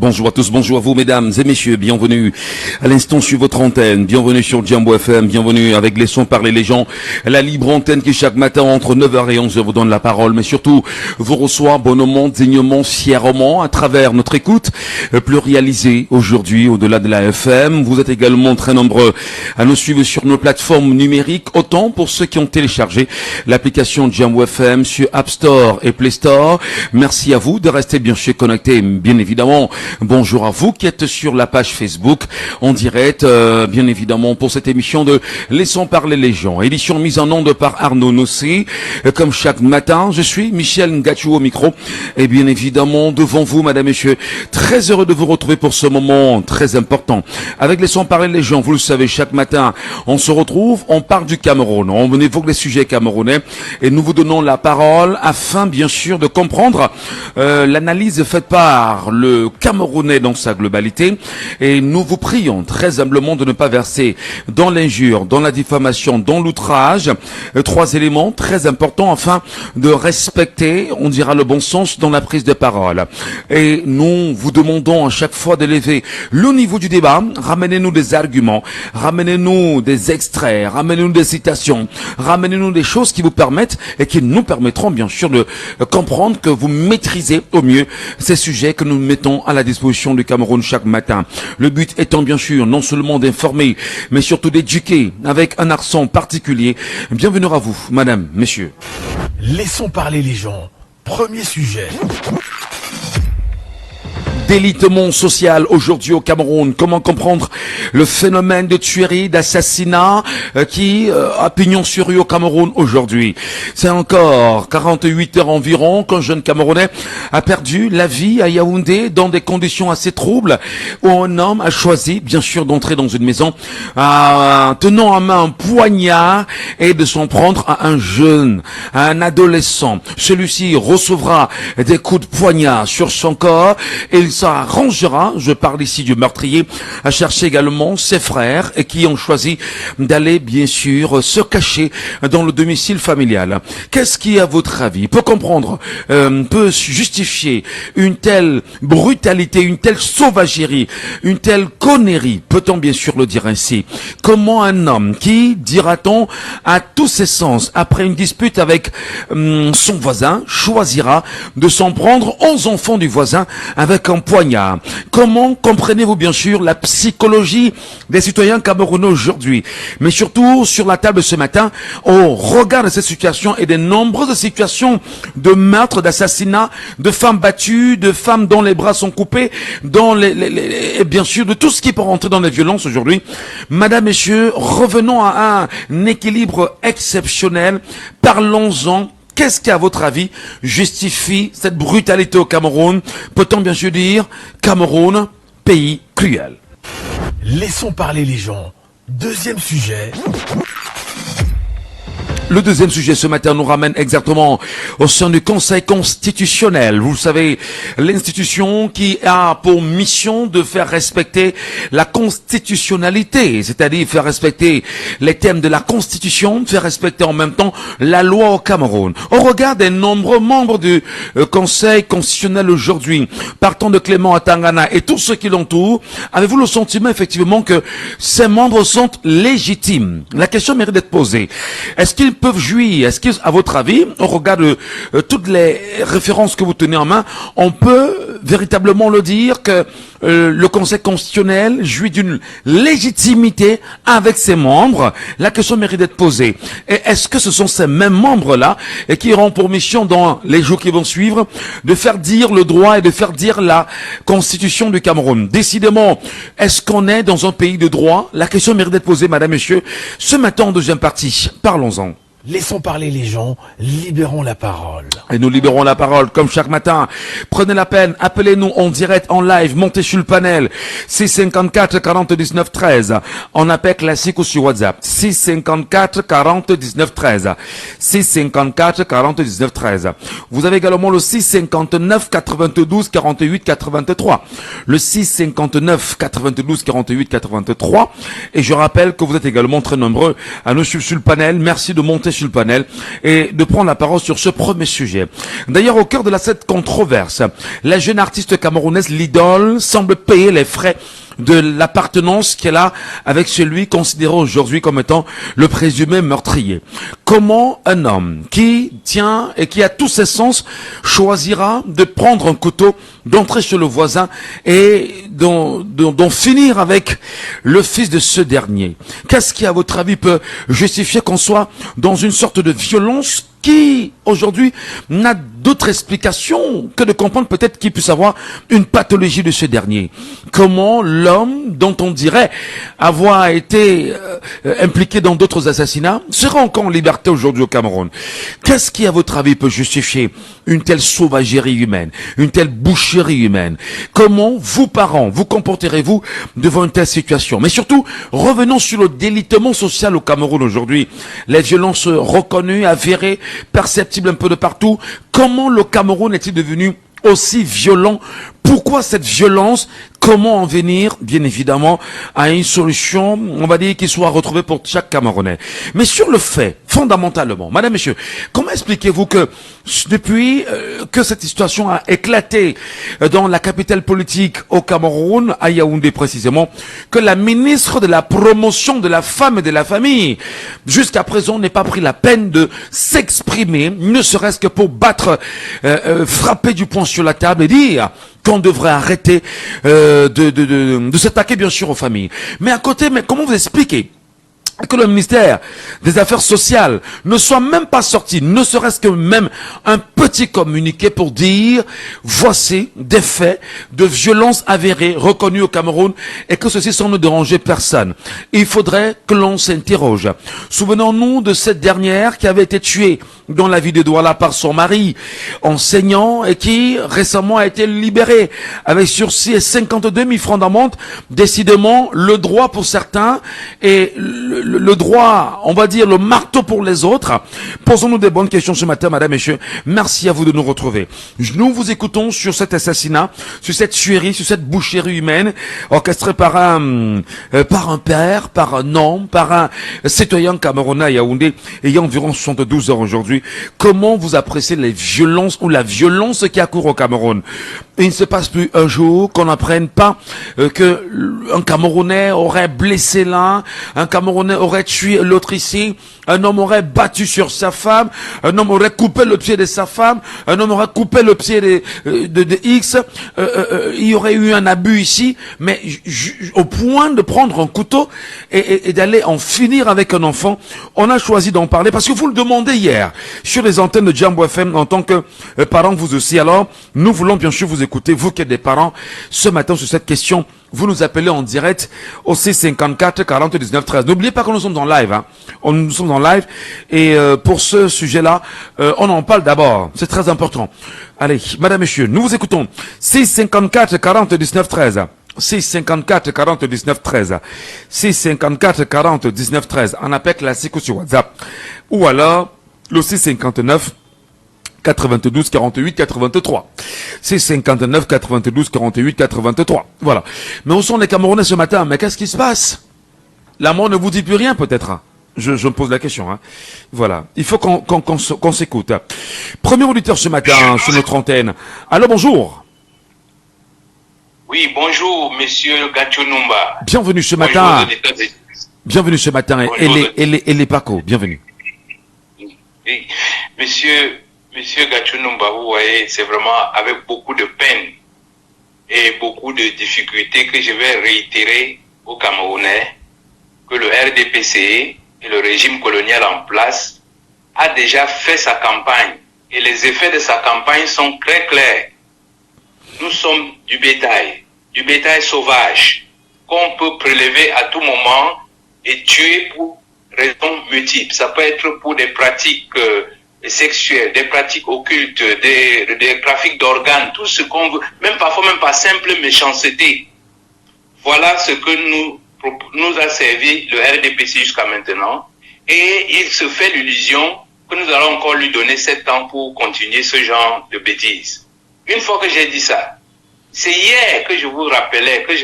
Bonjour à tous, bonjour à vous mesdames et messieurs, bienvenue à l'instant sur votre antenne, bienvenue sur Jambo FM, bienvenue avec les sons parler les gens, la libre antenne qui chaque matin entre 9h et 11h vous donne la parole, mais surtout vous reçoit bonnement, dignement, fièrement à travers notre écoute plurialisée aujourd'hui au-delà de la FM. Vous êtes également très nombreux à nous suivre sur nos plateformes numériques, autant pour ceux qui ont téléchargé l'application Jambo FM sur App Store et Play Store. Merci à vous de rester bien sûr connectés, bien évidemment. Bonjour à vous qui êtes sur la page Facebook en direct, bien évidemment, pour cette émission de Laissons parler les gens. Édition mise en onde par Arnaud Nossé. Comme chaque matin, je suis Michel Ngachou au micro. Et bien évidemment, devant vous, madame, messieurs, très heureux de vous retrouver pour ce moment très important. Avec Laissons parler les gens, vous le savez, chaque matin, on se retrouve, on parle du Cameroun. On évoque les sujets camerounais et nous vous donnons la parole afin, bien sûr, de comprendre l'analyse faite par le Camerounais dans sa globalité, et nous vous prions très humblement de ne pas verser dans l'injure, dans la diffamation, dans l'outrage. Trois éléments très importants afin de respecter, on dira, le bon sens dans la prise de parole. Et nous vous demandons à chaque fois d'élever le niveau du débat. Ramenez-nous des arguments, ramenez-nous des extraits, ramenez-nous des citations, ramenez-nous des choses qui vous permettent et qui nous permettront bien sûr de comprendre que vous maîtrisez au mieux ces sujets que nous mettons à la disposition du Cameroun chaque matin. Le but étant bien sûr non seulement d'informer, mais surtout d'éduquer avec un accent particulier. Bienvenue à vous, madame, messieurs. Laissons parler les gens. Premier sujet. Délitement social aujourd'hui au Cameroun. Comment comprendre le phénomène de tuerie, d'assassinat qui a pignon sur rue au Cameroun aujourd'hui? C'est encore 48 heures environ qu'un jeune Camerounais a perdu la vie à Yaoundé dans des conditions assez troubles, où un homme a choisi bien sûr d'entrer dans une maison tenant en main un poignard et de s'en prendre à un jeune, à un adolescent. Celui-ci recevra des coups de poignard sur son corps et il s'arrangera, je parle ici du meurtrier, à chercher également ses frères et qui ont choisi d'aller bien sûr se cacher dans le domicile familial. Qu'est-ce qui, à votre avis, peut comprendre, peut justifier une telle brutalité, une telle sauvagerie, une telle connerie, peut-on bien sûr le dire ainsi? Comment un homme qui, dira-t-on, à tous ses sens, après une dispute avec son voisin, choisira de s'en prendre aux enfants du voisin avec un poignard? Comment comprenez-vous bien sûr la psychologie des citoyens camerounais aujourd'hui? Mais surtout, sur la table ce matin, au regard de cette situation et des nombreuses situations de meurtre, d'assassinat, de femmes battues, de femmes dont les bras sont coupés, et bien sûr de tout ce qui peut rentrer dans les violences aujourd'hui. Madame, messieurs, revenons à un équilibre exceptionnel. Parlons-en. Qu'est-ce qui, à votre avis, justifie cette brutalité au Cameroun? Peut-on bien sûr dire Cameroun, pays cruel? Laissons parler les gens. Deuxième sujet. Le deuxième sujet ce matin nous ramène exactement au sein du Conseil constitutionnel. Vous savez, l'institution qui a pour mission de faire respecter la constitutionnalité, c'est-à-dire faire respecter les thèmes de la Constitution, faire respecter en même temps la loi au Cameroun. Au regard des nombreux membres du Conseil constitutionnel aujourd'hui, partant de Clément Atangana et tous ceux qui l'entourent, avez-vous le sentiment effectivement que ces membres sont légitimes? La question mérite d'être posée. Est-ce qu'ils peuvent jouir? Est-ce qu'à votre avis, au regard de toutes les références que vous tenez en main, on peut véritablement le dire que le Conseil constitutionnel jouit d'une légitimité avec ses membres? La question mérite d'être posée. Et est-ce que ce sont ces mêmes membres-là et qui auront pour mission dans les jours qui vont suivre de faire dire le droit et de faire dire la Constitution du Cameroun? Décidément, est-ce qu'on est dans un pays de droit? La question mérite d'être posée, madame, messieurs. Ce matin en deuxième partie, parlons-en. Laissons parler les gens, libérons la parole. Et nous libérons la parole comme chaque matin. Prenez la peine, appelez-nous en direct, en live, montez sur le panel. 654 40 19 13. En appel classique ou sur WhatsApp. 654 40 19 13. 654 40 19 13. Vous avez également le 659 92 48 83. Le 659 92 48 83. Et je rappelle que vous êtes également très nombreux à nous suivre sur le panel. Merci de monter sur le panel et de prendre la parole sur ce premier sujet. D'ailleurs, au cœur de cette controverse, la jeune artiste camerounaise Lidol semble payer les frais de l'appartenance qu'elle a avec celui considéré aujourd'hui comme étant le présumé meurtrier. Comment un homme qui tient et qui a tous ses sens choisira de prendre un couteau, d'entrer chez le voisin et d'en finir avec le fils de ce dernier? Qu'est-ce qui, à votre avis, peut justifier qu'on soit dans une sorte de violence qui, aujourd'hui, n'a d'autre explication que de comprendre peut-être qu'il puisse avoir une pathologie de ce dernier? Comment l'homme, dont on dirait avoir été impliqué dans d'autres assassinats, sera encore en liberté aujourd'hui au Cameroun? Qu'est-ce qui, à votre avis, peut justifier une telle sauvagerie humaine, une telle boucherie humaine? Comment, vous parents, vous comporterez-vous devant une telle situation? Mais surtout, revenons sur le délitement social au Cameroun aujourd'hui. Les violences reconnues, avérées, perceptibles un peu de partout. Comment le Cameroun est-il devenu aussi violent? Pourquoi cette violence? Comment en venir, bien évidemment, à une solution, on va dire, qui soit retrouvée pour chaque Camerounais? Mais sur le fait, fondamentalement, madame, monsieur, comment expliquez-vous que depuis que cette situation a éclaté dans la capitale politique au Cameroun, à Yaoundé précisément, que la ministre de la promotion de la femme et de la famille, jusqu'à présent, n'ait pas pris la peine de s'exprimer, ne serait-ce que pour frapper du poing sur la table et dire qu'on devrait arrêter de s'attaquer bien sûr aux familles. Mais à côté, mais comment vous expliquez que le ministère des Affaires sociales ne soit même pas sorti, ne serait-ce que même un petit communiqué pour dire voici des faits de violence avérée reconnus au Cameroun et que ceci sans ne déranger personne? Il faudrait que l'on s'interroge. Souvenons-nous de cette dernière qui avait été tuée dans la ville de Douala par son mari, enseignant, et qui récemment a été libérée avec sursis et 52 000 francs d'amende. Décidément, le droit pour certains et le droit, on va dire, le marteau pour les autres. Posons-nous des bonnes questions ce matin, madame, messieurs. Merci à vous de nous retrouver. Nous vous écoutons sur cet assassinat, sur cette tuerie, sur cette boucherie humaine, orchestrée par un père, par un homme, par un citoyen camerounais à Yaoundé, ayant environ 72 heures aujourd'hui. Comment vous appréciez les violences ou la violence qui accourt au Cameroun? Il ne se passe plus un jour qu'on n'apprenne pas que un Camerounais aurait blessé l'un, un Camerounais aurait tué l'autre ici, un homme aurait battu sur sa femme, un homme aurait coupé le pied de sa femme, un homme aurait coupé le pied de X, il y aurait eu un abus ici, mais au point de prendre un couteau et d'aller en finir avec un enfant. On a choisi d'en parler parce que vous le demandez hier sur les antennes de Jambo FM en tant que parents vous aussi. Alors, nous voulons bien sûr vous écouter, vous qui êtes des parents, ce matin sur cette question. Vous nous appelez en direct au 654 40 19 13. N'oubliez pas que nous sommes en live. Hein. Nous sommes en live et pour ce sujet-là, on en parle d'abord. C'est très important. Allez, madame, monsieur, nous vous écoutons. 654 40 19 13. 654 40 19 13. 654 40 19 13. En appel classique ou sur WhatsApp. Ou alors, le 659 92 48 83. C'est 59 92 48 83. Voilà. Mais où sont les Camerounais ce matin? Mais qu'est-ce qui se passe? La mort ne vous dit plus rien peut-être, hein? Je me pose la question. Hein. Voilà. Il faut qu'on s'écoute. Premier auditeur ce matin sur notre antenne. Allô, bonjour. Oui, bonjour, monsieur Gachonumba. Bienvenue ce matin. Bienvenue ce matin. Et les Paco, bienvenue. Oui, Monsieur Gachonumba, vous voyez, c'est vraiment avec beaucoup de peine et beaucoup de difficultés que je vais réitérer aux Camerounais que le RDPC et le régime colonial en place a déjà fait sa campagne et les effets de sa campagne sont très clairs. Nous sommes du bétail sauvage qu'on peut prélever à tout moment et tuer pour raisons multiples. Ça peut être pour des pratiques sexuelles, des pratiques occultes, des trafics d'organes, tout ce qu'on veut, même parfois même par simple méchanceté. Voilà ce que nous a servi le RDPC jusqu'à maintenant. Et il se fait l'illusion que nous allons encore lui donner 7 ans pour continuer ce genre de bêtises. Une fois que j'ai dit ça, c'est hier que je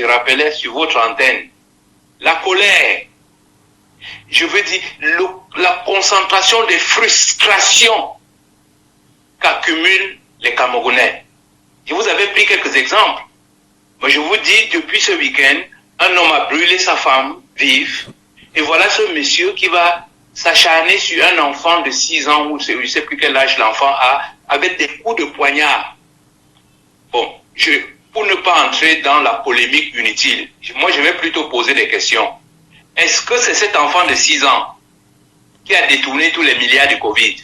rappelais sur votre antenne, la colère Je veux dire, la concentration des frustrations qu'accumulent les Camerounais. Je vous avais pris quelques exemples. Mais je vous dis, depuis ce week-end, un homme a brûlé sa femme vive. Et voilà ce monsieur qui va s'acharner sur un enfant de 6 ans, ou je ne sais plus quel âge l'enfant a, avec des coups de poignard. Bon, pour ne pas entrer dans la polémique inutile, moi je vais plutôt poser des questions. Est-ce que c'est cet enfant de 6 ans qui a détourné tous les milliards du Covid?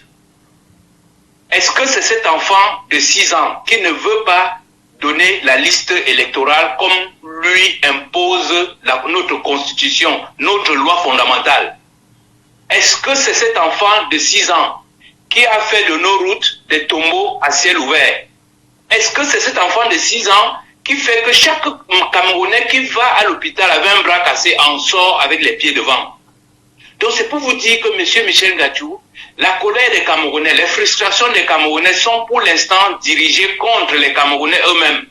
Est-ce que c'est cet enfant de 6 ans qui ne veut pas donner la liste électorale comme lui impose notre constitution, notre loi fondamentale? Est-ce que c'est cet enfant de 6 ans qui a fait de nos routes des tombeaux à ciel ouvert? Est-ce que c'est cet enfant de 6 ans qui fait que chaque Camerounais qui va à l'hôpital avec un bras cassé en sort avec les pieds devant? Donc c'est pour vous dire que M. Michel Gachou, la colère des Camerounais, les frustrations des Camerounais sont pour l'instant dirigées contre les Camerounais eux-mêmes.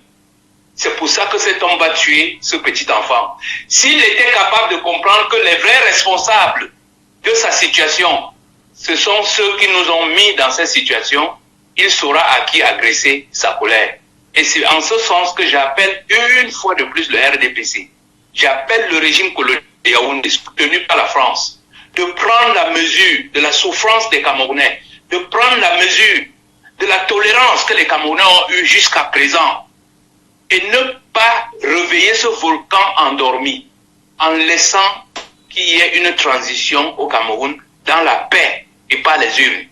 C'est pour ça que cet homme va tuer ce petit enfant. S'il était capable de comprendre que les vrais responsables de sa situation, ce sont ceux qui nous ont mis dans cette situation, il saura à qui agresser sa colère. Et c'est en ce sens que j'appelle une fois de plus le RDPC. J'appelle le régime colonial tenu par la France de prendre la mesure de la souffrance des Camerounais, de prendre la mesure de la tolérance que les Camerounais ont eue jusqu'à présent et ne pas réveiller ce volcan endormi en laissant qu'il y ait une transition au Cameroun dans la paix et pas les urnes.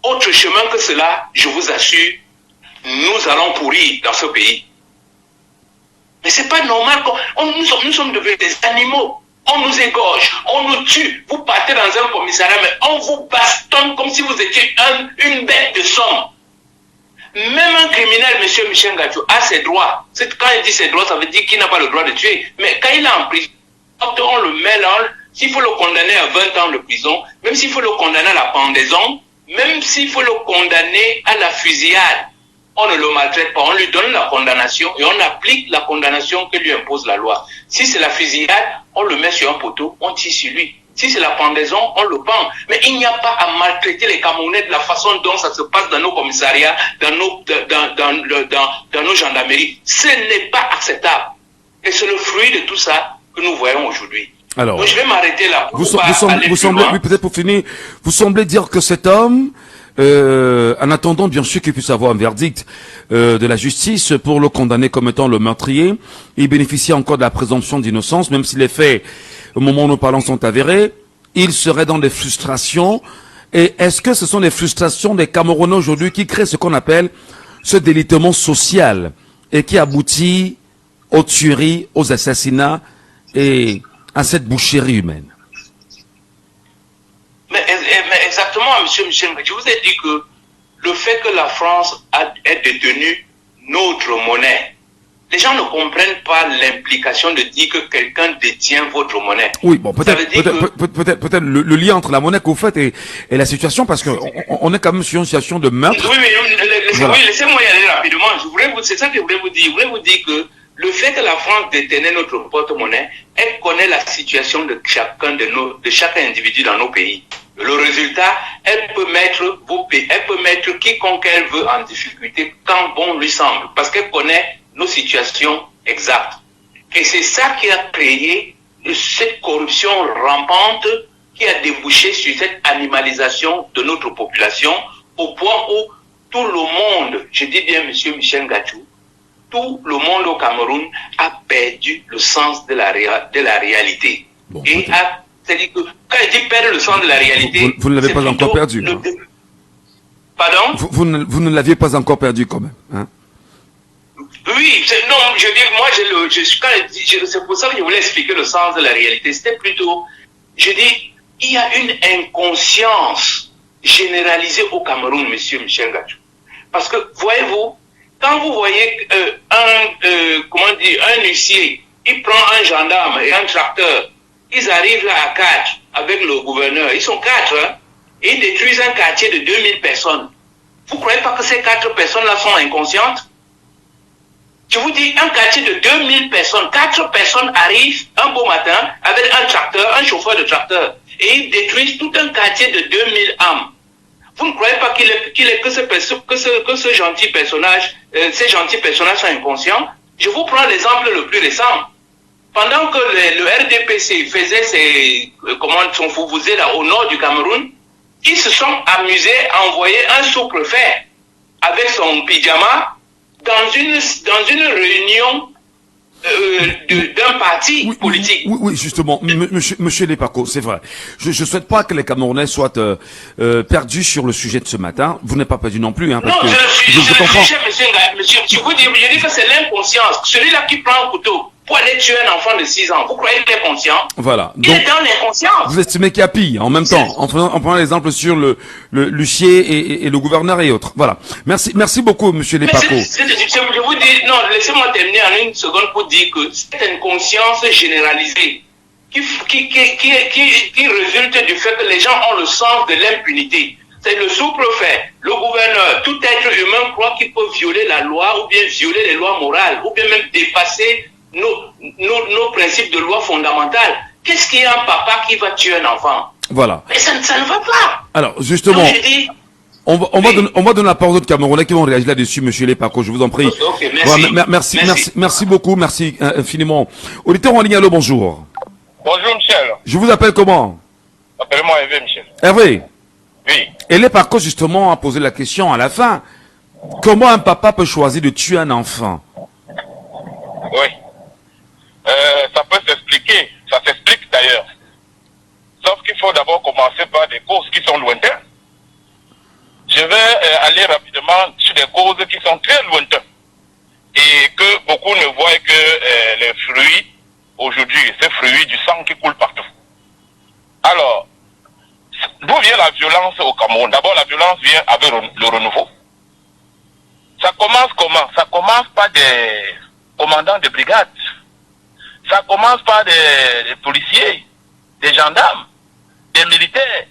Autre chemin que cela, je vous assure, nous allons pourrir dans ce pays. Mais c'est pas normal, nous sommes devenus des animaux. On nous égorge, on nous tue. Vous partez dans un commissariat, mais on vous bastonne comme si vous étiez une bête de somme. Même un criminel, M. Michel Gachou, a ses droits. Quand il dit ses droits, ça veut dire qu'il n'a pas le droit de tuer. Mais quand il est en prison, on le met là, s'il faut le condamner à 20 ans de prison, même s'il faut le condamner à la pendaison, même s'il faut le condamner à la fusillade, on ne le maltraite pas, on lui donne la condamnation et on applique la condamnation que lui impose la loi. Si c'est la fusillade, on le met sur un poteau, on tire sur lui. Si c'est la pendaison, on le pend. Mais il n'y a pas à maltraiter les Camerounais de la façon dont ça se passe dans nos commissariats, dans nos gendarmeries. Ce n'est pas acceptable. Et c'est le fruit de tout ça que nous voyons aujourd'hui. Alors, donc je vais m'arrêter là. Vous semblez, oui, peut-être pour finir, vous semblez dire que cet homme, en attendant bien sûr qu'il puisse avoir un verdict de la justice pour le condamner comme étant le meurtrier, il bénéficie encore de la présomption d'innocence, même si les faits, au moment où nous parlons, sont avérés. Il serait dans des frustrations. Et est-ce que ce sont les frustrations des Camerounais aujourd'hui qui créent ce qu'on appelle ce délitement social et qui aboutit aux tueries, aux assassinats et à cette boucherie humaine? Mais exactement, M. Michel, je vous ai dit que le fait que la France ait détenu notre monnaie, les gens ne comprennent pas l'implication de dire que quelqu'un détient votre monnaie. Oui, bon, peut-être le lien entre la monnaie que vous faites et la situation, parce qu'on est quand même sur une situation de meurtre. Oui, mais laissez-moi y aller rapidement. C'est ça que je voulais vous dire. Je voulais vous dire que le fait que la France détenait notre porte-monnaie, elle connaît la situation de chacun de chaque individu dans nos pays. Le résultat, elle peut mettre quiconque elle veut en difficulté quand bon lui semble, parce qu'elle connaît nos situations exactes. Et c'est ça qui a créé cette corruption rampante qui a débouché sur cette animalisation de notre population au point où tout le monde, je dis bien M. Michel Gachou, tout le monde au Cameroun a perdu le sens de la réalité. Bon, et c'est-à-dire que quand il dit perdre le sens de la réalité, vous ne l'avez pas encore perdu. Pardon? Vous ne l'aviez pas encore perdu quand même. Hein? Oui, non, je dis, moi, c'est pour ça que je voulais expliquer le sens de la réalité. C'était plutôt, je dis, il y a une inconscience généralisée au Cameroun, monsieur Michel Gachou. Parce que, voyez-vous, quand vous voyez un huissier, il prend un gendarme et un tracteur, ils arrivent là à 4 avec le gouverneur, ils sont 4, hein, et ils détruisent un quartier de 2000 personnes. Vous ne croyez pas que ces 4 personnes-là sont inconscientes? Je vous dis, un quartier de 2000 personnes, 4 personnes arrivent un beau matin avec un tracteur, un chauffeur de tracteur, et ils détruisent tout un quartier de 2000 âmes. Vous ne croyez pas que ce gentil personnage, ces gentils personnages sont inconscients? Je vous prends l'exemple le plus récent. Pendant que le RDPC faisait son foufouze là au nord du Cameroun, ils se sont amusés à envoyer un sous-préfet avec son pyjama dans une réunion d'un parti politique. Oui, justement, monsieur Lepako, c'est vrai. Je souhaite pas que les Camerounais soient perdus sur le sujet de ce matin. Vous n'êtes pas perdu non plus, hein, parce que je comprends. Monsieur, je dis que c'est l'inconscience. Celui-là qui prend un couteau pour aller tuer un enfant de 6 ans, vous croyez qu'il est conscient? Voilà. Il est dans l'inconscience. Vous estimez qu'il y a pire, en même temps, en prenant l'exemple sur le l'huissier et le gouverneur et autres. Voilà. Merci beaucoup, monsieur Lepako. Je vous dis, non, laissez-moi terminer en une seconde pour dire que c'est une conscience généralisée qui résulte du fait que les gens ont le sens de l'impunité. C'est le sous-préfet, le gouverneur, tout être humain croit qu'il peut violer la loi ou bien violer les lois morales ou bien même dépasser nos principes de loi fondamentale. Qu'est-ce qu'il y a un papa qui va tuer un enfant? Voilà. Mais ça ne va pas. Alors, justement, donc, je dis, on va donner la parole aux Camerounais qui vont réagir là-dessus, monsieur Lepako, je vous en prie. Okay, merci. Voilà, merci beaucoup, merci infiniment. Auditeur en ligne, allô, bonjour. Bonjour, Michel. Je vous appelle comment? Appelez-moi Hervé, Michel. Hervé. Oui. Et Lepako, justement, a posé la question à la fin. Comment un papa peut choisir de tuer un enfant? Oui. Ça peut s'expliquer. Ça s'explique d'ailleurs. Sauf qu'il faut d'abord commencer par des causes qui sont lointaines. Je vais aller rapidement sur des causes qui sont très lointaines. Et que beaucoup ne voient que les fruits, aujourd'hui, ces fruits du sang qui coule partout. Alors, d'où vient la violence au Cameroun? D'abord, la violence vient avec le renouveau. Ça commence comment? Ça commence par des commandants de brigade. Ça commence par des policiers, des gendarmes, des militaires.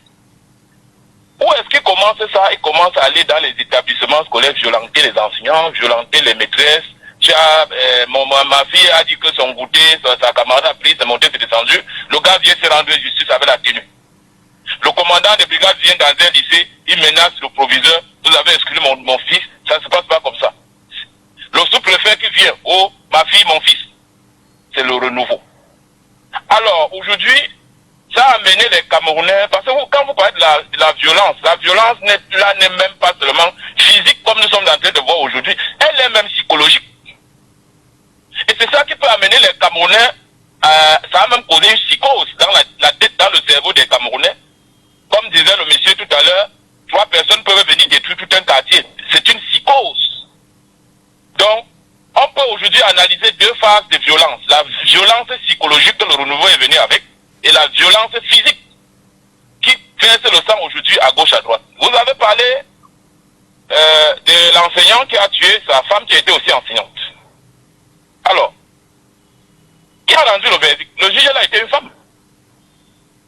Où est-ce qu'ils commencent ça? Ils commencent à aller dans les établissements scolaires, violenter les enseignants, violenter les maîtresses. Ma fille a dit que son goûter, sa camarade a pris, c'est monté, c'est descendu. Le gars vient se rendre justice avec la tenue. Le commandant de brigade vient dans un lycée, il menace le proviseur, vous avez exclu mon fils, ça ne se passe pas comme ça. Le sous-préfet qui vient, oh, ma fille, mon fils, c'est le renouveau. Alors, aujourd'hui, ça a amené les Camerounais, parce que quand vous parlez de la violence n'est même pas seulement physique comme nous sommes en train de voir aujourd'hui, elle est même psychologique. Et c'est ça qui peut amener les Camerounais, ça a même causé une psychose dans la tête, dans le cerveau des Camerounais. Comme disait le monsieur tout à l'heure, 3 personnes peuvent venir détruire tout un quartier. C'est une psychose. Donc, on peut aujourd'hui analyser 2 phases de violence. La violence psychologique que le renouveau est venu avec et la violence physique qui verse le sang aujourd'hui à gauche, à droite. Vous avez parlé de l'enseignant qui a tué sa femme qui était aussi enseignante. Alors, qui a rendu le verdict? Le juge a été une femme.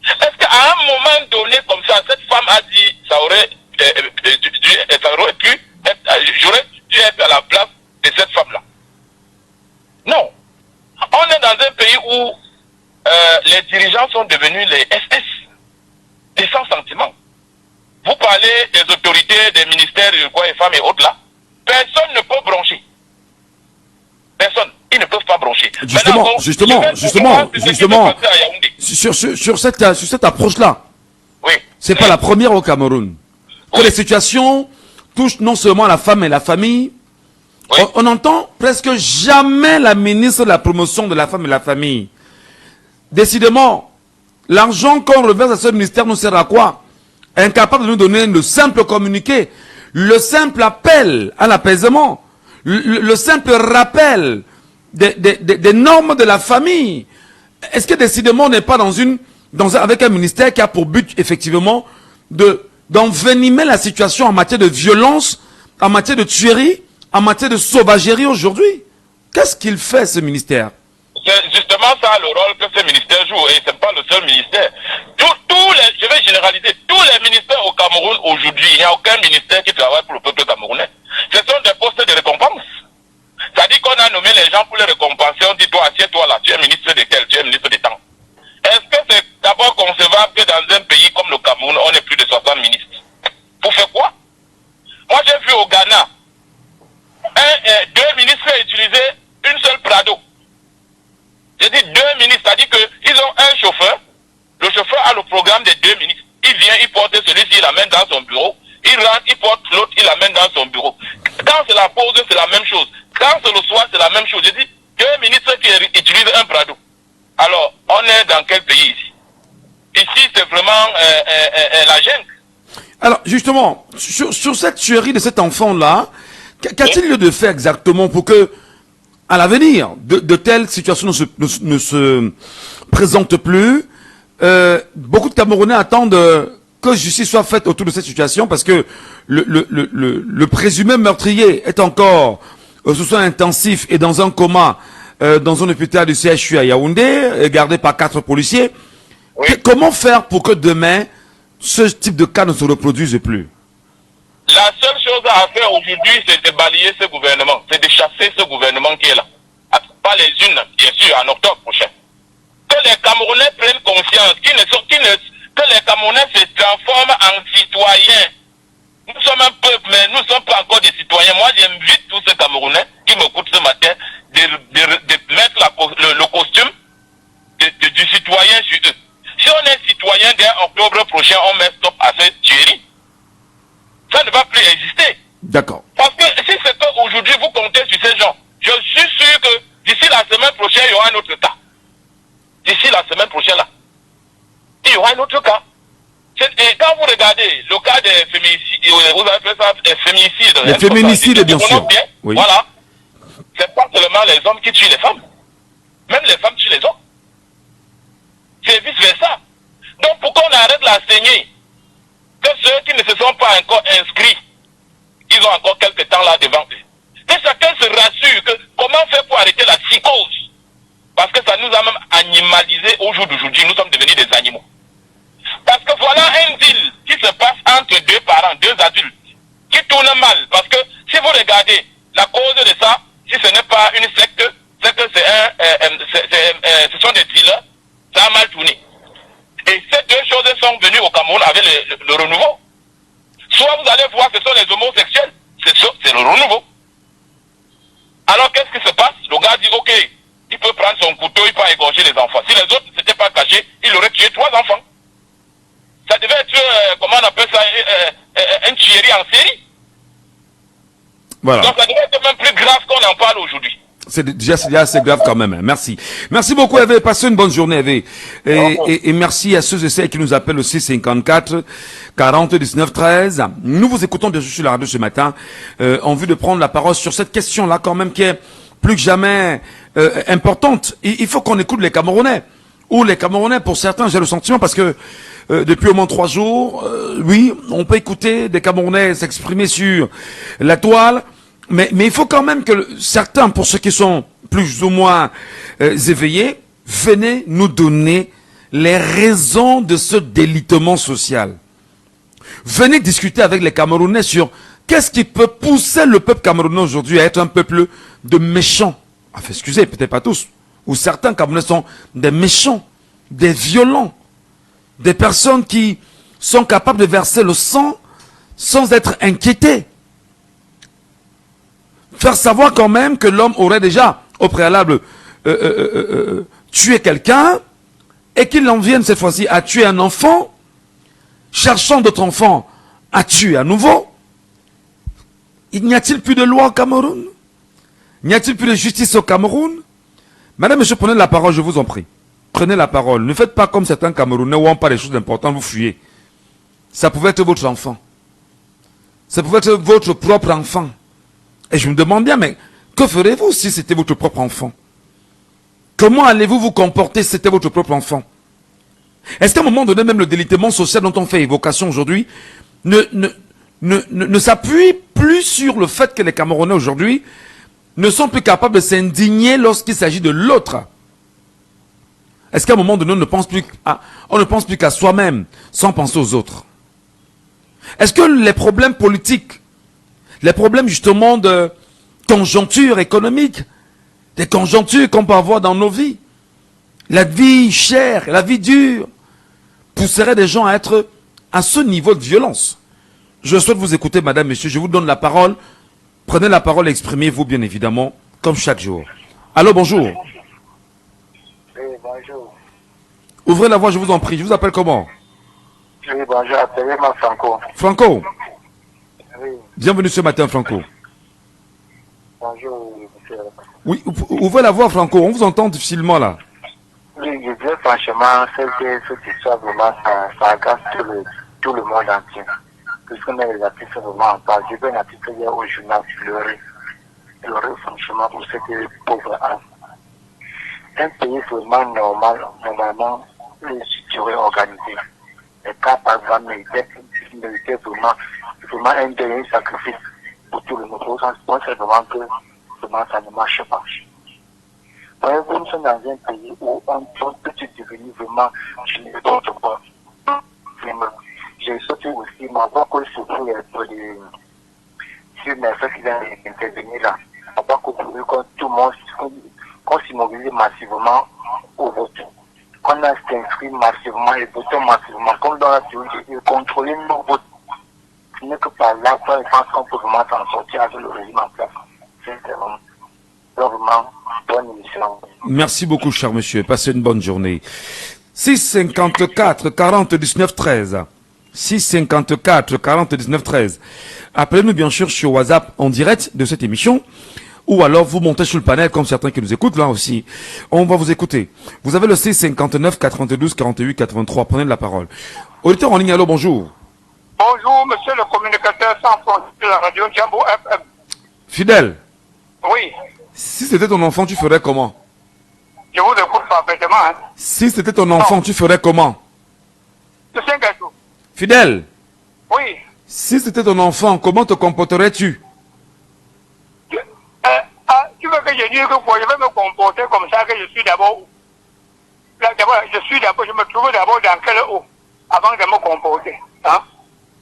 Est-ce qu'à un moment donné comme ça, cette femme a dit j'aurais dû être à la place de cette femme-là? Non. On est dans un pays où les dirigeants sont devenus les SS, des sans sentiments. Vous parlez des autorités, des ministères de quoi et femmes et autres là. Personne ne peut broncher. Personne. Ils ne peuvent pas broncher. Justement. Sur cette approche-là. Oui. C'est pas la première au Cameroun. Que les situations touchent non seulement la femme et la famille. Oui. On entend presque jamais la ministre de la promotion de la femme et la famille. Décidément, l'argent qu'on reverse à ce ministère nous sert à quoi? Incapable de nous donner le simple communiqué, le simple appel à l'apaisement, le simple rappel des normes de la famille. Est-ce que décidément on n'est pas avec un ministère qui a pour but effectivement d'envenimer la situation en matière de violence, en matière de tuerie, en matière de sauvagerie aujourd'hui? Qu'est-ce qu'il fait ce ministère? C'est justement ça le rôle que ce ministère joue, et c'est pas le seul ministère. Je vais généraliser, tous les ministères au Cameroun aujourd'hui, il n'y a aucun ministère qui travaille pour le peuple camerounais. Ce sont des postes de récompense. C'est-à-dire qu'on a nommé l'amène dans son bureau. Il rentre, il porte l'autre, il l'amène dans son bureau. Quand c'est la pause, c'est la même chose. Quand c'est le soir, c'est la même chose. Je dis, il y a un ministre qui utilise un Prado. Alors, on est dans quel pays ici? Ici, c'est vraiment la jungle. Alors, justement, sur cette tuerie de cet enfant-là, qu'a-t-il lieu de faire exactement pour que, à l'avenir, de telles situations ne se présentent plus? Beaucoup de Camerounais attendent que justice soit faite autour de cette situation parce que le présumé meurtrier est encore sous soins intensifs et dans un coma dans un hôpital du CHU à Yaoundé, gardé par 4 policiers. Oui. Comment faire pour que demain, ce type de cas ne se reproduise plus? La seule chose à faire aujourd'hui, c'est de balayer ce gouvernement, c'est de chasser ce gouvernement qui est là. Pas les unes, bien sûr, en octobre prochain. Que les Camerounais prennent conscience, que les Camerounais se transforment en citoyens. Nous sommes un peuple, mais nous ne sommes pas encore des citoyens. Moi, j'invite tous ces Camerounais qui m'écoutent ce matin de mettre le costume du citoyen sur eux. Si on est citoyen dès octobre prochain, on met stop à cette tuerie. Ça ne va plus exister. D'accord. Parce que si c'est qu'aujourd'hui vous comptez sur ces gens, je suis sûr que d'ici la semaine prochaine, il y aura un autre cas. D'ici la semaine prochaine, là, il y aura un autre cas. Et quand vous regardez le cas des féminicides, vous avez fait ça, des féminicides. Les féminicides, bien sûr. Bien, Oui. voilà. C'est pas seulement les hommes qui tuent les femmes. Même les femmes tuent les hommes. C'est vice-versa. Donc pourquoi on arrête la saignée? Que ceux qui ne se sont pas encore inscrits, ils ont encore quelques temps là devant eux. Que chacun se rassure que comment faire pour arrêter la psychose? Parce que ça nous a même animalisés au jour d'aujourd'hui. Nous sommes devenus des animaux. Parce que voilà un deal qui se passe entre deux parents, deux adultes, qui tourne mal. Parce que si vous regardez la cause de ça, si ce n'est pas une secte, c'est que ce sont des dealers, ça a mal tourné. Et ces deux choses sont venues au Cameroun avec le renouveau. Soit vous allez voir que ce sont les homosexuels, c'est le renouveau. Alors qu'est-ce qui se passe? Le gars dit ok, il peut prendre son couteau, il peut égorger les enfants. Si les autres ne s'étaient pas cachés, il aurait tué 3 enfants. Ça devait être, comment on appelle ça, une tuerie en série. Voilà. Donc ça devait être même plus grave qu'on en parle aujourd'hui. C'est déjà assez grave quand même. Hein. Merci. Merci beaucoup, Hervé. Passez une bonne journée, Hervé. Et merci à ceux et celles qui nous appellent au 654 40 19 13. Nous vous écoutons bien sûr sur la radio ce matin, en vue de prendre la parole sur cette question-là quand même qui est plus que jamais importante. Il faut qu'on écoute les Camerounais. Ou les Camerounais, pour certains, j'ai le sentiment, parce que depuis au moins 3 jours, oui, on peut écouter des Camerounais s'exprimer sur la toile. Mais il faut quand même que certains, pour ceux qui sont plus ou moins éveillés, venez nous donner les raisons de ce délitement social. Venez discuter avec les Camerounais sur qu'est-ce qui peut pousser le peuple camerounais aujourd'hui à être un peuple de méchants. Enfin, excusez, peut-être pas tous. Ou certains Camerounais sont des méchants, des violents, des personnes qui sont capables de verser le sang sans être inquiétés. Faire savoir quand même que l'homme aurait déjà, au préalable, tué quelqu'un, et qu'il en vienne cette fois-ci à tuer un enfant, cherchant d'autres enfants à tuer à nouveau. Il n'y a-t-il plus de loi au Cameroun? N'y a-t-il plus de justice au Cameroun? Madame, monsieur, prenez la parole, je vous en prie. Prenez la parole. Ne faites pas comme certains Camerounais où on parle des choses importantes, vous fuyez. Ça pouvait être votre enfant. Ça pouvait être votre propre enfant. Et je me demande bien, mais que ferez-vous si c'était votre propre enfant? Comment allez-vous vous comporter si c'était votre propre enfant? Est-ce qu'à un moment donné, même le délitement social dont on fait évocation aujourd'hui ne s'appuie plus sur le fait que les Camerounais aujourd'hui ne sont plus capables de s'indigner lorsqu'il s'agit de l'autre? Est-ce qu'à un moment donné, on ne pense plus qu'à soi-même sans penser aux autres? Est-ce que les problèmes politiques, les problèmes justement de conjoncture économique, des conjonctures qu'on peut avoir dans nos vies, la vie chère, la vie dure, pousseraient des gens à être à ce niveau de violence? Je souhaite vous écouter, madame, monsieur, je vous donne la parole. Prenez la parole et exprimez-vous bien évidemment, comme chaque jour. Allô, bonjour. Oui, bonjour. Ouvrez la voix, je vous en prie. Je vous appelle comment? Oui, bonjour, appelez-moi Franco. Franco, Oui, bienvenue ce matin, Franco. bonjour, monsieur. Oui, ouvrez la voix, Franco, on vous entend difficilement là. Oui, je dis franchement, cette histoire vraiment, ça agace tout le monde entier. Puisqu'on a les artistes vraiment en parle. J'ai vu un artiste hier au journal pleurer franchement pour cette pauvre âme. Un pays vraiment normalement, structuré, organisé. Les cas, par exemple, méritaient vraiment un dernier sacrifice pour tout le monde. Moi, c'est vraiment que ça ne marche pas. Voyez-vous, nous sommes dans un pays où on peut devenir vraiment généreux d'autre part. J'ai sauté aussi ma voix que surtout sur mes frères qui viennent intervenir là. On va conclure que tout le monde, qu'on s'immobilise massivement au vote. Qu'on a s'inscrit massivement et voté massivement. Qu'on doit contrôler nos votes. Ce n'est que par là que je pense qu'on peut vraiment s'en sortir avec le régime en place. C'est vraiment bonne émission. Merci beaucoup, cher monsieur. Passez une bonne journée. 654 40 19 13. 654 40 19 13. Appelez-nous bien sûr sur WhatsApp en direct de cette émission. Ou alors vous montez sur le panel comme certains qui nous écoutent là aussi. On va vous écouter. Vous avez le 659 92 48 83. Prenez la parole. Auditeur en ligne, allô, bonjour. Bonjour, monsieur le communicateur sans frontières de la radio Djambo FM. Fidèle, Oui, si c'était ton enfant, tu ferais comment? je vous écoute parfaitement. Hein. Si c'était ton enfant, tu ferais comment? Monsieur Gatou. Fidèle, Oui. si c'était ton enfant, comment te comporterais-tu? Tu veux que je dise que quoi, je vais me comporter comme ça, que je suis d'abord où? Là, d'abord, je me trouve d'abord dans quel eau avant de me comporter. Hein?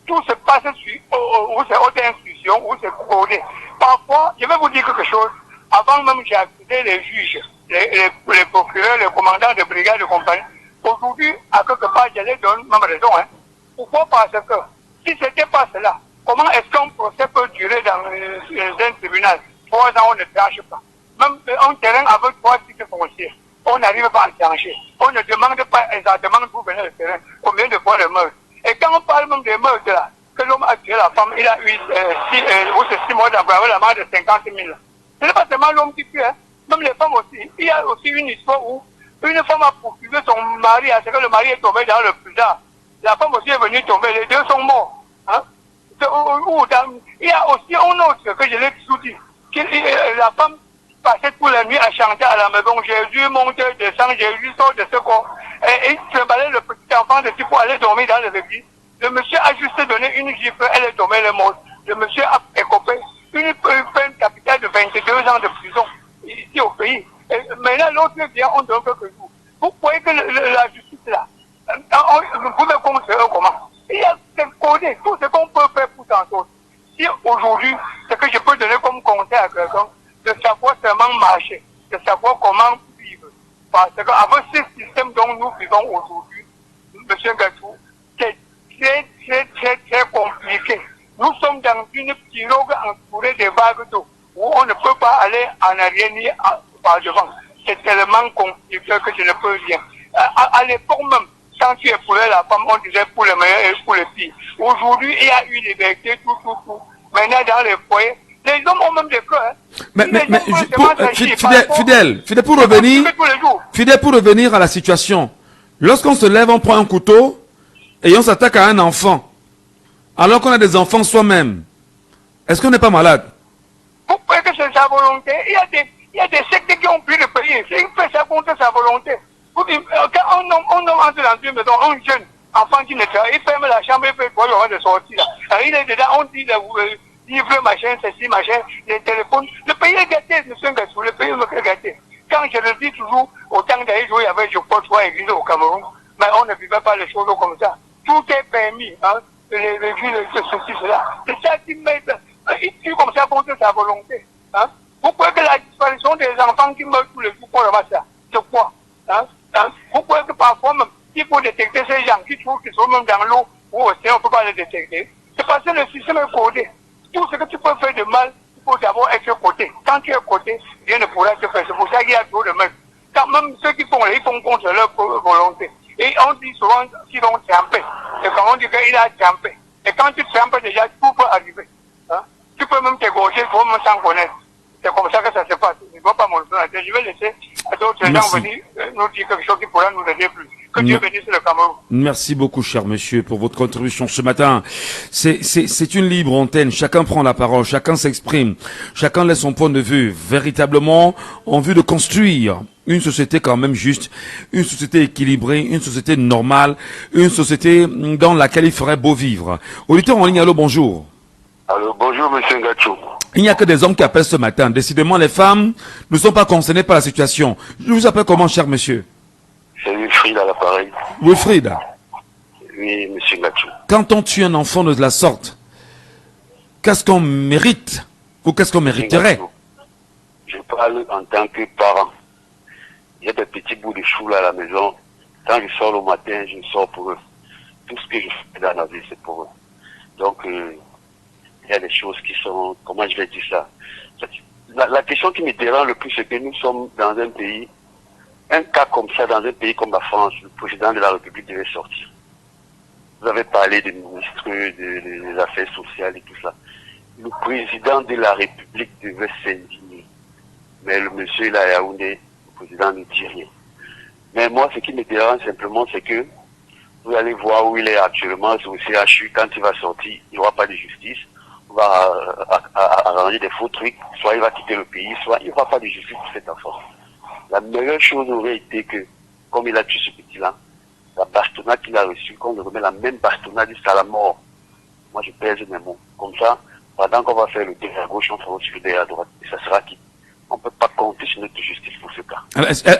Tout se passe où c'est haute institution, où c'est codé. Parfois, je vais vous dire quelque chose. Avant même, j'ai accusé les juges, les procureurs, les commandants de brigade de compagnie. Aujourd'hui, à quelque part, je les donne même raison. Hein. Pourquoi? Parce que si ce n'était pas cela, comment est-ce qu'un procès peut durer dans un tribunal? 3 ans, on ne tranche pas. Même un terrain avec 3 titres fonciers, on n'arrive pas à trancher. On ne demande pas exactement d'où venait le terrain, combien de fois le meurtre. Et quand on parle même des meurtres là, que l'homme a tué la femme, il a eu 6 mois d'employé, la mort de 50 000. Ce n'est pas seulement l'homme qui tue, hein. Même les femmes aussi. Il y a aussi une histoire où une femme a poursuivi son mari, à ce que le mari est tombé dans le puissant. La femme aussi est venue tomber, les deux sont morts. Hein. Il y a aussi un autre que je l'ai toujours dit. La femme passait toute la nuit à chanter à la maison. Jésus monte, descend, Jésus sort de ce corps. Et il trimballait le petit enfant de type pour aller dormir dans l'église. Le monsieur a juste donné une gifle, elle est tombée, elle est morte. Le monsieur a écopé une peine capitale de 22 ans de prison ici au pays. Et maintenant, l'autre vient, on donne quelques jours. Vous croyez que la justice là, vous pouvez construire comment? Il y a des codés, tout ce qu'on peut faire pour s'en sortir. Si aujourd'hui, ce que je peux donner comme conseil à quelqu'un, de savoir seulement marcher, de savoir comment vivre. Parce qu'avec ce système dont nous vivons aujourd'hui, M. Gatou, c'est très compliqué. Nous sommes dans une pirogue entourée de vagues d'eau, où on ne peut pas aller en arrière ni par devant. C'est tellement compliqué que je ne peux rien. À l'époque même, quand tu époulais la femme, on disait pour les meilleurs et pour les filles. Aujourd'hui, il y a eu liberté, tout. Maintenant, dans les foyers, les hommes ont même des cœurs. Fidèle, pour revenir à la situation. Lorsqu'on se lève, on prend un couteau et on s'attaque à un enfant. Alors qu'on a des enfants soi-même. Est-ce qu'on n'est pas malade? Vous croyez que c'est sa volonté? Il y a des sectes qui ont pris le pays. Il fait ça contre sa volonté. Quand un homme entre dans une maison, un jeune enfant qui ne travaille, il ferme la chambre, il fait quoi, il aura de sortir là. Alors, il est dedans, on dit livre, machin, ceci, machin, les téléphones. Le pays est gâté, monsieur Ngassou, le pays est gâté. Quand je le dis toujours, au temps d'Aïdjo, il y avait, je crois, 3 églises au Cameroun, mais on ne vivait pas les choses comme ça. Tout est permis, hein, les villes, ceci, cela. C'est ça qui met, il tue comme ça contre sa volonté. Hein. Vous croyez que la disparition des enfants qui meurent tous les jours, pour ça, c'est quoi? Hein? Vous croyez que parfois même, il faut détecter ces gens qui trouvent qu'ils sont même dans l'eau ou au océan, on ne peut pas les détecter. C'est parce que le système est codé. Tout ce que tu peux faire de mal, il faut d'abord être coté. Quand tu es coté, rien ne pourra te faire. C'est pour ça qu'il y a trop de meurtres. Quand même ceux qui font, ils font contre leur volonté. Et on dit souvent qu'ils vont tremper. C'est comme on dit qu'il a trempé. Et quand tu trempes déjà, tout peut arriver. Hein? Tu peux même te gaucher, il faut même s'en connaître. C'est comme ça que ça se passe. Je ne vais pas m'en faire. Je vais laisser d'autres gens venir nous dire quelque chose qui pourra nous aider plus. Que Dieu bénisse le Cameroun. Merci beaucoup, cher monsieur, pour votre contribution ce matin. C'est une libre antenne. Chacun prend la parole, chacun s'exprime, chacun laisse son point de vue, véritablement en vue de construire une société quand même juste, une société équilibrée, une société normale, une société dans laquelle il ferait beau vivre. Auditeur en ligne, allô, bonjour. Allô, bonjour, monsieur Ngachou. Il n'y a que des hommes qui appellent ce matin. Décidément, les femmes ne sont pas concernées par la situation. Je vous appelle comment, cher monsieur? C'est Wilfried à l'appareil. Wilfried. Oui, monsieur Ngachou. Quand on tue un enfant de la sorte, qu'est-ce qu'on mérite ou qu'est-ce qu'on mériterait? Je parle en tant que parent. Il y a des petits bouts de chou là à la maison. Quand je sors le matin, je sors pour eux. Tout ce que je fais dans la vie, c'est pour eux. Donc, il y a des choses qui sont... Comment je vais dire ça? La question qui me dérange le plus, c'est que nous sommes dans un pays, un cas comme ça, dans un pays comme la France, le président de la République devait sortir. Vous avez parlé des ministres, des affaires sociales et tout ça. Le président de la République devait s'indigner. Mais le monsieur là, Yaoundé, le président ne dit rien. Mais moi, ce qui me dérange simplement, c'est que vous allez voir où il est actuellement, c'est au CHU. Quand il va sortir, il n'y aura pas de justice. On va arranger des faux trucs. Soit il va quitter le pays, soit il n'y aura pas de justice pour cet enfant. La meilleure chose aurait été que, comme il a tué ce petit-là, la bastonnade qu'il a reçue, qu'on lui remet la même bastonnade jusqu'à la mort. Moi, je pèse mes mots. Comme ça, pendant qu'on va faire le dé à gauche, on fera aussi le dé à droite. Et ça sera qui? On ne peut pas compter sur notre justice pour ce cas.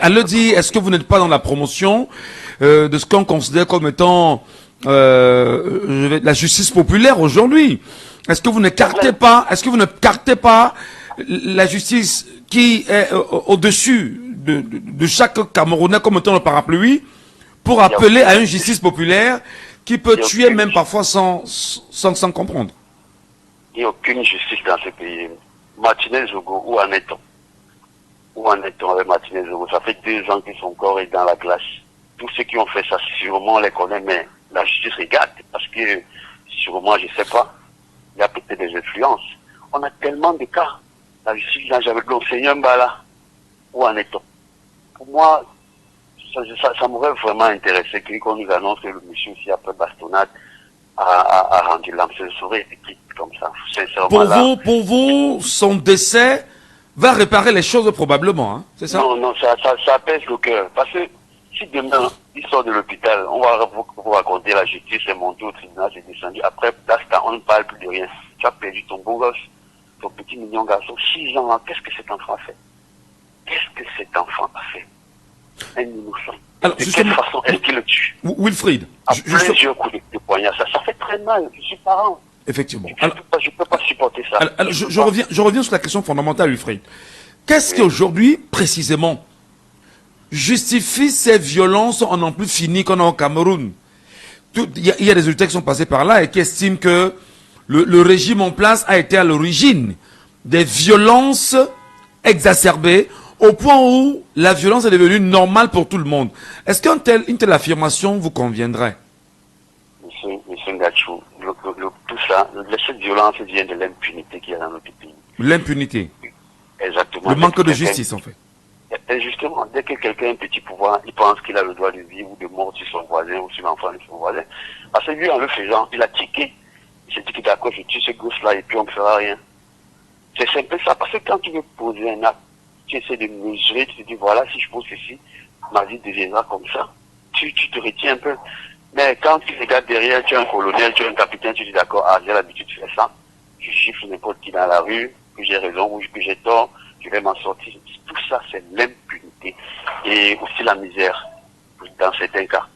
Elle le dit, est-ce que vous n'êtes pas dans la promotion de ce qu'on considère comme étant la justice populaire aujourd'hui? Est-ce que vous ne cartez pas, la justice qui est au-dessus de chaque Camerounais comme étant le parapluie pour appeler à une justice populaire qui peut tuer même parfois sans comprendre? Il n'y a aucune justice dans ce pays. Martinez Zogo, où en est-on? Où en est-on avec Martinez Zogo? Ça fait 2 ans que son corps est dans la glace. Tous ceux qui ont fait ça, sûrement on les connaît, mais la justice regarde, parce que sûrement, je ne sais pas, il y a peut-être des influences. On a tellement de cas. La justice, là, j'avais l'enseignant Mbala. Où en est-on? Pour moi, ça m'aurait vraiment intéressé qu'on nous annonce que le monsieur aussi, après bastonnade, a rendu l'âme. Ça serait écrit comme ça. Sincèrement, pour vous, son décès va réparer les choses probablement, hein, c'est ça? Non, ça pèse le cœur. Parce que si demain, il sort de l'hôpital, on va vous raconter la justice, c'est monté au tribunal, c'est descendu. Après, on ne parle plus de rien. Tu as perdu ton beau gosse, ton petit mignon garçon, 6 ans. Qu'est-ce que cet enfant a fait? Qu'est-ce que cet enfant a fait? Un innocent. Alors, de quelle façon est-ce qu'il le tue? Wilfried. À plusieurs coups de poignard. Ça fait très mal. Je suis parent. Effectivement. Je ne peux pas supporter ça. Alors, je reviens sur la question fondamentale, Wilfried. Qu'est-ce qui aujourd'hui, précisément, justifie ces violences en n'en plus fini qu'on a au Cameroun? Il y a des résultats qui sont passés par là et qui estiment que le régime en place a été à l'origine des violences exacerbées au point où la violence est devenue normale pour tout le monde. Est-ce qu'une telle affirmation vous conviendrait? Monsieur Ngachou, tout ça, cette violence vient de l'impunité qu'il y a dans notre pays. L'impunité. Exactement. Le manque de justice, en fait. Et justement, dès que quelqu'un a un petit pouvoir, il pense qu'il a le droit de vivre ou de mort sur son voisin ou sur l'enfant de son voisin. Parce que lui, en le faisant, il a tiqué. Il s'est dit que d'accord, je tue ce gosse-là et puis on ne fera rien. C'est simple ça. Parce que quand tu veux poser un acte, tu essaies de mesurer, tu te dis voilà, si je pose ceci, ma vie deviendra comme ça. Tu te retiens un peu. Mais quand tu regardes derrière, tu es un colonel, tu es un capitaine, tu dis d'accord, j'ai l'habitude de faire ça. Je gifle n'importe qui dans la rue, que j'ai raison ou que j'ai tort, je vais m'en sortir. Tout ça, c'est l'impunité. Et aussi la misère, dans certains cas.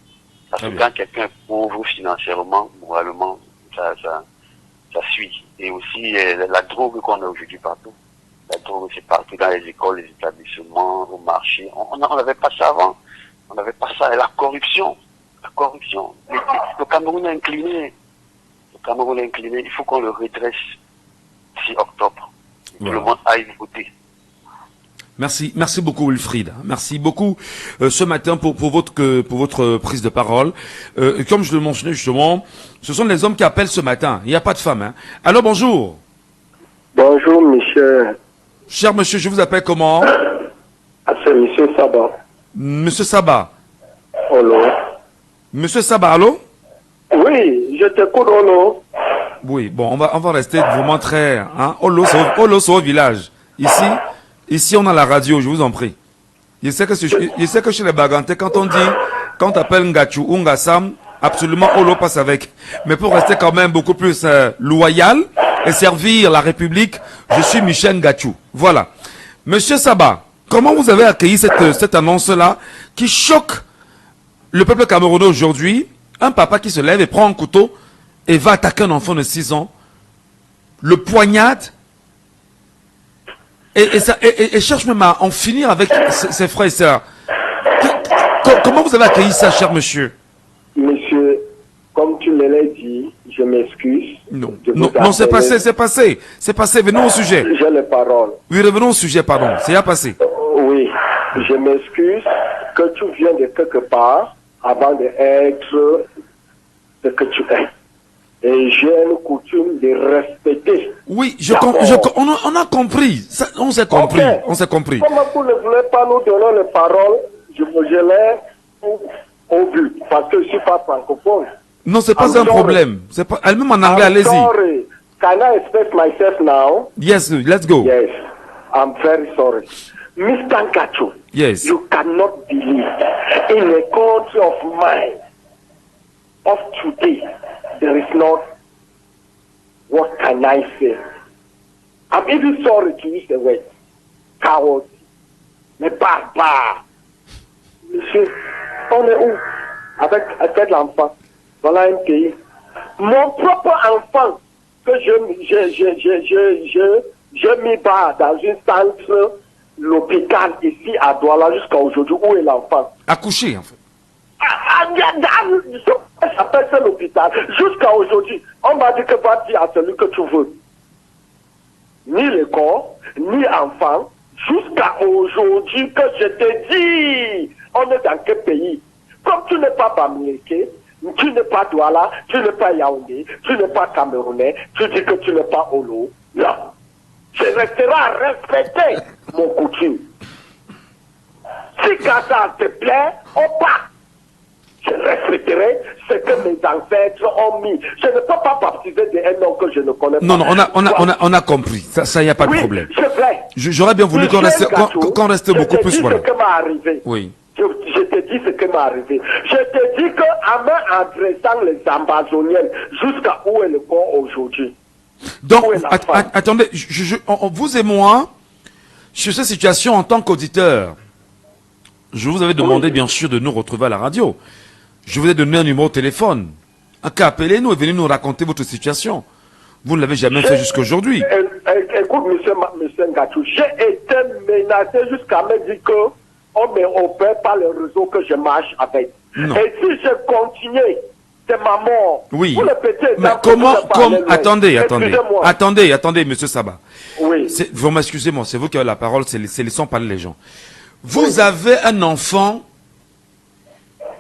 Parce que quand quelqu'un est pauvre financièrement, moralement, ça suit. Et aussi la drogue qu'on a aujourd'hui partout. La drogue, c'est partout dans les écoles, les établissements, au marché. On n'avait pas ça avant. On n'avait pas ça. Et la corruption. La corruption. Le Cameroun est incliné. Le Cameroun est incliné. Il faut qu'on le redresse 6 octobre. Tout le monde aille voter. Merci beaucoup Wilfried. Merci beaucoup ce matin pour votre prise de parole. Comme je le mentionnais justement, ce sont les hommes qui appellent ce matin. Il n'y a pas de femmes. Hein. Alors bonjour. Bonjour monsieur. Cher monsieur, je vous appelle comment? C'est monsieur Saba. Monsieur Saba. Allô. Monsieur Saba, allô? Oui, je t'écoute, allô. Oui, bon, on va rester vraiment très, hein. Olo, c'est au village. Ici, on a la radio, je vous en prie. Je sais que chez les Bagantais, quand on t'appelle Ngachu ou Ngassam, absolument Olo passe avec. Mais pour rester quand même beaucoup plus loyal et servir la République, je suis Michel Ngachu. Voilà. Monsieur Saba, comment vous avez accueilli cette annonce-là qui choque le peuple camerounais aujourd'hui? Un papa qui se lève et prend un couteau et va attaquer un enfant de 6 ans, le poignarde et cherche même à en finir avec ses frères et sœurs. Comment vous avez accueilli ça, cher monsieur? Monsieur, comme tu me l'as dit, je m'excuse. Non, c'est passé. Venons au sujet. J'ai les paroles. Oui, revenons au sujet, pardon. C'est déjà passé. Oui, je m'excuse que tu viens de quelque part avant d'être ce que tu es. Et j'ai une coutume de respecter. Oui, on a compris. Ça, on s'est compris. Okay. On s'est compris. Comme vous ne voulez pas nous donner les paroles, je l'ai au but. Parce que je ne suis pas francophone. Non, c'est pas un problème. C'est pas, elle-même en anglais, allez-y. Sorry. Can I express myself now? Yes, let's go. Yes. I'm very sorry. Mr. Ngachu, yes. You cannot believe in a country of mine of today, there is not, what can I say? I'm even sorry to use the word, coward, mais barbare. Monsieur, on est où? Avec l'enfant, voilà un pays. Mon propre enfant, que je m'y bats dans une centre, l'hôpital ici à Douala jusqu'à aujourd'hui, où est l'enfant? Accouché, en fait. Ça s'appelle ça l'hôpital. Jusqu'à aujourd'hui, on m'a dit que va dire à celui que tu veux. Ni le corps, ni enfant, jusqu'à aujourd'hui que je te dis, on est dans quel pays? Comme tu n'es pas Bamileke, tu n'es pas Douala, tu n'es pas Yaoundé, tu n'es pas Camerounais, tu dis que tu n'es pas Olo. Non. Je resterai à respecter mon coutume. Si quand ça te plaît, on part. Je respecterai ce que mes ancêtres ont mis. Je ne peux pas baptiser un nom que je ne connais pas. Non, on a compris. Ça, y a pas de problème. J'aurais bien voulu qu'on reste beaucoup plus. Voilà. Ce qui m'est arrivé. Oui. Je te dis ce qui m'est arrivé. Je te dis qu'en adressant les Amazoniennes, jusqu'à où est le corps aujourd'hui? Donc, attendez, vous et moi, sur cette situation en tant qu'auditeur, je vous avais demandé bien sûr de nous retrouver à la radio. Je vous ai donné un numéro de téléphone. Appelez-nous et venez nous raconter votre situation. Vous ne l'avez jamais fait jusqu'à aujourd'hui. Écoute, monsieur Ngachu, j'ai été menacé jusqu'à me dire qu'on m'opère par le réseau que je marche avec. Non. Et si je continuais, c'est ma mort. Oui. Vous le pétez, mais attendez, monsieur Saba. Oui. Vous m'excusez-moi, c'est vous qui avez la parole, c'est laissons parler les gens. Vous avez un enfant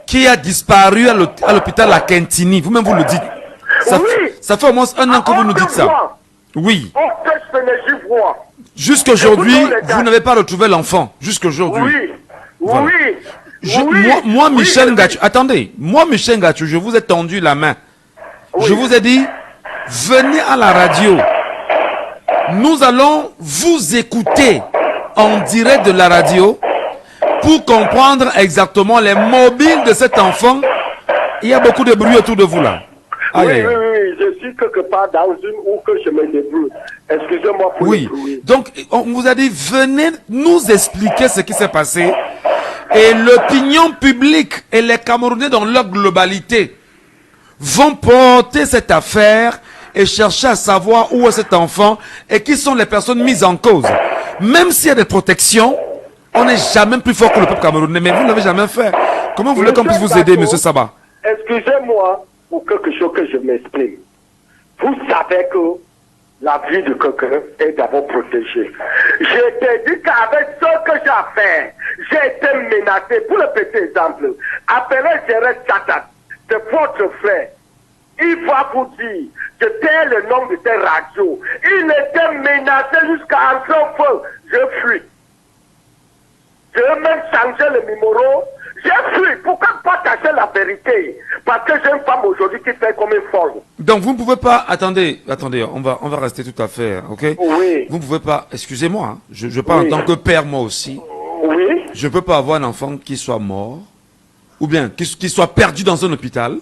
qui a disparu à l'hôpital à Kentini. Vous-même, vous le dites. Ça fait au moins 1 an que vous nous dites ça. Oui. Jusqu'aujourd'hui, vous n'avez pas retrouvé l'enfant. Jusqu'aujourd'hui. Oui. Voilà. Oui. Moi, Michel Ngachu, attendez. Moi, Michel Ngachu, je vous ai tendu la main. Oui. Je vous ai dit, venez à la radio. Nous allons vous écouter en direct de la radio pour comprendre exactement les mobiles de cet enfant. Il y a beaucoup de bruit autour de vous là. Oui, je suis quelque part dans une où que je me débrouille. Excusez-moi pour le bruit. Donc, on vous a dit, venez nous expliquer ce qui s'est passé. Et l'opinion publique et les Camerounais dans leur globalité vont porter cette affaire et chercher à savoir où est cet enfant et qui sont les personnes mises en cause. Même s'il y a des protections, on n'est jamais plus fort que le peuple camerounais, mais vous ne l'avez jamais fait. Comment vous voulez qu'on puisse vous aider, monsieur Saba? Excusez-moi pour quelque chose que je m'exprime. Vous savez que la vie de quelqu'un est d'abord protégée. Je t'ai dit qu'avec ce que j'ai fait, j'ai été menacé. Pour le petit exemple, appelez Gérard Chatat, c'est votre frère. Il va vous dire, je tais le nom de tes radios. Il était menacé jusqu'à entrer au feu. Je fuis. J'ai même changé le numéro. J'ai fui. Pourquoi pas cacher la vérité? Parce que j'ai une femme aujourd'hui qui fait comme une folle. Donc vous ne pouvez pas, attendez, on va rester tout à fait, ok? Oui. Vous ne pouvez pas, excusez-moi, hein, je parle Oui. en tant que père moi aussi. Oui. Je ne peux pas avoir un enfant qui soit mort, ou bien qui soit perdu dans un hôpital.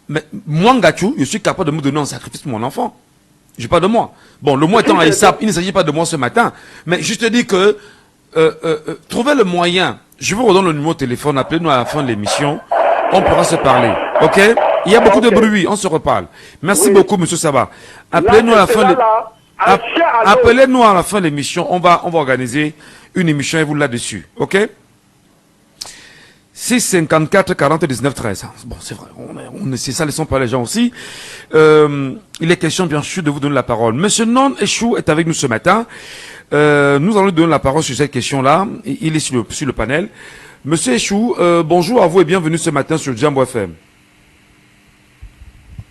Mais moi, Ngachou, je suis capable de me donner en sacrifice pour mon enfant. Je parle de moi. Bon, le mot étant à Issap, il ne s'agit pas de moi ce matin. Mais je te dis que trouvez le moyen. Je vous redonne le numéro de téléphone, appelez-nous à la fin de l'émission. On pourra se parler. Ok? Il y a beaucoup de bruit, on se reparle. Merci beaucoup, monsieur Saba. Appelez-nous à la fin de appelez-nous à la fin de l'émission. On va organiser une émission et vous là-dessus. Ok? 654 40 19 13. Bon, c'est vrai, c'est ça, laissons pas les gens aussi. Il est question, bien sûr, de vous donner la parole. Monsieur Non Echou est avec nous ce matin. Nous allons lui donner la parole sur cette question-là. Il est sur le panel. Monsieur Echou, bonjour à vous et bienvenue ce matin sur Jambo FM.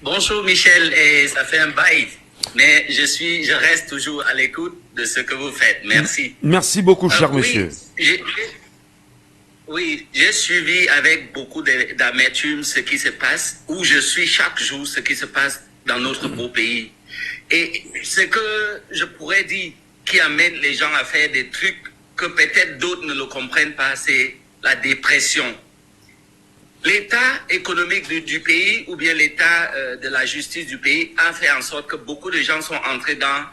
Bonjour Michel, et ça fait un bail, mais je reste toujours à l'écoute de ce que vous faites. Merci. Merci beaucoup, cher monsieur. Oui, j'ai suivi avec beaucoup d'amertume ce qui se passe, où je suis chaque jour ce qui se passe dans notre beau pays. Et ce que je pourrais dire qui amène les gens à faire des trucs que peut-être d'autres ne le comprennent pas, c'est la dépression. L'état économique du pays ou bien l'état de la justice du pays a fait en sorte que beaucoup de gens sont entrés dans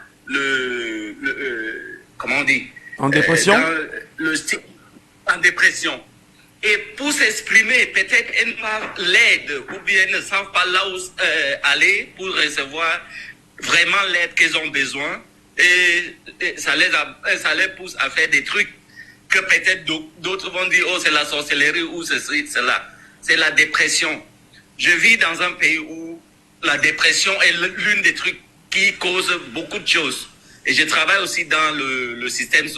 comment on dit? En dépression? En dépression. Et pour s'exprimer, peut-être ils n'ont pas l'aide ou bien ne savent pas là où aller pour recevoir vraiment l'aide qu'ils ont besoin. Et ça les pousse à faire des trucs que peut-être d'autres vont dire, oh, c'est la sorcellerie ou ceci, cela. C'est la dépression. Je vis dans un pays où la dépression est l'une des trucs qui cause beaucoup de choses. Et je travaille aussi dans le système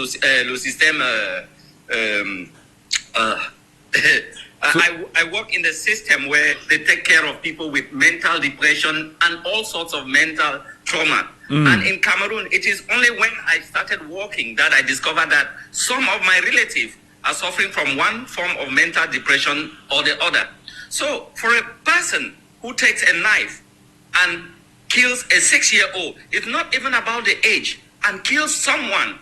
I work in the system where they take care of people with mental depression and all sorts of mental trauma. And in Cameroon, it is only when I started working that I discovered that some of my relatives are suffering from one form of mental depression or the other. So for a person who takes a knife and kills a 6-year-old, it's not even about the age, and kills someone,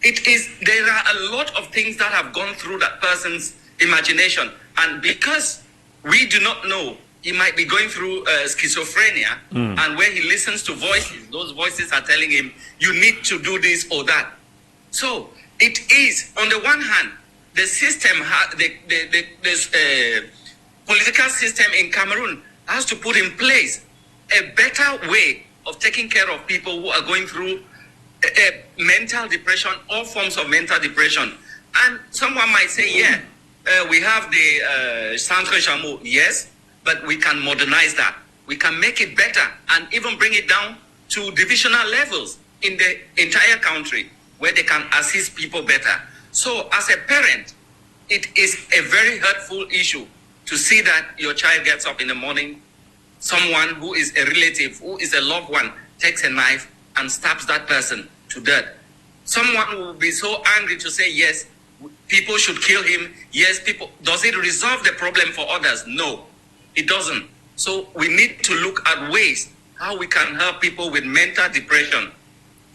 there are a lot of things that have gone through that person's imagination. And because we do not know, he might be going through schizophrenia, and when he listens to voices, those voices are telling him, you need to do this or that. So it is, on the one hand, the system, the political system in Cameroon has to put in place a better way of taking care of people who are going through mental depression, all forms of mental depression. And someone might say, yeah, we have the Centre Jameau, yes, but we can modernize that. We can make it better and even bring it down to divisional levels in the entire country where they can assist people better. So as a parent, it is a very hurtful issue to see that your child gets up in the morning, someone who is a relative, who is a loved one, takes a knife and stabs that person to death. Someone will be so angry to say, yes, people should kill him. Yes, people. Does it resolve the problem for others? No, it doesn't. So we need to look at ways how we can help people with mental depression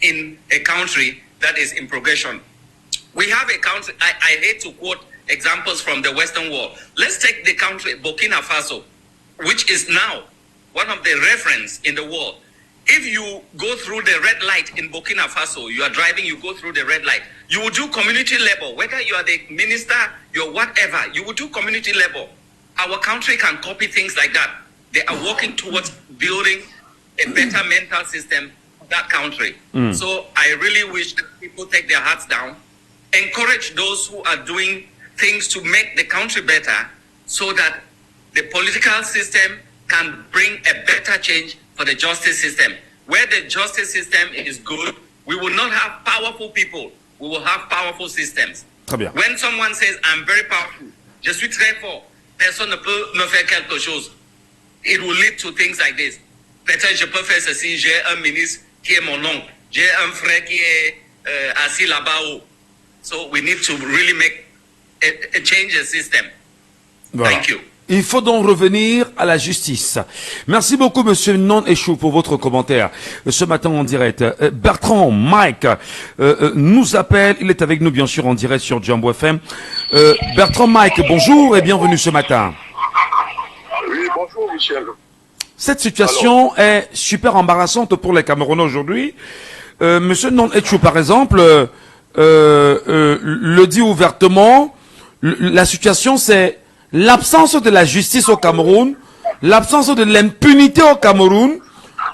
in a country that is in progression. We have a country, I hate to quote examples from the Western world. Let's take the country Burkina Faso, which is now one of the reference in the world. If you go through the red light in Burkina Faso, you are driving, you go through the red light, you will do community level, whether you are the minister, you're whatever, you will do community level. Our country can copy things like that. They are working towards building a better mental system for that country. So I really wish that people take their hearts down, encourage those who are doing things to make the country better so that the political system can bring a better change for the justice system. Where the justice system is good, we will not have powerful people. We will have powerful systems. Très bien. When someone says, I'm very powerful, je suis très fort, personne ne peut me faire quelque chose. It will lead to things like this. Peut-être je peux faire ceci, j'ai un ministre qui est mon oncle, j'ai un frère qui est assis là-bas haut. So we need to really make a change the system. Voilà. Thank you. Il faut donc revenir à la justice. Merci beaucoup, monsieur Non-Échou, pour votre commentaire ce matin en direct. Bertrand, Mike, nous appelle. Il est avec nous, bien sûr, en direct sur Jambo FM. Bertrand, Mike, bonjour et bienvenue ce matin. Oui, bonjour, Michel. Cette situation est super embarrassante pour les Camerounais aujourd'hui. Monsieur Non-Échou, par exemple, le dit ouvertement. La situation, c'est l'absence de la justice au Cameroun, l'absence de l'impunité au Cameroun.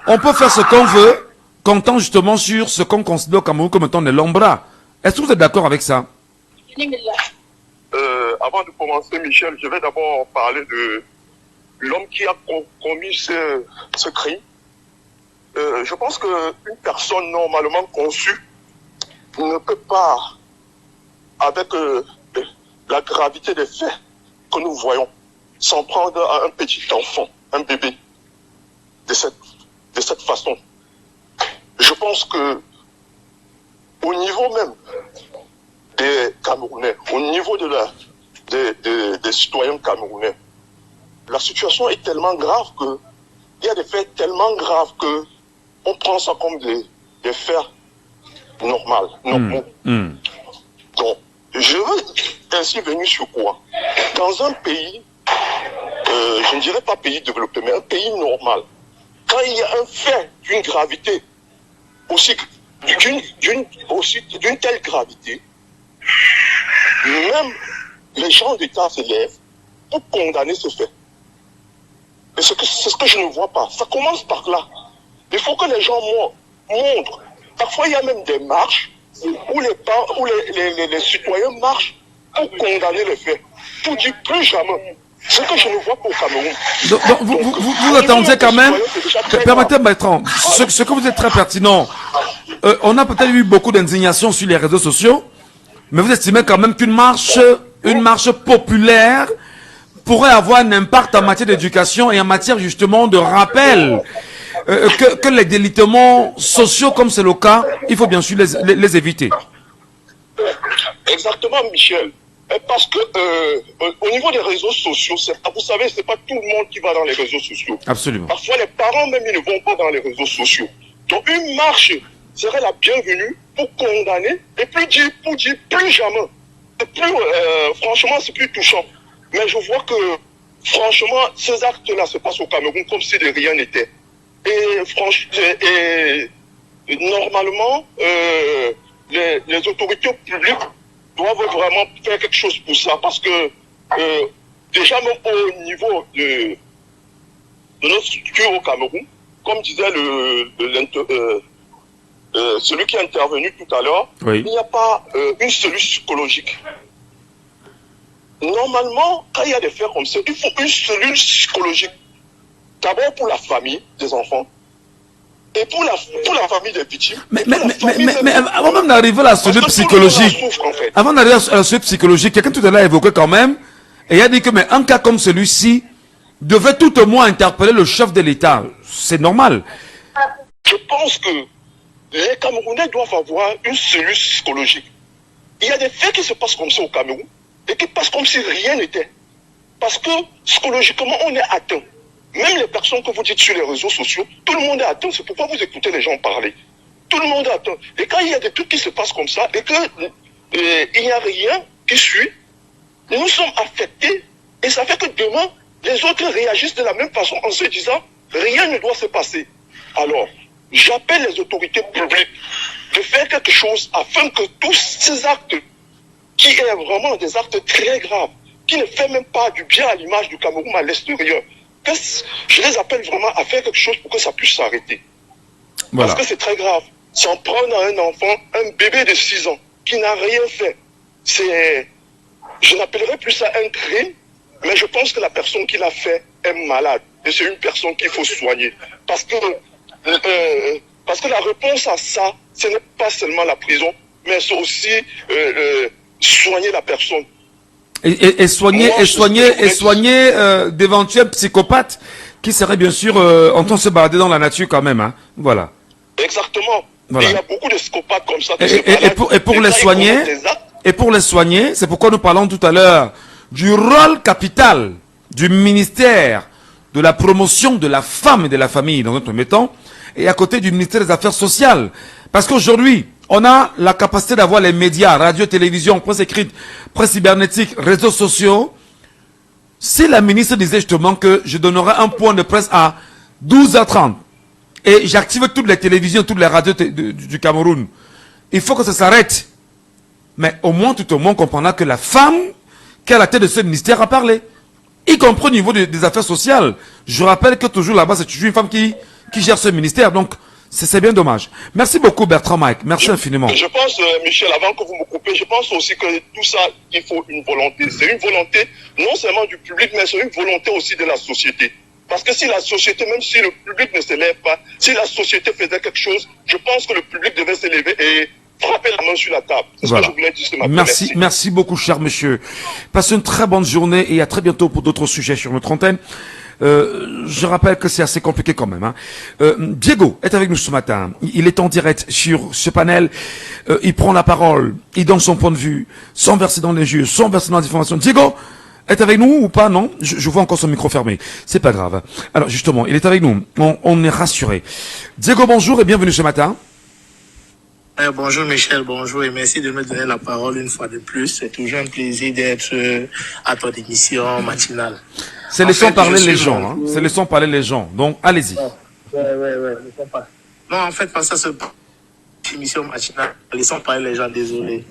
On peut faire ce qu'on veut, comptant justement sur ce qu'on considère au Cameroun comme étant de l'ombra. Est-ce que vous êtes d'accord avec ça? Avant de commencer, Michel, je vais d'abord parler de l'homme qui a commis ce crime. Je pense qu'une personne normalement conçue ne peut pas, avec la gravité des faits que nous voyons, s'en prendre à un petit enfant, un bébé, de cette façon. Je pense que au niveau même des Camerounais, au niveau des citoyens camerounais, la situation est tellement grave que il y a des faits tellement graves que on prend ça comme des faits normaux. Donc, je veux ainsi venir sur quoi? Dans un pays, je ne dirais pas pays développé, mais un pays normal, quand il y a un fait d'une gravité, d'une telle gravité, même les gens d'État se lèvent pour condamner ce fait. Et c'est ce que je ne vois pas. Ça commence par là. Il faut que les gens montrent. Parfois, il y a même des marches où les citoyens marchent pour condamner les faits. Pour dire plus jamais. Ce que je ne vois pas au Cameroun. Donc, vous attendez quand même. Permettez-moi, Bertrand, ce que vous êtes très pertinent. On a peut-être eu beaucoup d'indignation sur les réseaux sociaux, mais vous estimez quand même qu'une marche populaire pourrait avoir un impact en matière d'éducation et en matière justement de rappel que les délitements sociaux, comme c'est le cas, il faut bien sûr les éviter. Exactement, Michel. Parce que au niveau des réseaux sociaux, vous savez, c'est pas tout le monde qui va dans les réseaux sociaux. Absolument. Parfois, les parents même ils ne vont pas dans les réseaux sociaux. Donc une marche serait la bienvenue pour condamner et pour dire plus jamais. Et plus, franchement, c'est plus touchant. Mais je vois que franchement, ces actes-là se passent au Cameroun comme si de rien n'était. Et normalement, les autorités publiques doivent vraiment faire quelque chose pour ça, parce que déjà même au niveau de notre structure au Cameroun, comme disait celui qui est intervenu tout à l'heure, oui. Il n'y a pas une cellule psychologique. Normalement, quand il y a des faits comme ça, il faut une cellule psychologique. D'abord pour la famille des enfants, et pour la famille des victimes. Mais avant même d'arriver à la cellule psychologique, quelqu'un tout à l'heure a évoqué quand même, et il a dit que mais un cas comme celui-ci devait tout au moins interpeller le chef de l'État. C'est normal. Je pense que les Camerounais doivent avoir une cellule psychologique. Il y a des faits qui se passent comme ça au Cameroun, et qui passent comme si rien n'était. Parce que psychologiquement, on est atteint. Même les personnes que vous dites sur les réseaux sociaux, tout le monde est atteint. C'est pourquoi vous écoutez les gens parler. Tout le monde est atteint. Et quand il y a des trucs qui se passent comme ça, et qu'il n'y a rien qui suit, nous sommes affectés. Et ça fait que demain, les autres réagissent de la même façon en se disant, rien ne doit se passer. Alors, j'appelle les autorités publiques de faire quelque chose afin que tous ces actes, qui est vraiment des actes très graves, qui ne fait même pas du bien à l'image du Cameroun à l'extérieur, je les appelle vraiment à faire quelque chose pour que ça puisse s'arrêter. Voilà. Parce que c'est très grave. S'en prendre à un enfant, un bébé de 6 ans, qui n'a rien fait, je n'appellerai plus ça un crime, mais je pense que la personne qui l'a fait est malade. Et c'est une personne qu'il faut soigner. Parce que pense que la réponse à ça, ce n'est pas seulement la prison, mais c'est aussi soigner la personne. Et soigner d'éventuels psychopathes qui seraient bien sûr en train de se balader dans la nature quand même. Hein. Voilà. Exactement. Voilà. Et il y a beaucoup de psychopathes comme ça. Et pour les soigner, c'est pourquoi nous parlons tout à l'heure du rôle capital du ministère de la promotion de la femme et de la famille dans un premier temps, et à côté du ministère des Affaires sociales. Parce qu'aujourd'hui, on a la capacité d'avoir les médias, radio, télévision, presse écrite, presse cybernétique, réseaux sociaux. Si la ministre disait justement que je donnerais un point de presse à 12h30 et j'active toutes les télévisions, toutes les radios du Cameroun, il faut que ça s'arrête. Mais au moins, tout au moins, on comprendra que la femme qui est à la tête de ce ministère a parlé. Y compris au niveau des affaires sociales. Je rappelle que toujours là-bas, c'est toujours une femme qui gère ce ministère. Donc, c'est bien dommage. Merci beaucoup, Bertrand Mike. Merci infiniment. Je pense, Michel, avant que vous me coupez, je pense aussi que tout ça, il faut une volonté. C'est une volonté non seulement du public, mais c'est une volonté aussi de la société. Parce que si la société, même si le public ne se lève pas, si la société faisait quelque chose, je pense que le public devait se lever et frapper la main sur la table. C'est ce que je voulais dire ce matin. Merci beaucoup, cher monsieur. Passez une très bonne journée et à très bientôt pour d'autres sujets sur notre antenne. Je rappelle que c'est assez compliqué quand même. Hein. Diego est avec nous ce matin. Il est en direct sur ce panel. Il prend la parole. Il donne son point de vue, sans verser dans les jeux, sans verser dans les informations. Diego est avec nous ou pas? Non, je vois encore son micro fermé. C'est pas grave. Alors justement, il est avec nous. On est rassuré. Diego, bonjour et bienvenue ce matin. Bonjour Michel, bonjour et merci de me donner la parole une fois de plus. C'est toujours un plaisir d'être à ton émission matinale. C'est laissons parler les gens, hein. C'est laissons parler les gens. Donc, allez-y. Ouais. Non, en fait, parce que c'est une émission matinale. Laissons parler les gens, désolé.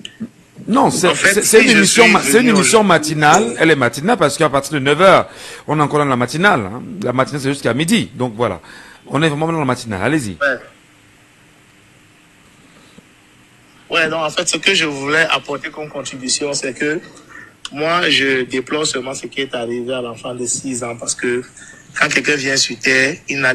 Non, c'est une émission matinale. Elle est matinale parce qu'à partir de 9h, on est encore dans la matinale. Hein. La matinale, c'est jusqu'à midi. Donc, voilà. On est vraiment dans la matinale. Allez-y. Ouais, donc en fait, ce que je voulais apporter comme contribution, c'est que moi, je déplore seulement ce qui est arrivé à l'enfant de 6 ans parce que quand quelqu'un vient sur Terre, il n'a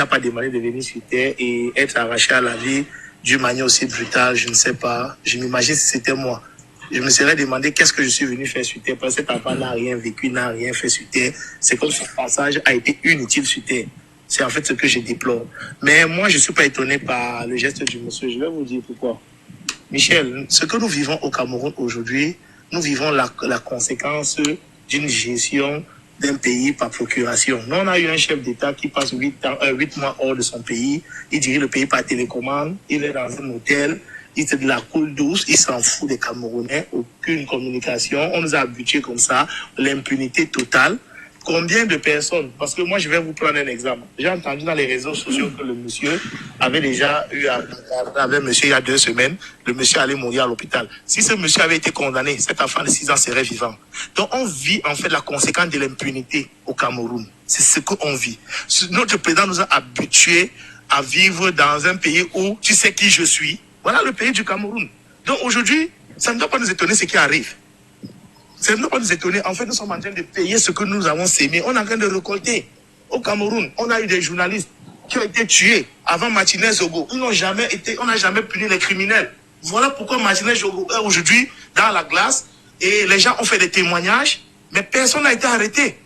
pas demandé de venir sur Terre et être arraché à la vie d'une manière aussi brutale, je ne sais pas. Je m'imagine si c'était moi. Je me serais demandé qu'est-ce que je suis venu faire sur Terre parce que cet enfant n'a rien vécu, n'a rien fait sur Terre. C'est comme si ce passage a été inutile sur Terre. C'est en fait ce que je déplore. Mais moi, je ne suis pas étonné par le geste du monsieur. Je vais vous dire pourquoi. Michel, ce que nous vivons au Cameroun aujourd'hui, nous vivons la conséquence d'une gestion d'un pays par procuration. Nous, on a eu un chef d'État qui passe 8 mois hors de son pays, il dirige le pays par télécommande, il est dans un hôtel, il est de la coule douce, il s'en fout des Camerounais, aucune communication, on nous a habitués comme ça, l'impunité totale. Combien de personnes, parce que moi je vais vous prendre un exemple. J'ai entendu dans les réseaux sociaux que le monsieur avait déjà eu avec monsieur il y a 2 semaines, le monsieur allait mourir à l'hôpital. Si ce monsieur avait été condamné, cet enfant de 6 ans serait vivant. Donc on vit en fait la conséquence de l'impunité au Cameroun. C'est ce qu'on vit. Notre président nous a habitués à vivre dans un pays où tu sais qui je suis. Voilà le pays du Cameroun. Donc aujourd'hui, ça ne doit pas nous étonner ce qui arrive. Ça ne doit pas nous étonner. En fait, nous sommes en train de payer ce que nous avons sémé. On est en train de récolter. Au Cameroun, on a eu des journalistes qui ont été tués avant Martinez Zogo. On n'a jamais puni les criminels. Voilà pourquoi Martinez Zogo est aujourd'hui dans la glace et les gens ont fait des témoignages, mais personne n'a été arrêté.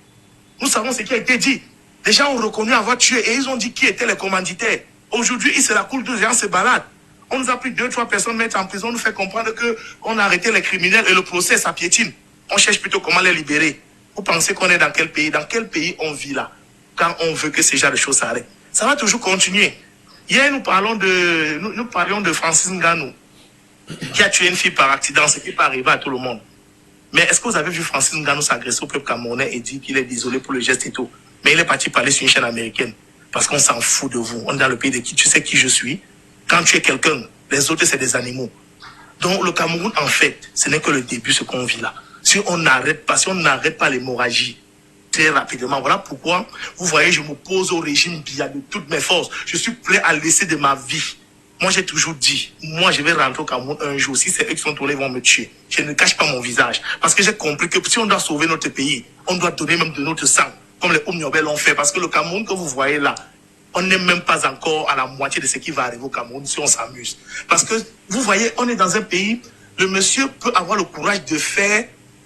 Nous savons ce qui a été dit. Les gens ont reconnu avoir tué et ils ont dit qui étaient les commanditaires. Aujourd'hui, c'est la cour de gens se baladent. On nous a pris 2-3 personnes mettre en prison, on nous fait comprendre qu'on a arrêté les criminels et le procès, ça piétine. On cherche plutôt comment les libérer. Vous pensez qu'on est dans quel pays? Dans quel pays on vit là? Quand on veut que ces genres de choses s'arrêtent. Ça va toujours continuer. Hier, nous parlions de Francis Ngannou, qui a tué une fille par accident, ce qui peut arriver à tout le monde. Mais est-ce que vous avez vu Francis Ngannou s'agresser au peuple camerounais et dire qu'il est désolé pour le geste et tout? Mais il est parti parler sur une chaîne américaine. Parce qu'on s'en fout de vous. On est dans le pays de qui tu sais qui je suis. Quand tu es quelqu'un, les autres, c'est des animaux. Donc, le Cameroun, en fait, ce n'est que le début, ce qu'on vit là. Si on n'arrête pas l'hémorragie très rapidement, voilà pourquoi, vous voyez, je m'oppose au régime Biya de toutes mes forces. Je suis prêt à laisser de ma vie. Moi, j'ai toujours dit, moi, je vais rentrer au Cameroun un jour. Si c'est eux qui sont tournés, ils vont me tuer. Je ne cache pas mon visage. Parce que j'ai compris que si on doit sauver notre pays, on doit donner même de notre sang, comme les Oumniobel l'ont fait. Parce que le Cameroun que vous voyez là, on n'est même pas encore à la moitié de ce qui va arriver au Cameroun si on s'amuse. Parce que, vous voyez, on est dans un pays, le monsieur peut avoir le courage de faire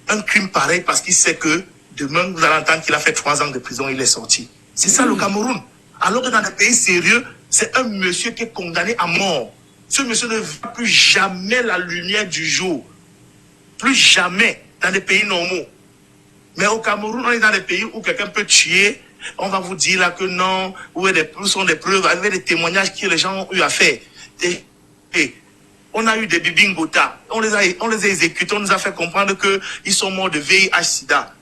un crime pareil parce qu'il sait que demain, vous allez entendre qu'il a fait 3 ans de prison, il est sorti. C'est ça le Cameroun. Alors que dans des pays sérieux, c'est un monsieur qui est condamné à mort. Ce monsieur ne voit plus jamais la lumière du jour. Plus jamais dans des pays normaux. Mais au Cameroun, on est dans des pays où quelqu'un peut tuer. On va vous dire là que non, où sont des preuves, avec des témoignages que les gens ont eu à faire. On a eu des bibingota, on les a exécutés, on nous a fait comprendre qu'ils sont morts de VIH-Sida.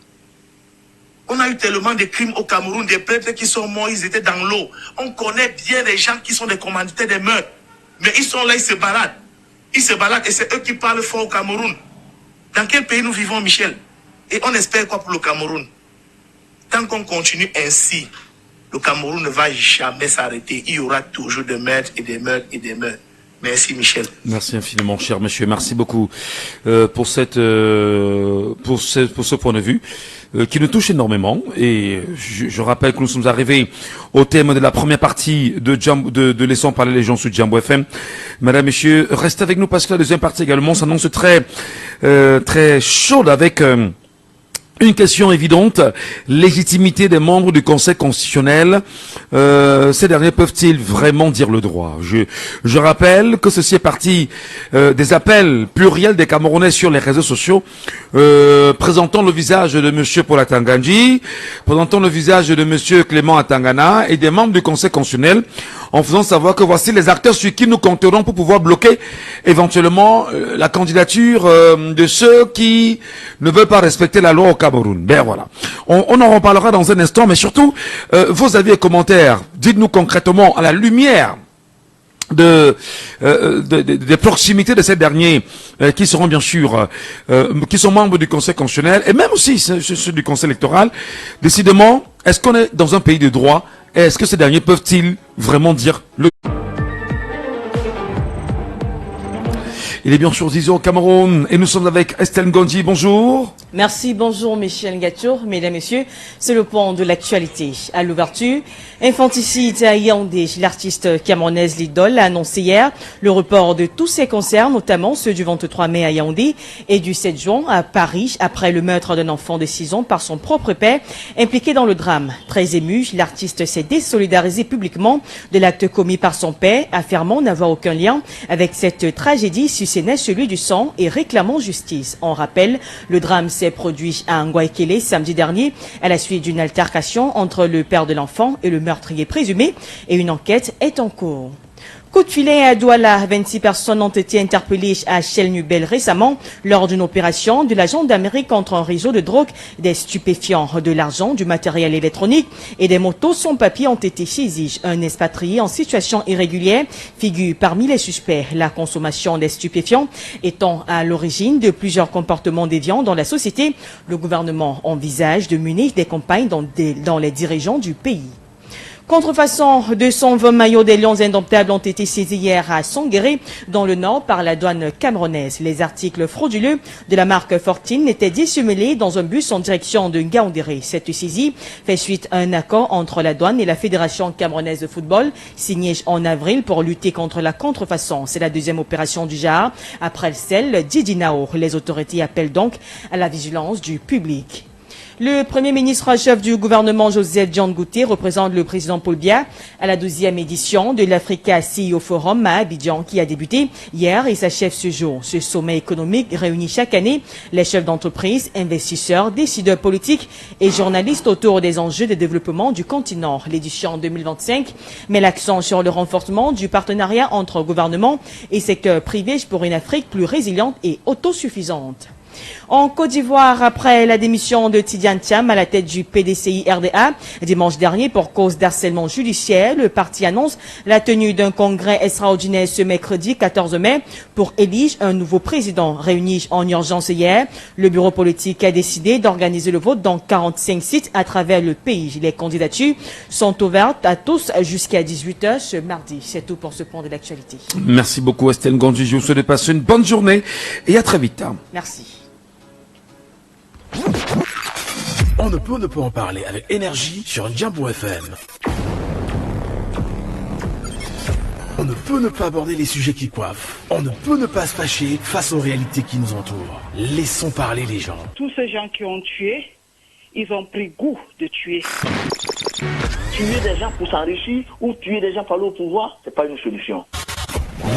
On a eu tellement de crimes au Cameroun, des prêtres qui sont morts, ils étaient dans l'eau. On connaît bien les gens qui sont des commanditaires des meurtres. Mais ils sont là, ils se baladent. Ils se baladent et c'est eux qui parlent fort au Cameroun. Dans quel pays nous vivons, Michel? Et on espère quoi pour le Cameroun? Tant qu'on continue ainsi, le Cameroun ne va jamais s'arrêter. Il y aura toujours des meurtres et des meurtres et des meurtres. Merci Michel. Merci infiniment, cher monsieur. Merci beaucoup pour ce point de vue qui nous touche énormément. Et je rappelle que nous sommes arrivés au thème de la première partie de Laissons parler les gens sur Jambo FM. Madame, messieurs, restez avec nous parce que la deuxième partie également s'annonce très chaude avec une question évidente, légitimité des membres du Conseil constitutionnel. Ces derniers peuvent-ils vraiment dire le droit? Je rappelle que ceci est parti des appels pluriels des Camerounais sur les réseaux sociaux, présentant le visage de monsieur Paul Atangandji, présentant le visage de monsieur Clément Atangana et des membres du Conseil constitutionnel, en faisant savoir que voici les acteurs sur qui nous compterons pour pouvoir bloquer éventuellement la candidature de ceux qui ne veulent pas respecter la loi au Cameroun. Ben voilà. On en reparlera dans un instant, mais surtout, vos avis et commentaires. Dites-nous concrètement, à la lumière des proximités de ces derniers, qui seront bien sûr, qui sont membres du Conseil constitutionnel, et même aussi ceux du Conseil électoral, décidément, est-ce qu'on est dans un pays de droit? Est-ce que ces derniers peuvent-ils vraiment dire le... Il est bien sûr 10 heures au Cameroun et nous sommes avec Estelle Ngandji. Bonjour. Merci, bonjour Michel Ngatour. Mesdames, Messieurs, c'est le point de l'actualité. À l'ouverture, infanticide à Yaoundé. L'artiste camerounaise Lidol a annoncé hier le report de tous ses concerts, notamment ceux du 23 mai à Yaoundé et du 7 juin à Paris, après le meurtre d'un enfant de 6 ans par son propre père, impliqué dans le drame. Très ému, l'artiste s'est désolidarisé publiquement de l'acte commis par son père, affirmant n'avoir aucun lien avec cette tragédie, si ce n'est celui du sang, et réclamant justice. On rappelle, le drame s'est produit à Ngouaikele samedi dernier à la suite d'une altercation entre le père de l'enfant et le meurtrier présumé, et une enquête est en cours. Coup de filet à Douala, 26 personnes ont été interpellées à Shell-Nubel récemment lors d'une opération de la gendarmerie contre un réseau de drogue, des stupéfiants, de l'argent, du matériel électronique et des motos sans papier ont été saisis. Un expatrié en situation irrégulière figure parmi les suspects. La consommation des stupéfiants étant à l'origine de plusieurs comportements déviants dans la société, le gouvernement envisage de mener des campagnes dans les dirigeants du pays. Contrefaçon, 220 maillots des Lions indomptables ont été saisis hier à Sanguéré, dans le Nord, par la douane camerounaise. Les articles frauduleux de la marque Fortine étaient dissimulés dans un bus en direction de Ngaoundéré. Cette saisie fait suite à un accord entre la douane et la Fédération camerounaise de football, signé en avril pour lutter contre la contrefaçon. C'est la deuxième opération du genre après celle d'Idinao. Les autorités appellent donc à la vigilance du public. Le Premier ministre chef du gouvernement Joseph John Gouté représente le président Paul Biya à la 12e édition de l'Africa CEO Forum à Abidjan qui a débuté hier et s'achève ce jour. Ce sommet économique réunit chaque année les chefs d'entreprise, investisseurs, décideurs politiques et journalistes autour des enjeux de développement du continent. L'édition 2025 met l'accent sur le renforcement du partenariat entre gouvernement et secteur privé pour une Afrique plus résiliente et autosuffisante. En Côte d'Ivoire, après la démission de Tidiane Thiam à la tête du PDCI RDA dimanche dernier pour cause d'harcèlement judiciaire, le parti annonce la tenue d'un congrès extraordinaire ce mercredi 14 mai pour élire un nouveau président. Réuni en urgence hier, le bureau politique a décidé d'organiser le vote dans 45 sites à travers le pays. Les candidatures sont ouvertes à tous jusqu'à 18h ce mardi. C'est tout pour ce point de l'actualité. Merci beaucoup Estelle Ngandji. Je vous souhaite de passer une bonne journée et à très vite. Merci. On ne peut en parler avec énergie sur Jambo FM. On ne peut ne pas aborder les sujets qui coiffent. On ne peut ne pas se fâcher face aux réalités qui nous entourent. Laissons parler les gens. Tous ces gens qui ont tué, ils ont pris goût de tuer. Tuer des gens pour s'enrichir ou tuer des gens pour aller au pouvoir, c'est pas une solution.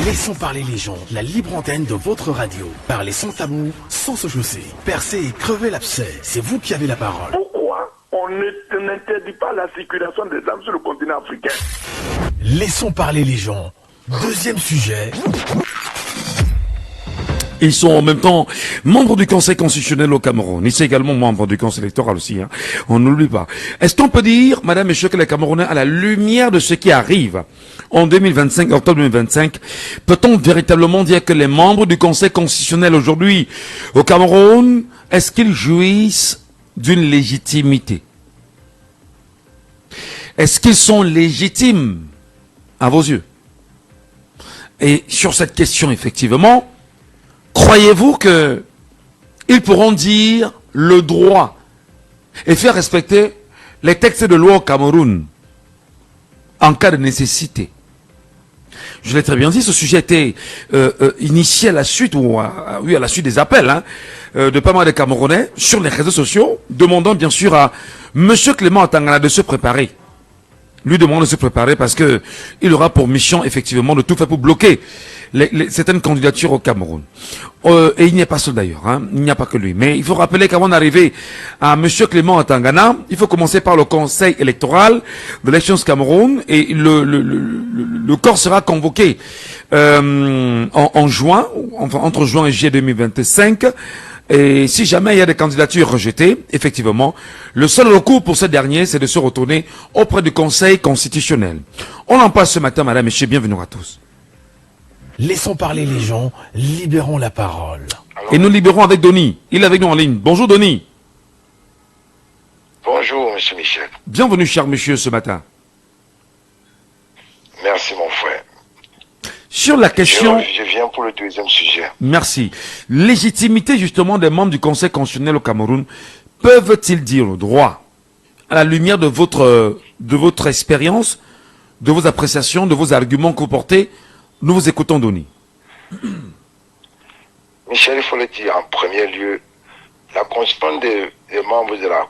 Laissons parler les gens. La libre antenne de votre radio. Parlez sans tabou, sans se chausser. Percez et crevez l'abcès. C'est vous qui avez la parole. Pourquoi on n'interdit pas la circulation des armes sur le continent africain? Laissons parler les gens. Deuxième sujet. Ils sont en même temps membres du Conseil constitutionnel au Cameroun. Ils sont également membres du Conseil électoral aussi. Hein. On n'oublie pas. Est-ce qu'on peut dire, madame et messieurs, que les Camerounais, à la lumière de ce qui arrive en 2025, octobre 2025, peut-on véritablement dire que les membres du Conseil constitutionnel aujourd'hui au Cameroun, est-ce qu'ils jouissent d'une légitimité? Est-ce qu'ils sont légitimes à vos yeux? Et sur cette question, effectivement, croyez-vous que ils pourront dire le droit et faire respecter les textes de loi au Cameroun en cas de nécessité? Je l'ai très bien dit, ce sujet était initié à la suite à la suite des appels de pas mal de Camerounais sur les réseaux sociaux, demandant bien sûr à Monsieur Clément Atangana de se préparer. Lui demande de se préparer parce que il aura pour mission effectivement de tout faire pour bloquer certaines candidatures au Cameroun. Et il n'y a pas seul d'ailleurs, hein, il n'y a pas que lui. Mais il faut rappeler qu'avant d'arriver à Monsieur Clément Atangana, il faut commencer par le Conseil électoral de l'élection Cameroun et le corps sera convoqué en juin, enfin entre juin et juillet 2025. Et si jamais il y a des candidatures rejetées, effectivement, le seul recours pour ce dernier, c'est de se retourner auprès du Conseil constitutionnel. On en parle ce matin, madame, messieurs, bienvenue à tous. Laissons parler les gens, libérons la parole. Et nous libérons avec Denis. Il est avec nous en ligne. Bonjour Denis. Bonjour monsieur Michel. Bienvenue cher monsieur ce matin. Merci mon frère. Sur la question... Je viens pour le deuxième sujet. Merci. Légitimité justement des membres du Conseil constitutionnel au Cameroun, peuvent-ils dire le droit à la lumière de votre expérience, de vos appréciations, de vos arguments que vous portez? Nous vous écoutons, Denis. Michel, il faut le dire en premier lieu, la constitution des membres de la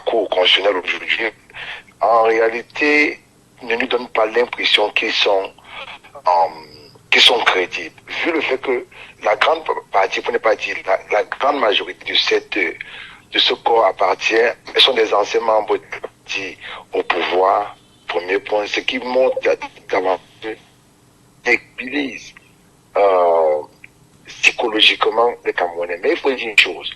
Cour constitutionnelle aujourd'hui, en réalité, ne nous donne pas l'impression qu'ils sont crédibles. Vu le fait que la grande partie, pour ne pas dire la grande majorité de ce corps appartient, ce sont des anciens membres du parti au pouvoir. Premier point, ce qui montre davantage débilise psychologiquement les Camerounais. Mais il faut dire une chose,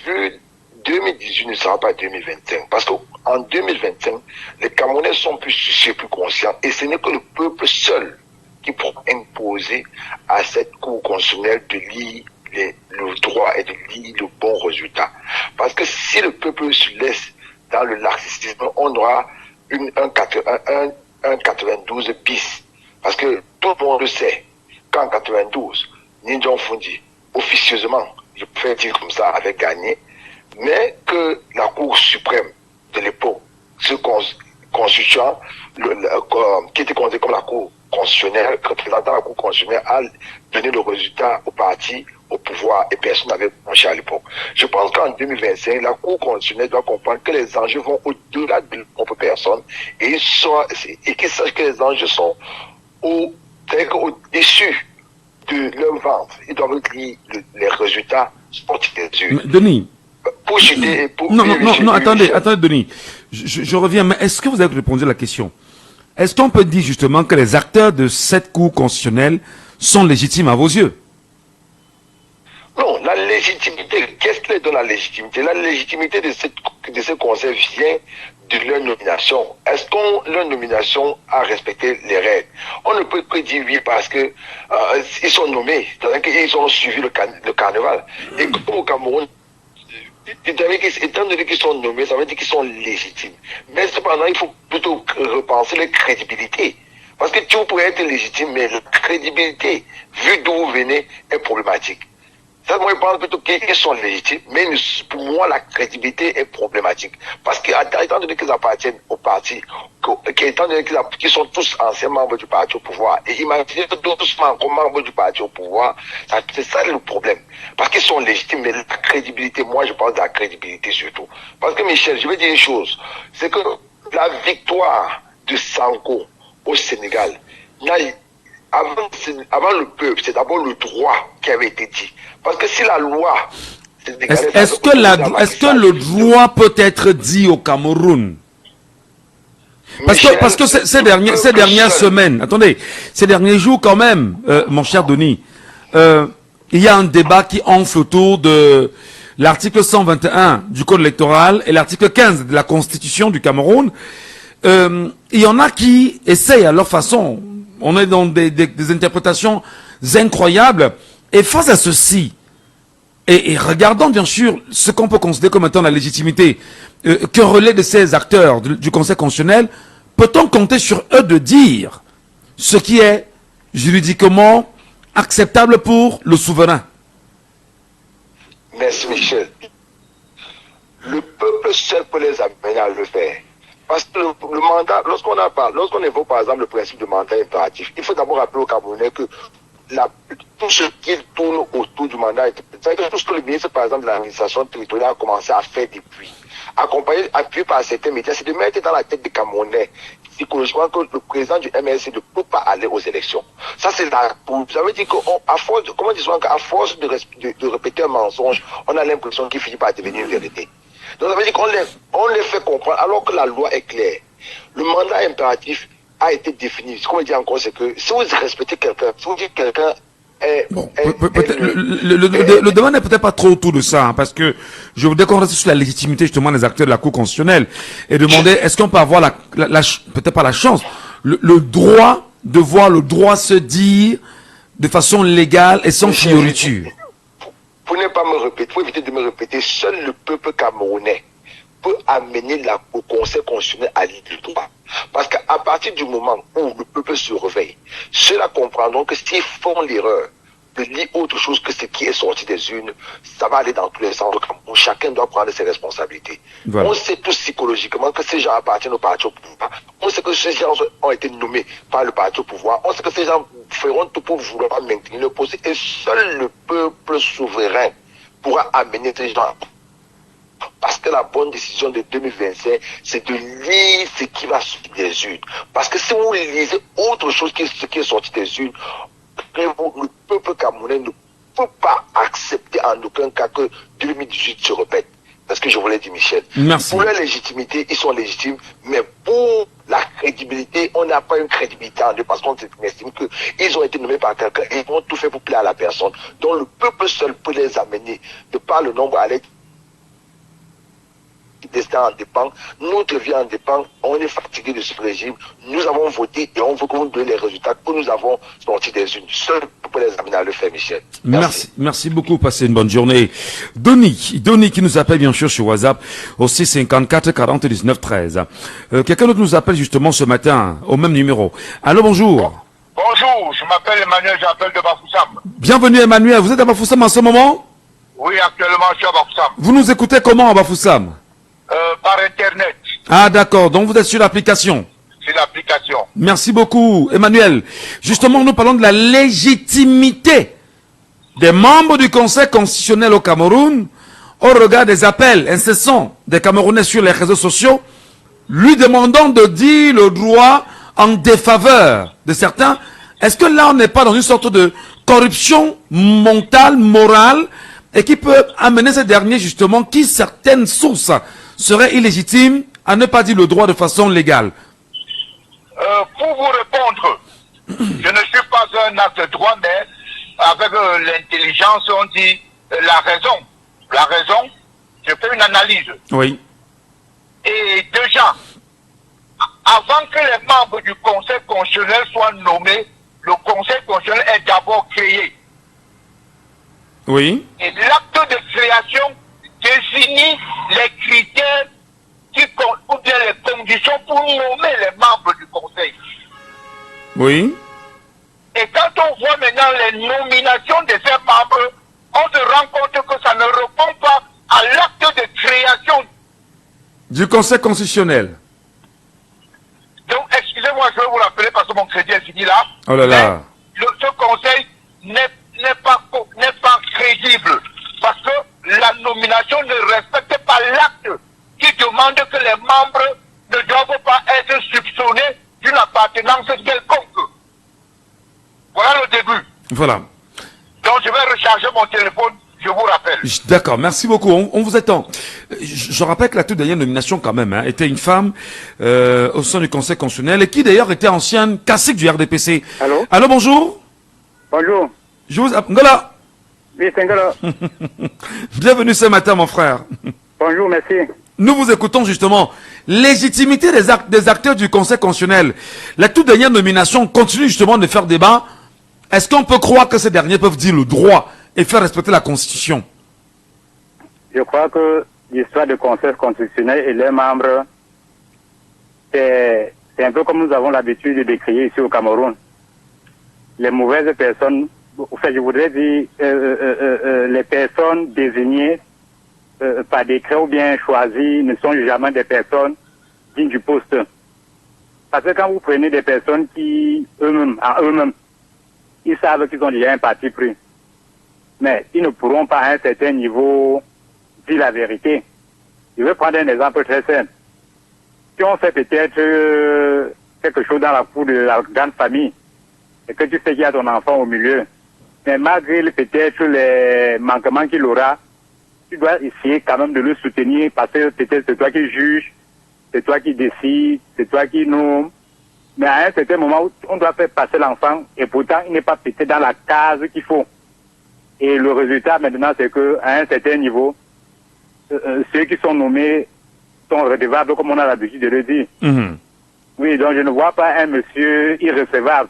vu 2018 ne sera pas 2025, parce qu'en 2025, les Camerounais sont plus soucieux, plus conscients, et ce n'est que le peuple seul qui pourra imposer à cette Cour constitutionnelle de lire le droit et de lire le bon résultat. Parce que si le peuple se laisse dans le laxisme, on aura un 92 bis. Parce que tout le monde le sait, qu'en 92, Nindjon Fundi, officieusement, je peux dire comme ça, avait gagné, mais que la Cour suprême de l'époque, se constituant, qui était considérée comme la Cour constitutionnelle, représentant la Cour constitutionnelle, a donné le résultat au parti, au pouvoir, et personne n'avait penché à l'époque. Je pense qu'en 2025, la Cour constitutionnelle doit comprendre que les enjeux vont au-delà de leur propre personne, et qu'ils sachent que les enjeux sont au-dessus de leur ventre. Ils doivent lire les résultats sportifs des yeux. Denis. Non, attendez, Denis. Je reviens, mais est-ce que vous avez répondu à la question? Est-ce qu'on peut dire justement que les acteurs de cette Cour constitutionnelle sont légitimes à vos yeux? Non, la légitimité, qu'est-ce qui leur donne la légitimité? La légitimité de ce conseil vient de leur nomination. Est-ce que leur nomination a respecté les règles? On ne peut que dire oui parce que ils sont nommés, c'est-à-dire qu'ils ont suivi le carnaval. Et comme au Cameroun, étant donné qu'ils sont nommés, ça veut dire qu'ils sont légitimes. Mais cependant, il faut plutôt repenser leur crédibilité. Parce que tu pourrais être légitime, mais la crédibilité, vu d'où vous venez, est problématique. Moi, je pense plutôt qu'ils sont légitimes, mais pour moi, la crédibilité est problématique. Parce qu'étant donné qu'ils appartiennent au parti, étant donné qu'ils sont tous anciens membres du parti au pouvoir, et imaginez que doucement, comme membres du parti au pouvoir, c'est ça le problème. Parce qu'ils sont légitimes, mais la crédibilité, moi, je pense de la crédibilité surtout. Parce que, Michel, je vais dire une chose, c'est que la victoire de Sanko au Sénégal, avant le peuple, c'est d'abord le droit qui avait été dit. Parce que si la loi... Est-ce que le droit peut être dit au Cameroun? Parce que ces dernières semaines, attendez, ces derniers jours quand même, mon cher Denis, il y a un débat qui enfle autour de l'article 121 du Code électoral et l'article 15 de la Constitution du Cameroun. Il y en a qui essayent à leur façon. On est dans des interprétations incroyables. Et face à ceci, et regardant bien sûr ce qu'on peut considérer comme étant la légitimité que relaient de ces acteurs du Conseil constitutionnel, peut-on compter sur eux de dire ce qui est juridiquement acceptable pour le souverain? Merci Michel. Le peuple seul peut les amener à le faire. Parce que le mandat, lorsqu'on évoque par exemple le principe de mandat impératif, il faut d'abord rappeler aux Camerounais que tout ce qui tourne autour du mandat, c'est-à-dire que tout ce que le ministre, par exemple, de l'administration territoriale a commencé à faire depuis, appuyé par certains médias, c'est de mettre dans la tête des Camerounais psychologiquement que le président du MLC ne peut pas aller aux élections. Ça, c'est ça veut dire qu'à force, comment dire, à force de répéter un mensonge, on a l'impression qu'il finit par devenir une vérité. Donc ça veut dire qu'on les fait comprendre, alors que la loi est claire. Le mandat impératif a été défini. Ce qu'on veut dire encore, c'est que si vous respectez quelqu'un, si vous dites que quelqu'un est... Le débat n'est peut-être pas trop autour de ça, hein, parce que je voudrais qu'on reste sur la légitimité justement des acteurs de la Cour constitutionnelle et demander est-ce qu'on peut avoir peut-être pas la chance, le droit de voir le droit se dire de façon légale et sans fioriture. Pour ne pas me répéter, pour éviter de me répéter, seul le peuple camerounais peut amener au Conseil constitutionnel à lire le droit. Parce qu'à partir du moment où le peuple se réveille, ceux-là comprendront que s'ils font l'erreur de lire autre chose que ce qui est sorti des urnes, ça va aller dans tous les sens. Chacun doit prendre ses responsabilités. Voilà. On sait tous psychologiquement que ces gens appartiennent au parti au pouvoir. On sait que ces gens ont été nommés par le parti au pouvoir. On sait que ces gens feront tout pour vouloir maintenir le poste. Et seul le peuple souverain pourra amener ces gens. Parce que la bonne décision de 2025, c'est de lire ce qui va sortir des urnes. Parce que si vous lisez autre chose que ce qui est sorti des urnes, le peuple camerounais ne peut pas accepter en aucun cas que 2018 se répète. C'est ce que je voulais dire, Michel. Merci. Pour leur légitimité, ils sont légitimes, mais pour la crédibilité, on n'a pas une crédibilité en eux parce qu'on estime qu'ils ont été nommés par quelqu'un et ils vont tout faire pour plaire à la personne. Donc le peuple seul peut les amener, de par le nombre à l'aide. Destin en dépend, notre vie en dépend, on est fatigué de ce régime, nous avons voté et on veut que vous donniez les résultats que nous avons sortis des unes. Seul pour les amener à le faire, Michel. Merci beaucoup, passez une bonne journée. Denis qui nous appelle bien sûr sur WhatsApp au 654 40 19 13. Quelqu'un d'autre nous appelle justement ce matin au même numéro. Allô, bonjour. Bonjour, je m'appelle Emmanuel, j'appelle de Bafoussam. Bienvenue Emmanuel, vous êtes à Bafoussam en ce moment? Oui, actuellement je suis à Bafoussam. Vous nous écoutez comment à Bafoussam? Par Internet. Ah d'accord, donc vous êtes sur l'application. C'est l'application. Merci beaucoup Emmanuel. Justement, nous parlons de la légitimité des membres du Conseil constitutionnel au Cameroun au regard des appels incessants des Camerounais sur les réseaux sociaux, lui demandant de dire le droit en défaveur de certains. Est-ce que là on n'est pas dans une sorte de corruption mentale, morale, et qui peut amener ces derniers justement, qui certaines sources seraient illégitimes à ne pas dire le droit de façon légale? Pour vous répondre, je ne suis pas un acte droit, mais avec l'intelligence, on dit la raison. La raison, je fais une analyse. Oui. Et déjà, avant que les membres du Conseil constitutionnel soient nommés, le Conseil constitutionnel est d'abord créé. Oui. Et l'acte de création définit les critères ou bien les conditions pour nommer les membres du Conseil. Oui. Et quand on voit maintenant les nominations de ces membres, on se rend compte que ça ne répond pas à l'acte de création. Du Conseil constitutionnel. Donc, excusez-moi, je vais vous rappeler parce que mon crédit est fini là. Oh là là. Mais ce conseil n'est pas crédible parce que la nomination ne respecte pas l'acte qui demande que les membres ne doivent pas être soupçonnés d'une appartenance quelconque. Voilà le début. Voilà. Donc, je vais recharger mon téléphone. Je vous rappelle. D'accord, merci beaucoup. On vous attend. Je rappelle que la toute dernière nomination, quand même, était une femme au sein du Conseil constitutionnel et qui d'ailleurs était ancienne cacique du RDPC. Allô? Allô, bonjour. Bonjour. Je vous appelle. Ngola. Oui, c'est Ngola. Bienvenue ce matin, mon frère. Bonjour, merci. Nous vous écoutons justement. Légitimité des acteurs du Conseil constitutionnel. La toute dernière nomination continue justement de faire débat. Est-ce qu'on peut croire que ces derniers peuvent dire le droit et faire respecter la Constitution? Je crois que l'histoire du Conseil constitutionnel et les membres, c'est un peu comme nous avons l'habitude de décrire ici au Cameroun. Les mauvaises personnes, enfin, je voudrais dire, les personnes désignées par décret ou bien choisies ne sont jamais des personnes dignes du poste. Parce que quand vous prenez des personnes qui, eux-mêmes, ils savent qu'ils ont déjà un parti pris. Mais ils ne pourront pas à un certain niveau dire la vérité. Je vais prendre un exemple très simple. Si on fait peut-être quelque chose dans la cour de la grande famille, et que tu sais qu'il y a ton enfant au milieu, mais malgré peut-être les manquements qu'il aura, tu dois essayer quand même de le soutenir parce que peut-être c'est toi qui juges, c'est toi qui décides, c'est toi qui nomme. Mais à un certain moment, on doit faire passer l'enfant et pourtant il n'est pas peut-être dans la case qu'il faut. Et le résultat maintenant, c'est que à un certain niveau, ceux qui sont nommés sont redevables, comme on a l'habitude de le dire. Mmh. Oui, donc je ne vois pas un monsieur irrecevable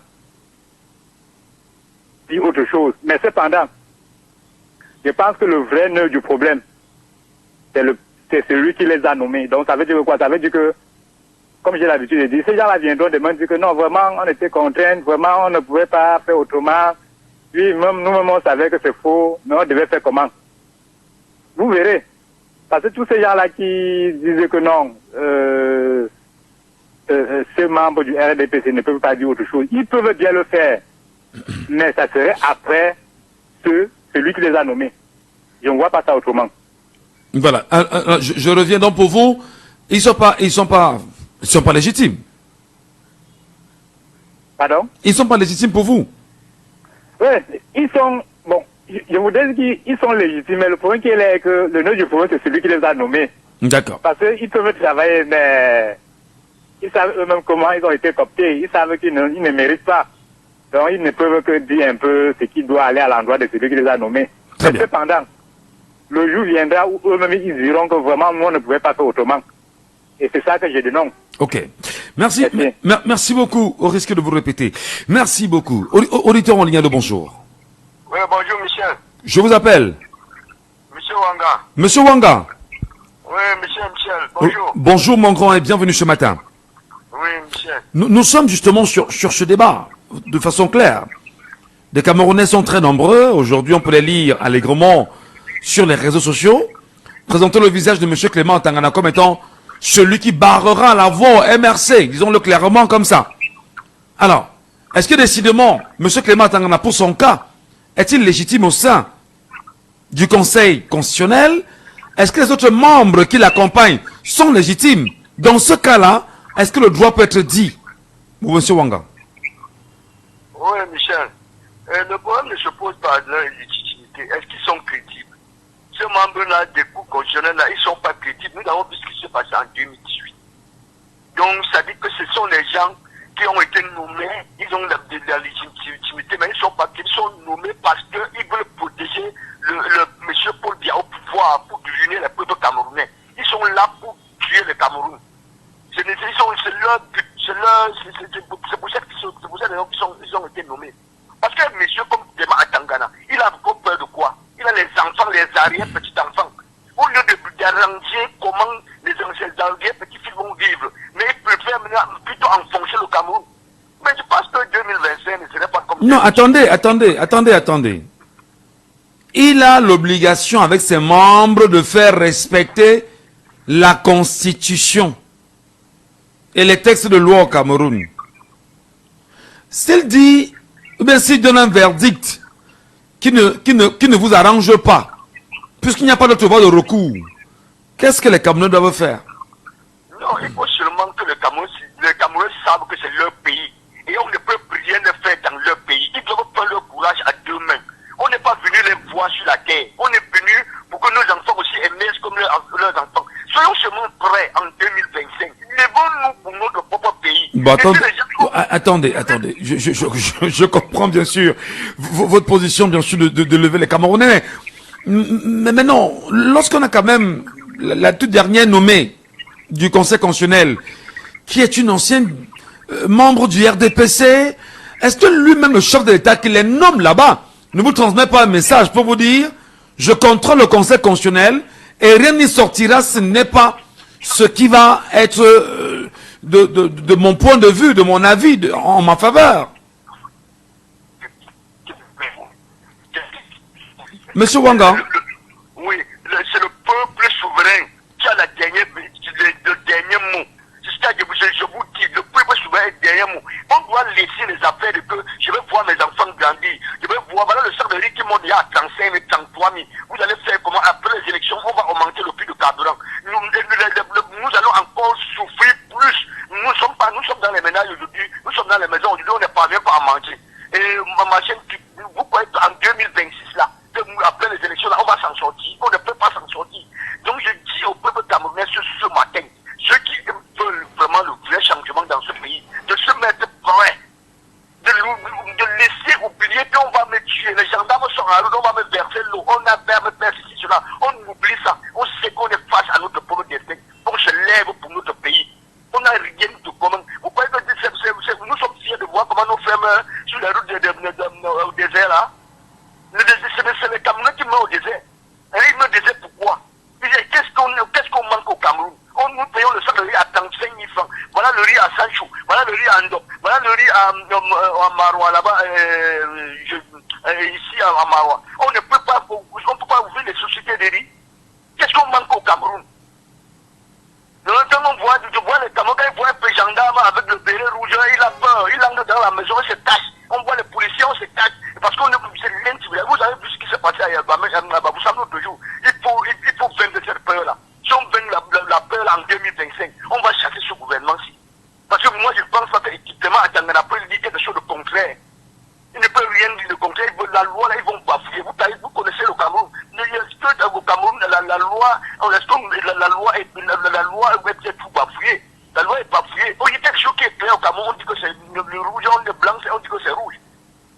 dire autre chose. Mais cependant, je pense que le vrai nœud du problème, c'est celui qui les a nommés. Donc ça veut dire quoi? Ça veut dire que, comme j'ai l'habitude de dire, ces gens-là viendront demain dire que non, vraiment, on était contraints, vraiment, on ne pouvait pas faire autrement. Oui, nous-mêmes, on savait que c'est faux, mais on devait faire comment? Vous verrez. Parce que tous ces gens-là qui disaient que non, ces membres du RDPC ne peuvent pas dire autre chose, ils peuvent bien le faire. Mais ça serait après celui qui les a nommés. Je ne vois pas ça autrement. Voilà. Je reviens donc pour vous. Ils sont pas légitimes. Pardon? Ils sont pas légitimes pour vous. Oui, ils sont, bon, je vous dis qu'ils sont légitimes, mais le problème qui est que le nœud du problème, c'est celui qui les a nommés. D'accord. Parce qu'ils peuvent travailler, mais ils savent eux-mêmes comment ils ont été cooptés. Ils savent qu'ils ne méritent pas. Donc, ils ne peuvent que dire un peu ce qui doit aller à l'endroit de celui qui les a nommés. Très mais bien. cependant, le jour viendra où eux-mêmes ils diront que vraiment, nous, on ne pouvait pas faire autrement. Et c'est ça que je dénonce. Ok. Merci. Merci beaucoup, au risque de vous répéter. Merci beaucoup. Auditeur en ligne de bonjour. Oui, bonjour, Michel. Je vous appelle. Monsieur Wanga. Monsieur Wanga. Oui, Michel, bonjour. Bonjour, mon grand, et bienvenue ce matin. Oui, Michel. Nous sommes justement sur ce débat, de façon claire. Les Camerounais sont très nombreux. Aujourd'hui, on peut les lire allègrement sur les réseaux sociaux. Présenter le visage de monsieur Clément Tangana comme étant celui qui barrera la voie au MRC, disons-le clairement comme ça. Alors, est-ce que décidément, M. Clément Tangana, pour son cas, est-il légitime au sein du Conseil constitutionnel? Est-ce que les autres membres qui l'accompagnent sont légitimes? Dans ce cas-là, est-ce que le droit peut être dit? Ou M. Wanga? Oui, Michel. Le problème ne se pose pas de leur légitimité. Est-ce qu'ils sont crédibles? Ces membres-là, des cours constitutionnels-là, ils ne sont pas crédibles. Nous avons vu ce qui s'est passé en 2018. Donc, ça dit que ce sont les gens qui ont été nommés, ils ont la légitimité, mais ils ne sont pas crédibles. Ils sont nommés parce qu'ils veulent protéger le monsieur Paul Biya au pouvoir pour ruiner les peuples camerounais. Ils sont là pour tuer le Cameroun. C'est leur but. C'est pour ça qu'ils ont été nommés. Parce que monsieur comme Clément Tangana, il a beaucoup peur de quoi? Il a les enfants, les arrière-petits-enfants. Au lieu de garantir comment les arrière-petits-filles vont vivre, mais il préfère plutôt enfoncer le Cameroun. Mais je pense que 2025 ne serait pas comme ça. Non, attendez. il a l'obligation avec ses membres de faire respecter la Constitution et les textes de loi au Cameroun. S'il dit, ou bien s'il donne un verdict qui ne vous arrange pas, puisqu'il n'y a pas d'autre voie de recours, qu'est-ce que les Camerounais doivent faire? Non, il faut seulement que les Camerounais savent que c'est leur pays. Et on ne peut rien faire dans leur pays. Ils doivent prendre leur courage à deux mains. On n'est pas venu les voir sur la terre. On est venu pour que nos enfants aussi émergent comme leurs enfants. Soyons seulement prêts en 2025. Levons-nous pour notre propre pays. Bon, attendez. Je comprends bien sûr votre position, bien sûr, de lever les Camerounais. Mais non, lorsqu'on a quand même la toute dernière nommée du Conseil constitutionnel, qui est une ancienne membre du RDPC, est-ce que lui-même, le chef de l'État qui les nomme là-bas, ne vous transmet pas un message pour vous dire, je contrôle le Conseil constitutionnel et rien n'y sortira, ce n'est pas ce qui va être de mon point de vue, de mon avis, en ma faveur. Monsieur Wanga. Oui, c'est le peuple souverain qui a le dernier mot. C'est-à-dire, je vous dis, le peuple souverain est le dernier mot. On doit laisser les affaires de que je vais voir mes enfants grandir. Je vais voir, voilà le sort de riz qui monte à 35 000, 33 000. Vous allez faire comment? Après les élections, on va augmenter le prix du carburant. Nous allons encore souffrir plus. Nous sommes dans les ménages aujourd'hui, nous sommes dans les maisons aujourd'hui, on ne parvient pas à manger. Et ma chaîne, vous pouvez être en 2026 là, après les élections là, on va s'en sortir. On ne peut pas s'en sortir. Donc je dis au peuple camerounais ce matin, ceux qui veulent vraiment le vrai changement dans ce pays, de se mettre prêts, de laisser oublier qu'on va me tuer. Les gendarmes sont à l'eau, on va me verser l'eau, on a me faire ceci, cela. On oublie ça. On sait qu'on est face à notre propre destin. On se lève pour notre pays. On n'a rien de commun. Vous pouvez me dire, nous sommes fiers de voir comment nos femmes sur la route au désert là. C'est les Camerounais qui meurent au désert. Et ils meurent au désert pourquoi? Qu'est-ce qu'on manque au Cameroun? Nous payons le sac de riz à 35 000 francs. Voilà le riz à Sanchou. Voilà le riz à Ndop. Voilà le riz à Marois là-bas. Ici à Marois. On ne peut pas ouvrir les sociétés de riz. Qu'est-ce qu'on manque au Cameroun? On voit les Camerounais, ils voient un peu gendarme avec le béret rouge. Il a peur. Il entre dans la maison, il se cache. On voit les policiers, on se cache. Parce qu'on est l'intimidation. Vous avez vu ce qui s'est passé à Baboussam l'autre jour. Il faut vaincre cette peur-là. Si on vainc la peur là en 2025, on va chasser ce gouvernement-ci. Parce que moi, je pense pas qu'effectivement, à Tangana, il dit quelque chose de concret. Il ne peut rien dire de concret. La loi, là, ils vont bafouiller. Vous connaissez le Cameroun. Est-ce que au Cameroun, la loi est tout bafouillée? La loi est bafouillée. Il y a quelque chose qui est clair au Cameroun. On dit que c'est le rouge, le blanc, on dit que c'est rouge.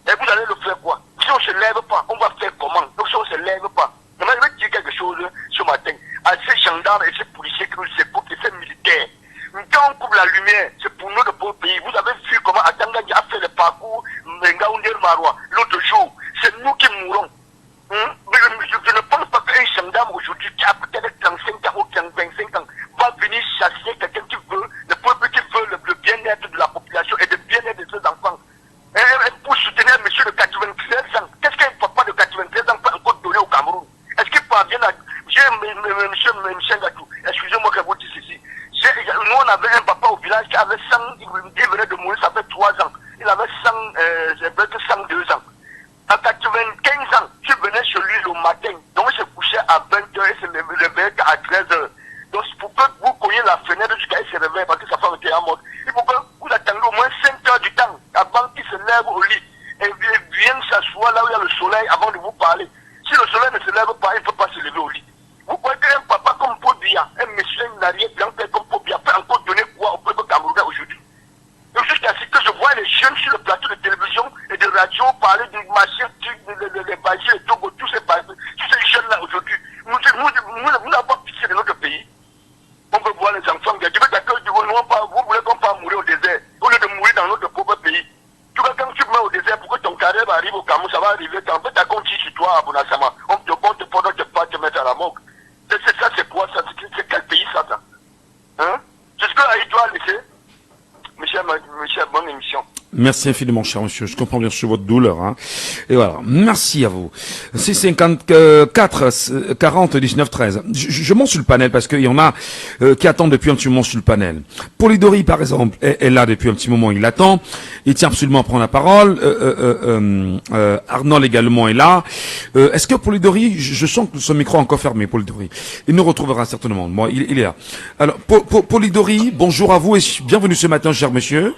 Et vous allez le faire quoi? Si on ne se lève pas, on va faire comment? Donc si on ne se lève pas, je vais dire quelque chose ce matin à ces gendarmes et ces policiers qui nous écoutent et ces militaires. Quand on coupe la lumière, c'est pour notre beau pays. Vous avez vu comment Atangani a fait le parcours Ngaounder Marois l'autre jour. C'est nous qui mourrons. Je ne pense pas qu'un gendarme aujourd'hui qui a peut-être 35 ans ou 25 ans va venir chasser quelqu'un qui veut, le peuple qui veut le bien-être de la population et le bien-être de ses enfants. Pour soutenir un monsieur de 93 ans, qu'est-ce qu'un papa de 93 ans peut encore donner au Cameroun? Est-ce qu'il parvient à... Monsieur Gatou, excusez-moi que vous dites ceci. Nous, on avait un papa au village qui avait 100, il venait de mourir, ça fait 3 ans. Il avait 102 ans. À 95 ans, tu venais chez lui le matin, donc il se couchait à 20h et se réveillait à 13h. Donc, pour que vous cognez la fenêtre jusqu'à ce qu'il se réveille, parce que sa femme était en mode, il faut que vous attendez au moins 5 heures du temps avant qu'il se lève au lit et vienne s'asseoir là où il y a le soleil avant de vous parler. Si le soleil ne se lève pas, il ne peut pas se lever au lit. Vous croyez qu'un papa comme Pobia, un monsieur, une arrière-grand-père comme Pobia peut encore donner quoi au peuple camerounais aujourd'hui? Donc jusqu'à ce que je vois les jeunes sur le plateau de télévision et de radio parler du marché, des bâgés, et Togo, tous ces jeunes-là aujourd'hui. Nous n'avons pas pitié de notre pays. On veut voir les enfants. Vous voulez qu'on pas mourir au désert au lieu de mourir dans notre propre pays. Tu vois, quand tu meurs au désert, pourquoi ton carrière arrive au Cameroun, ça va arriver quand on t'a compté sur toi à Bonassama. On te compte pour ne pas te mettre à la morgue. Ça, c'est quoi ça? C'est quel pays ça? Hein? C'est ce que Haïti doit laisser. Monsieur, bonne émission. Merci infiniment, cher monsieur. Je comprends bien sûr votre douleur. Hein. Et voilà, merci à vous. 654 40 19 13. Je monte sur le panel parce qu'il y en a qui attendent depuis un petit moment sur le panel. Polidori, par exemple, est là depuis un petit moment. Il attend. Il tient absolument à prendre la parole. Arnold également est là. Est-ce que Polidori, je sens que son micro est encore fermé, Polidori. Il nous retrouvera certainement. Bon, il est là. Alors, Polidori, bonjour à vous et bienvenue ce matin, cher monsieur.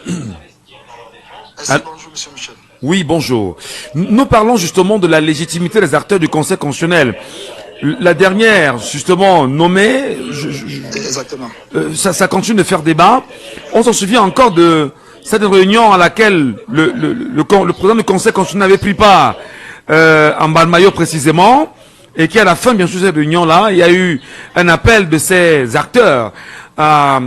Bonjour, monsieur Michel. Oui, bonjour. Nous parlons justement de la légitimité des acteurs du Conseil constitutionnel. La dernière, justement, nommée, Exactement. Ça continue de faire débat. On s'en souvient encore de cette réunion à laquelle le président du Conseil constitutionnel avait pris part en Balmayo précisément, et qui à la fin, bien sûr, de cette réunion-là, il y a eu un appel de ces acteurs à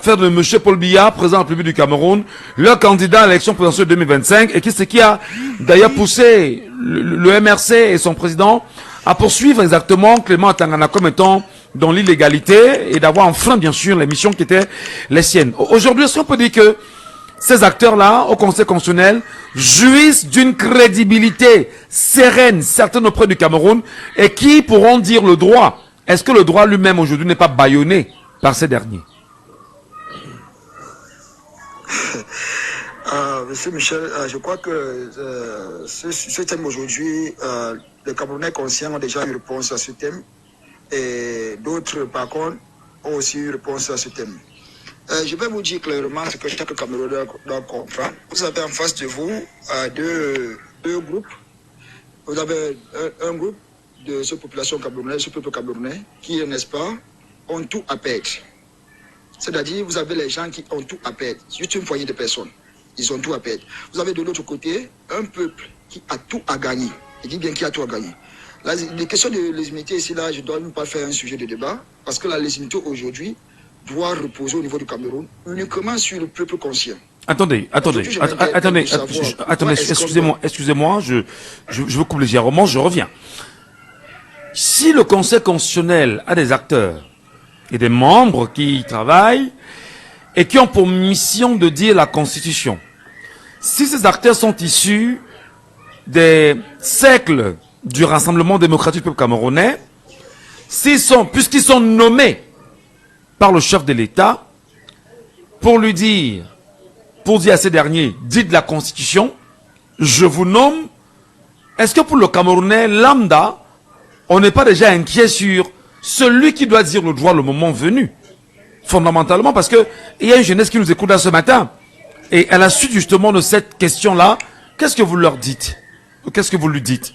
faire de M. Paul Biya, président de la République du Cameroun, leur candidat à l'élection présidentielle 2025, et ce qui a d'ailleurs poussé le MRC et son président à poursuivre exactement Clément Tangana comme étant dans l'illégalité et d'avoir enfreint bien sûr les missions qui étaient les siennes. Aujourd'hui, est-ce qu'on peut dire que ces acteurs-là, au Conseil constitutionnel, jouissent d'une crédibilité sereine, certaine auprès du Cameroun, et qui pourront dire le droit? Est-ce que le droit lui-même aujourd'hui n'est pas bâillonné par ces derniers? Monsieur Michel, je crois que ce thème aujourd'hui, les Camerounais conscients ont déjà une réponse à ce thème, et d'autres, par contre, ont aussi une réponse à ce thème. Je vais vous dire clairement ce que chaque Camerounais doit comprendre. Vous avez en face de vous deux groupes. Vous avez un groupe de cette population camerounaise, ce peuple camerounais, qui, n'est-ce pas, ont tout à perdre. C'est-à-dire, vous avez les gens qui ont tout à perdre. Juste une poignée de personnes. Ils ont tout à perdre. Vous avez de l'autre côté un peuple qui a tout à gagner. Je dis bien qui a tout à gagner. Les questions de légitimité ici, là, je ne dois même pas faire un sujet de débat, parce que la légitimité aujourd'hui doit reposer au niveau du Cameroun uniquement sur le peuple conscient. Attendez, excusez-moi, je vous coupe légèrement, je reviens. Si le Conseil constitutionnel a des acteurs et des membres qui y travaillent et qui ont pour mission de dire la Constitution, si ces acteurs sont issus des cercles du Rassemblement démocratique du peuple camerounais, puisqu'ils sont nommés par le chef de l'État pour dire à ces derniers, dites la Constitution, je vous nomme, est-ce que pour le Camerounais lambda, on n'est pas déjà inquiet sur celui qui doit dire le droit le moment venu? Fondamentalement, parce que il y a une jeunesse qui nous écoute là ce matin. Et à la suite justement de cette question-là, qu'est-ce que vous leur dites? Qu'est-ce que vous lui dites?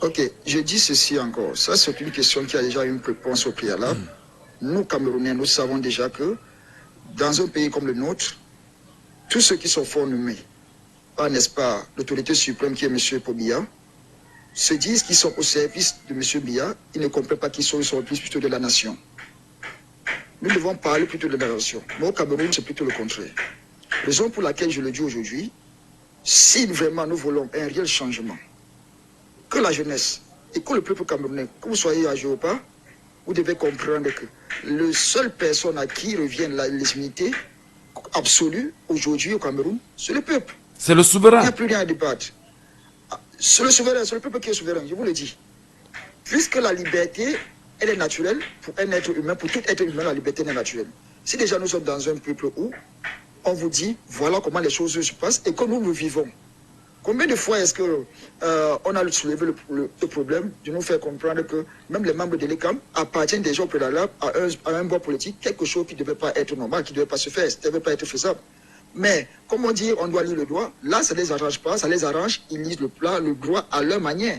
Ok, je dis ceci encore. Ça, c'est une question qui a déjà une réponse au préalable. Nous, Camerounais, nous savons déjà que dans un pays comme le nôtre, tous ceux qui sont fort nommés par, n'est-ce pas, l'autorité suprême qui est M. Biya, se disent qu'ils sont au service de M. Biya, ils ne comprennent pas qu'ils sont au service plutôt de la nation. Nous devons parler plutôt de la nation. Mais au Cameroun, c'est plutôt le contraire. Raison pour laquelle je le dis aujourd'hui, si vraiment nous voulons un réel changement, que la jeunesse et que le peuple camerounais, que vous soyez âgé ou pas, vous devez comprendre que la seule personne à qui revient la légitimité absolue aujourd'hui au Cameroun, c'est le peuple. C'est le souverain. Il n'y a plus rien à débattre. C'est le souverain, c'est le peuple qui est souverain, je vous le dis. Puisque la liberté, elle est naturelle pour un être humain, pour tout être humain, la liberté est naturelle. Si déjà nous sommes dans un peuple où on vous dit, voilà comment les choses se passent et que nous le vivons. Combien de fois est-ce que on a soulevé le problème de nous faire comprendre que même les membres de l'ECAM appartiennent déjà au préalable à un bord politique, quelque chose qui ne devait pas être normal, qui ne devait pas se faire, qui ne devait pas être faisable. Mais, comme on dit, on doit lire le droit. Là, ça ne les arrange pas, ça les arrange. Ils lisent le droit à leur manière.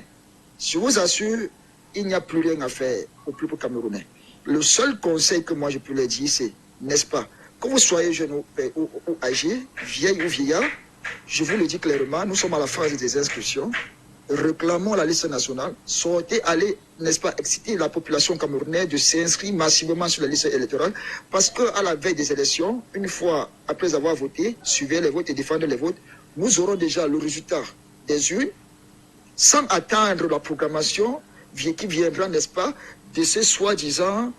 Je vous assure, il n'y a plus rien à faire au peuple camerounais. Le seul conseil que moi je peux leur dire, c'est, n'est-ce pas, que vous soyez jeune ou âgé, vieil ou vieillard, je vous le dis clairement, nous sommes à la phase des inscriptions. Réclamons la liste nationale, sortez, allez, n'est-ce pas, exciter la population camerounaise de s'inscrire massivement sur la liste électorale, parce qu'à la veille des élections, une fois après avoir voté, suivez les votes et défendez les votes, nous aurons déjà le résultat des urnes, sans attendre la programmation qui viendra, n'est-ce pas, de ces soi-disant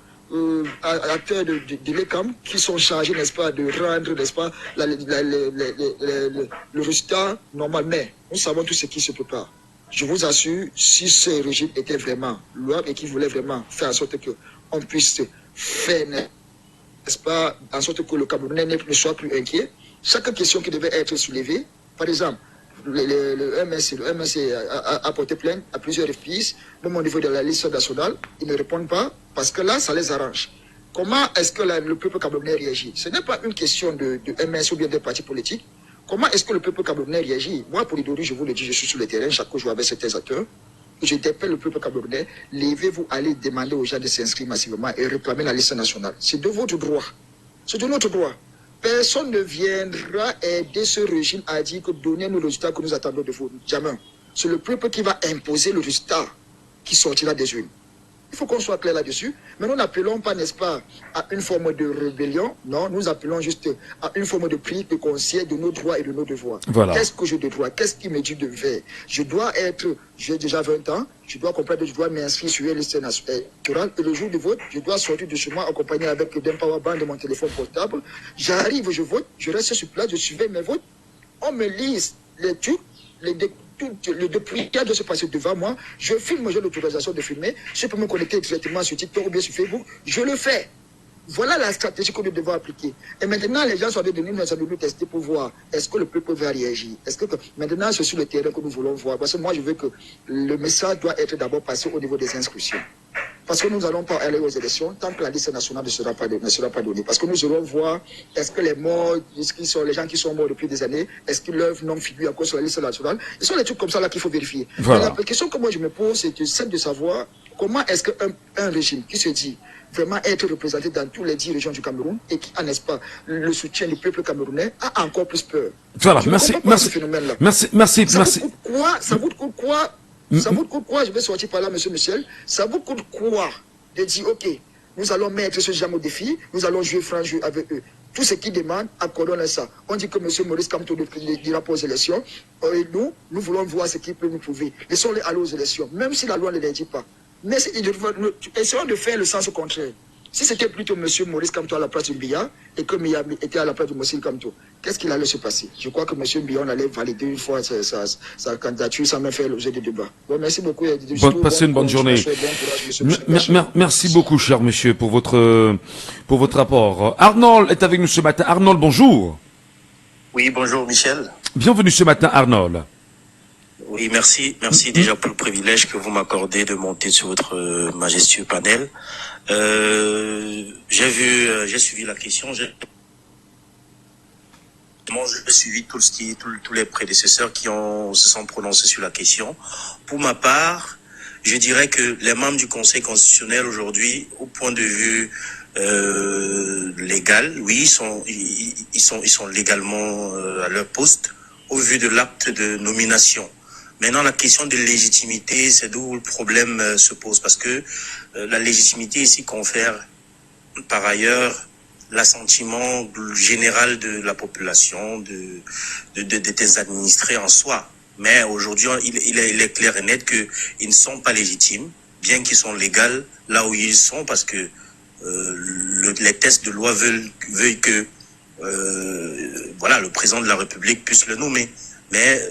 acteurs de l'ECAM qui sont chargés, n'est-ce pas, de rendre, n'est-ce pas, le résultat normal. Mais nous savons tout ce qui se prépare. Je vous assure, si ce régime était vraiment louable et qu'il voulait vraiment faire en sorte qu'on puisse faire, n'est-ce pas, en sorte que le Camerounais ne soit plus inquiet, chaque question qui devait être soulevée, par exemple, le MSC a porté plainte à plusieurs reprises, même au niveau de la liste nationale, ils ne répondent pas parce que là, ça les arrange. Comment est-ce que le peuple camerounais réagit? Ce n'est pas une question de MS ou bien des partis politiques. Comment est-ce que le peuple camerounais réagit? Moi, pour l'idéologie, je vous le dis, je suis sur le terrain, chaque jour avec certains acteurs. Je dépelle le peuple camerounais, levez-vous, allez demander aux gens de s'inscrire massivement et réclamer la liste nationale. C'est de votre droit. C'est de notre droit. Personne ne viendra aider ce régime à dire que donnez-nous le résultat que nous attendons de vous. Jamais. C'est le peuple qui va imposer le résultat qui sortira des urnes. Il faut qu'on soit clair là-dessus. Mais nous n'appelons pas, n'est-ce pas, à une forme de rébellion. Non, nous appelons juste à une forme de prise de conscience de nos droits et de nos devoirs. Voilà. Qu'est-ce que j'ai de droit? Qu'est-ce qui me dit de faire? J'ai déjà 20 ans, je dois comprendre que je dois m'inscrire sur une liste électorale. Et le jour du vote, je dois sortir de chez moi accompagné avec d'un powerbank de mon téléphone portable. J'arrive, je vote, je reste sur place, je surveille mes votes. On me lise les trucs, le dépouillage doit se passer devant moi. Je filme, j'ai l'autorisation de filmer. Je peux me connecter directement sur TikTok ou bien sur Facebook. Je le fais. Voilà la stratégie que nous devons appliquer. Et maintenant, les gens sont venus nous tester pour voir est-ce que le peuple va réagir. Est-ce que maintenant, c'est sur le terrain que nous voulons voir. Parce que moi, je veux que le message doit être d'abord passé au niveau des inscriptions. Parce que nous n'allons pas aller aux élections tant que la liste nationale ne sera pas donnée. Parce que nous allons voir est-ce que les morts, les gens qui sont morts depuis des années, est-ce que leur nom figure encore sur la liste nationale. Ce sont des trucs comme ça là qu'il faut vérifier. Voilà. La question que moi je me pose, c'est celle de savoir comment est-ce qu'un régime qui se dit vraiment être représenté dans toutes les 10 régions du Cameroun et qui a, n'est-ce pas, le soutien du peuple camerounais, a encore plus peur. Voilà, Je merci. Ça vous coûte quoi? Ça vous coûte quoi? Je vais sortir par là, monsieur Michel. Ça vous coûte quoi de dire, ok, nous allons mettre ce genre au défi, nous allons jouer franc jeu avec eux. Tout ce qu'ils demandent, accordons ça. On dit que monsieur Maurice Kamto dira pas aux élections. Et nous voulons voir ce qu'il peut nous prouver. Laissons-les aller aux élections, même si la loi ne les dit pas. Mais essayons de faire le sens contraire. Si c'était plutôt M. Maurice Kamto à la place du Biya et que Miya était à la place de M. Kamto, qu'est-ce qu'il allait se passer? Je crois que M. Biya, on allait valider une fois sa candidature sans même faire l'objet de débat. Bon, merci beaucoup. Passez une bonne journée. Merci beaucoup, cher monsieur, pour votre rapport. Arnold est avec nous ce matin. Arnold, bonjour. Oui, bonjour Michel. Bienvenue ce matin, Arnold. Oui, merci déjà pour le privilège que vous m'accordez de monter sur votre majestueux panel. J'ai suivi la question. J'ai suivi tous les prédécesseurs qui se sont prononcés sur la question. Pour ma part, je dirais que les membres du Conseil constitutionnel aujourd'hui, au point de vue légal, oui, ils sont légalement à leur poste au vu de l'acte de nomination. Maintenant, la question de légitimité, c'est d'où le problème se pose, parce que la légitimité ici confère par ailleurs l'assentiment général de la population, des administrés en soi. Mais aujourd'hui, il est clair et net qu'ils ne sont pas légitimes, bien qu'ils sont légaux là où ils sont, parce que les tests de loi veulent que le président de la République puisse le nommer. Mais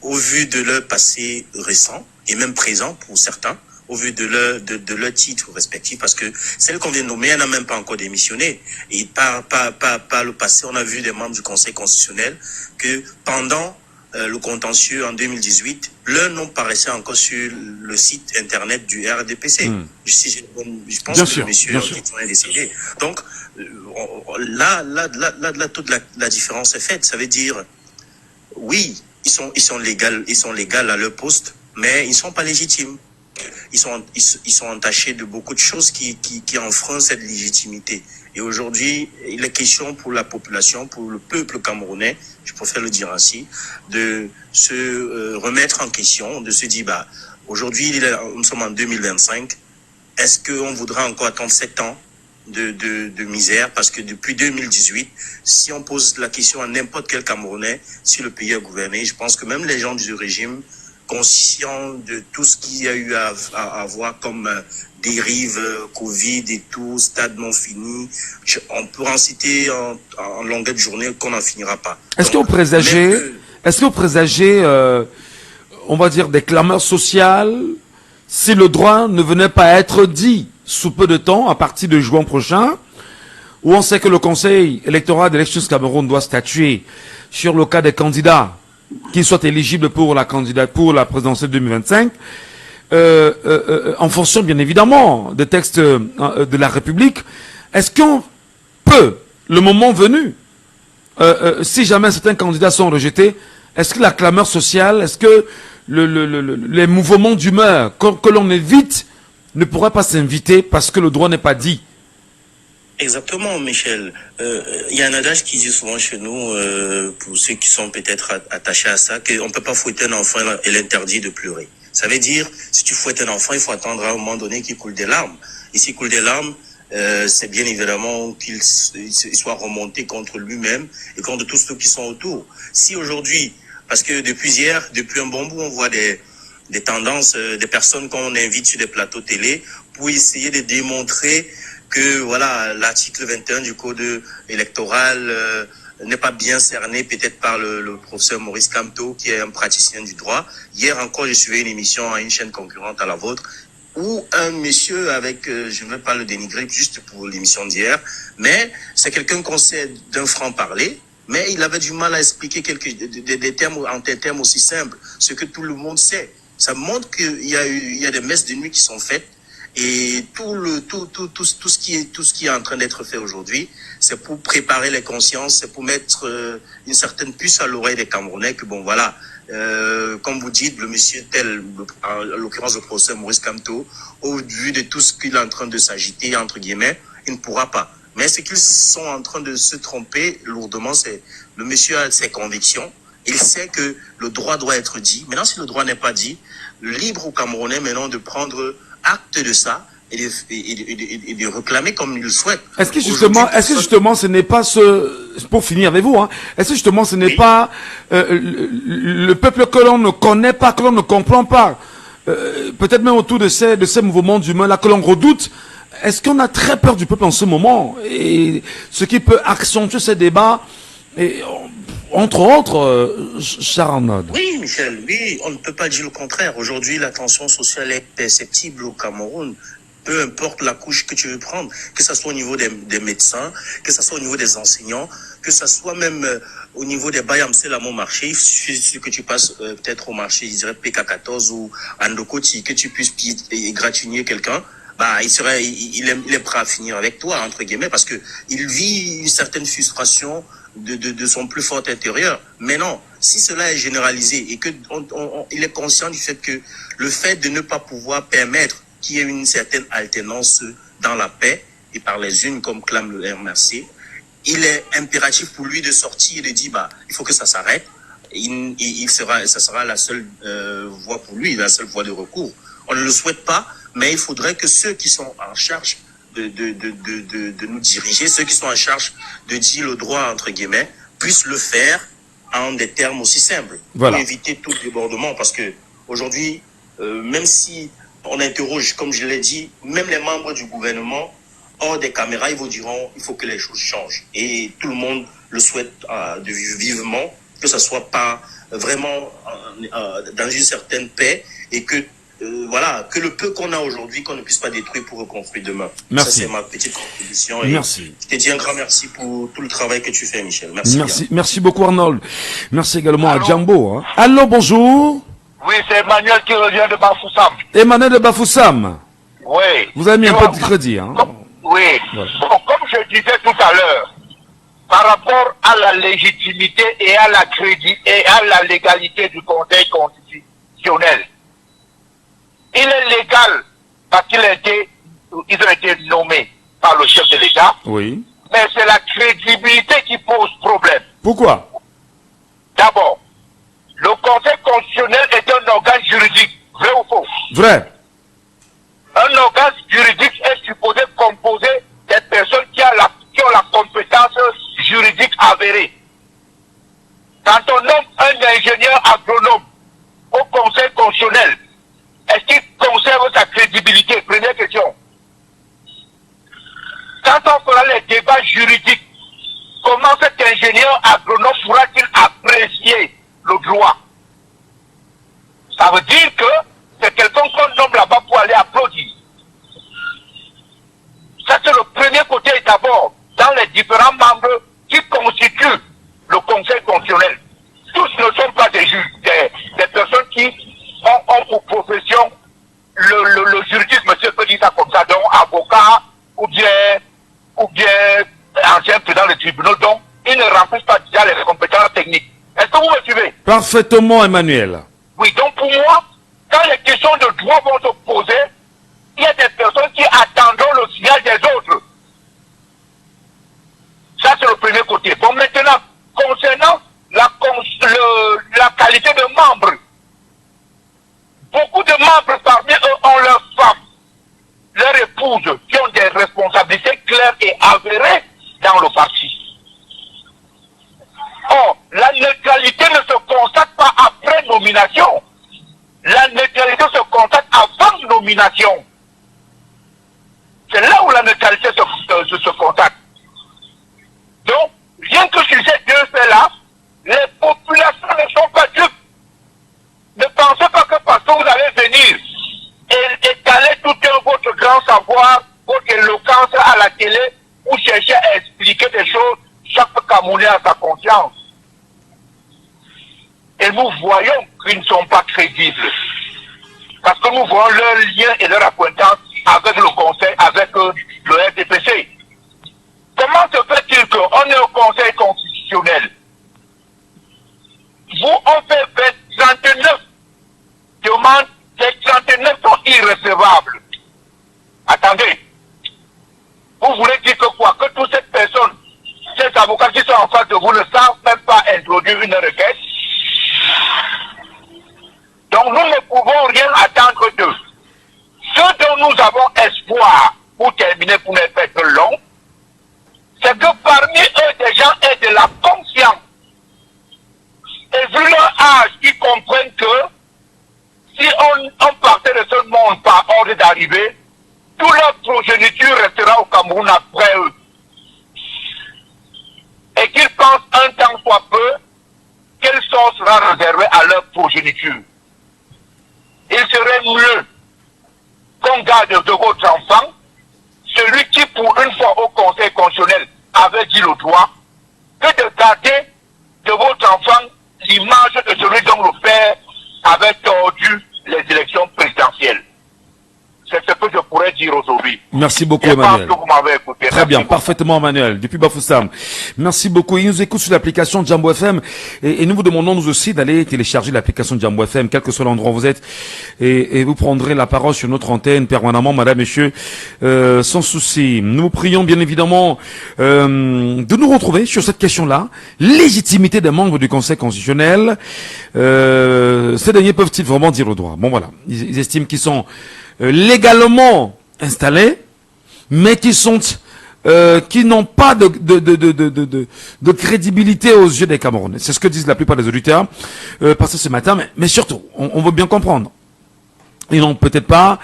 au vu de leur passé récent, et même présent pour certains, au vu de leur titre respectif, parce que celle qu'on vient de nommer, elle n'a même pas encore démissionné. Et par le passé, on a vu des membres du Conseil constitutionnel que pendant le contentieux en 2018, leur nom paraissait encore sur le site internet du RDPC. Je pense que le monsieur est décédé. Donc, là, toute la différence est faite. Ça veut dire, oui, ils sont légaux à leur poste, mais ils sont pas légitimes. Ils sont entachés de beaucoup de choses qui enfreignent cette légitimité. Et aujourd'hui, il est question pour la population, pour le peuple camerounais, je préfère le dire ainsi, de se remettre en question, de se dire, aujourd'hui, nous sommes en 2025, est-ce qu'on voudra encore attendre 7 ans de misère, parce que depuis 2018, si on pose la question à n'importe quel Camerounais, si le pays est gouverné, je pense que même les gens du régime conscient de tout ce qu'il y a eu à voir comme dérive, Covid et tout, stade non fini. On peut en citer en longueur de journée qu'on n'en finira pas. Est-ce que vous présagez, on va dire, des clameurs sociales si le droit ne venait pas à être dit sous peu de temps, à partir de juin prochain, où on sait que le Conseil électoral d'Elections Cameroun doit statuer sur le cas des candidats qui soient éligibles pour la présidentielle 2025, en fonction bien évidemment des textes de la République. Est-ce qu'on peut, le moment venu, si jamais certains candidats sont rejetés, est-ce que la clameur sociale, est-ce que les mouvements d'humeur que l'on évite ne pourraient pas s'inviter parce que le droit n'est pas dit? Exactement, Michel. Il y a un adage qui dit souvent chez nous, pour ceux qui sont peut-être attachés à ça, qu'on ne peut pas fouetter un enfant et l'interdire de pleurer. Ça veut dire, si tu fouettes un enfant, il faut attendre à un moment donné qu'il coule des larmes. Et s'il coule des larmes, c'est bien évidemment qu'il soit remonté contre lui-même et contre tous ceux qui sont autour. Si aujourd'hui, parce que depuis hier, depuis un bon bout, on voit des tendances, des personnes qu'on invite sur des plateaux télé pour essayer de démontrer que voilà, l'article 21 du code électoral n'est pas bien cerné peut-être par le professeur Maurice Kamto, qui est un praticien du droit. Hier encore, je suivais une émission à une chaîne concurrente à la vôtre, où un monsieur avec, je ne vais pas le dénigrer juste pour l'émission d'hier, mais c'est quelqu'un qu'on sait d'un franc-parler, mais il avait du mal à expliquer des termes, en des termes aussi simples, ce que tout le monde sait. Ça montre qu'il y a des messes de nuit qui sont faites, et tout ce qui est en train d'être fait aujourd'hui, c'est pour préparer les consciences, c'est pour mettre une certaine puce à l'oreille des Camerounais que bon voilà, comme vous dites, le monsieur tel, en l'occurrence le professeur Maurice Kamto, au vu de tout ce qu'il est en train de s'agiter, entre guillemets, il ne pourra pas. Mais ce qu'ils sont en train de se tromper lourdement, c'est le monsieur a ses convictions, il sait que le droit doit être dit. Maintenant, si le droit n'est pas dit, libre aux Camerounais maintenant de prendre acte de ça et de réclamer comme il le souhaite. Est-ce que justement ce n'est pas pour finir avec vous, hein, est-ce que justement ce n'est pas le peuple que l'on ne connaît pas, que l'on ne comprend pas, peut-être même autour de ces mouvements d'humains là que l'on redoute? Est-ce qu'on a très peur du peuple en ce moment, et ce qui peut accentuer ces débats, et entre autres, Charles? Oui, Michel, oui, on ne peut pas dire le contraire. Aujourd'hui, la tension sociale est perceptible au Cameroun. Peu importe la couche que tu veux prendre, que ce soit au niveau des médecins, que ce soit au niveau des enseignants, que ce soit même au niveau des Bayamsel à mon marché. Il suffit que tu passes peut-être au marché, je dirais PK14 ou Andokoti, que tu puisses gratigner quelqu'un. Bah, il est prêt à finir avec toi, entre guillemets, parce que il vit une certaine frustration de son plus fort intérieur. Mais non, si cela est généralisé et que il est conscient du fait que le fait de ne pas pouvoir permettre qu'il y ait une certaine alternance dans la paix et par les unes comme clame le RMRC, il est impératif pour lui de sortir et de dire bah il faut que ça s'arrête. Ça sera la seule voie pour lui, la seule voie de recours. On ne le souhaite pas, mais il faudrait que ceux qui sont en charge de nous diriger, ceux qui sont en charge de dire le droit, entre guillemets, puissent le faire en des termes aussi simples. Voilà. Pour éviter tout débordement, parce que aujourd'hui, même si on interroge, comme je l'ai dit, même les membres du gouvernement, hors des caméras, ils vous diront il faut que les choses changent. Et tout le monde le souhaite vivement, que ça soit pas vraiment dans une certaine paix, et que voilà, que le peu qu'on a aujourd'hui, qu'on ne puisse pas détruire pour reconstruire demain. Merci. Ça, c'est ma petite contribution. Et merci. Je te dis un grand merci pour tout le travail que tu fais, Michel. Merci. Merci beaucoup, Arnold. Merci également à Djambo. Hein. Allô, bonjour. Oui, c'est Emmanuel qui revient de Bafoussam. Emmanuel de Bafoussam. Oui. Vous avez mis un peu de crédit. Hein. Oui. Voilà. Bon, comme je disais tout à l'heure, par rapport à la légitimité et à la légalité du Conseil constitutionnel, il est légal parce qu'ils ont été nommés par le chef de l'État. Oui. Mais c'est la crédibilité qui pose problème. Pourquoi? D'abord, le Conseil constitutionnel est un organe juridique. Vrai ou faux? Vrai. Un organe juridique est supposé composer des personnes qui ont la compétence juridique avérée. Quand on nomme un ingénieur agronome au Conseil constitutionnel, est-ce qu'il conserve sa crédibilité? Première question. Quand on fera les débats juridiques, comment cet ingénieur agronome pourra-t-il apprécier le droit? Ça veut dire que c'est quelqu'un qu'on nomme là-bas pour aller applaudir. Ça, c'est le premier côté d'abord, dans les différents membres qui constituent le Conseil constitutionnel. Tous ne sont pas des juges, des personnes qui ont pour profession le juridisme, si je peux dire ça comme ça, donc avocat ou bien ancien président des tribunaux, donc ils ne remplissent pas déjà les compétences techniques. Est-ce que vous me suivez? Parfaitement, Emmanuel. Oui, donc pour moi, quand les questions de droit vont se poser, il y a des personnes qui attendront le signal des autres. Ça, c'est le premier côté. Bon, maintenant, concernant la qualité de membres, beaucoup de membres parmi eux ont leurs femmes, leurs épouses, qui ont des responsabilités claires et avérées dans le parti. Or, la neutralité ne se constate pas après nomination. La neutralité se constate avant nomination. C'est là où la neutralité se constate. Donc, rien que sur ces deux faits-là, les populations ne sont pas dupes. Ne pensez pas que parce que vous allez venir et étaler tout votre grand savoir, votre éloquence à la télé, ou chercher à expliquer des choses, chaque Camerounais a sa conscience. Et nous voyons qu'ils ne sont pas crédibles. Parce que nous voyons leur lien et leur acquaintance avec le Conseil, avec le RDPC. Comment se fait-il qu'on est au Conseil constitutionnel? Vous, on fait 39 demandes, les 39 sont irrécevables. Attendez. Vous voulez dire que quoi? Que toutes ces personnes, ces avocats qui sont en face de vous ne savent même pas introduire une requête? Donc nous ne pouvons rien attendre d'eux. Ce dont nous avons espoir, pour terminer, pour ne pas être long, c'est que parmi eux, des gens aient de la conscience. Et vu leur âge, ils comprennent que si on partait de ce monde par ordre d'arrivée, toute leur progéniture restera au Cameroun après eux. Et qu'ils pensent un temps soit peu, quel sort sera réservé à leur progéniture. Il serait mieux qu'on garde de votre enfant celui qui, pour une fois au Conseil constitutionnel, avait dit le droit, que de garder de votre enfant l'image de celui dont le père avait tordu les élections présidentielles. C'est ce que je pourrais dire aujourd'hui. Merci beaucoup, Emmanuel. Que vous m'avez écouté. Très bien, parfaitement, Emmanuel, depuis Bafoussam. Merci beaucoup. Il nous écoute sur l'application Jambo FM et nous vous demandons nous aussi d'aller télécharger l'application Jambo FM, quel que soit l'endroit où vous êtes, et vous prendrez la parole sur notre antenne permanemment, madame, messieurs, sans souci. Nous vous prions bien évidemment de nous retrouver sur cette question-là. Légitimité des membres du Conseil constitutionnel. Ces derniers peuvent-ils vraiment dire le droit? Bon, voilà. Ils estiment qu'ils sont légalement installés, mais qui n'ont pas de crédibilité aux yeux des Camerounais. C'est ce que disent la plupart des auditeurs passés ce matin, mais surtout, on veut bien comprendre. Ils n'ont peut-être pas,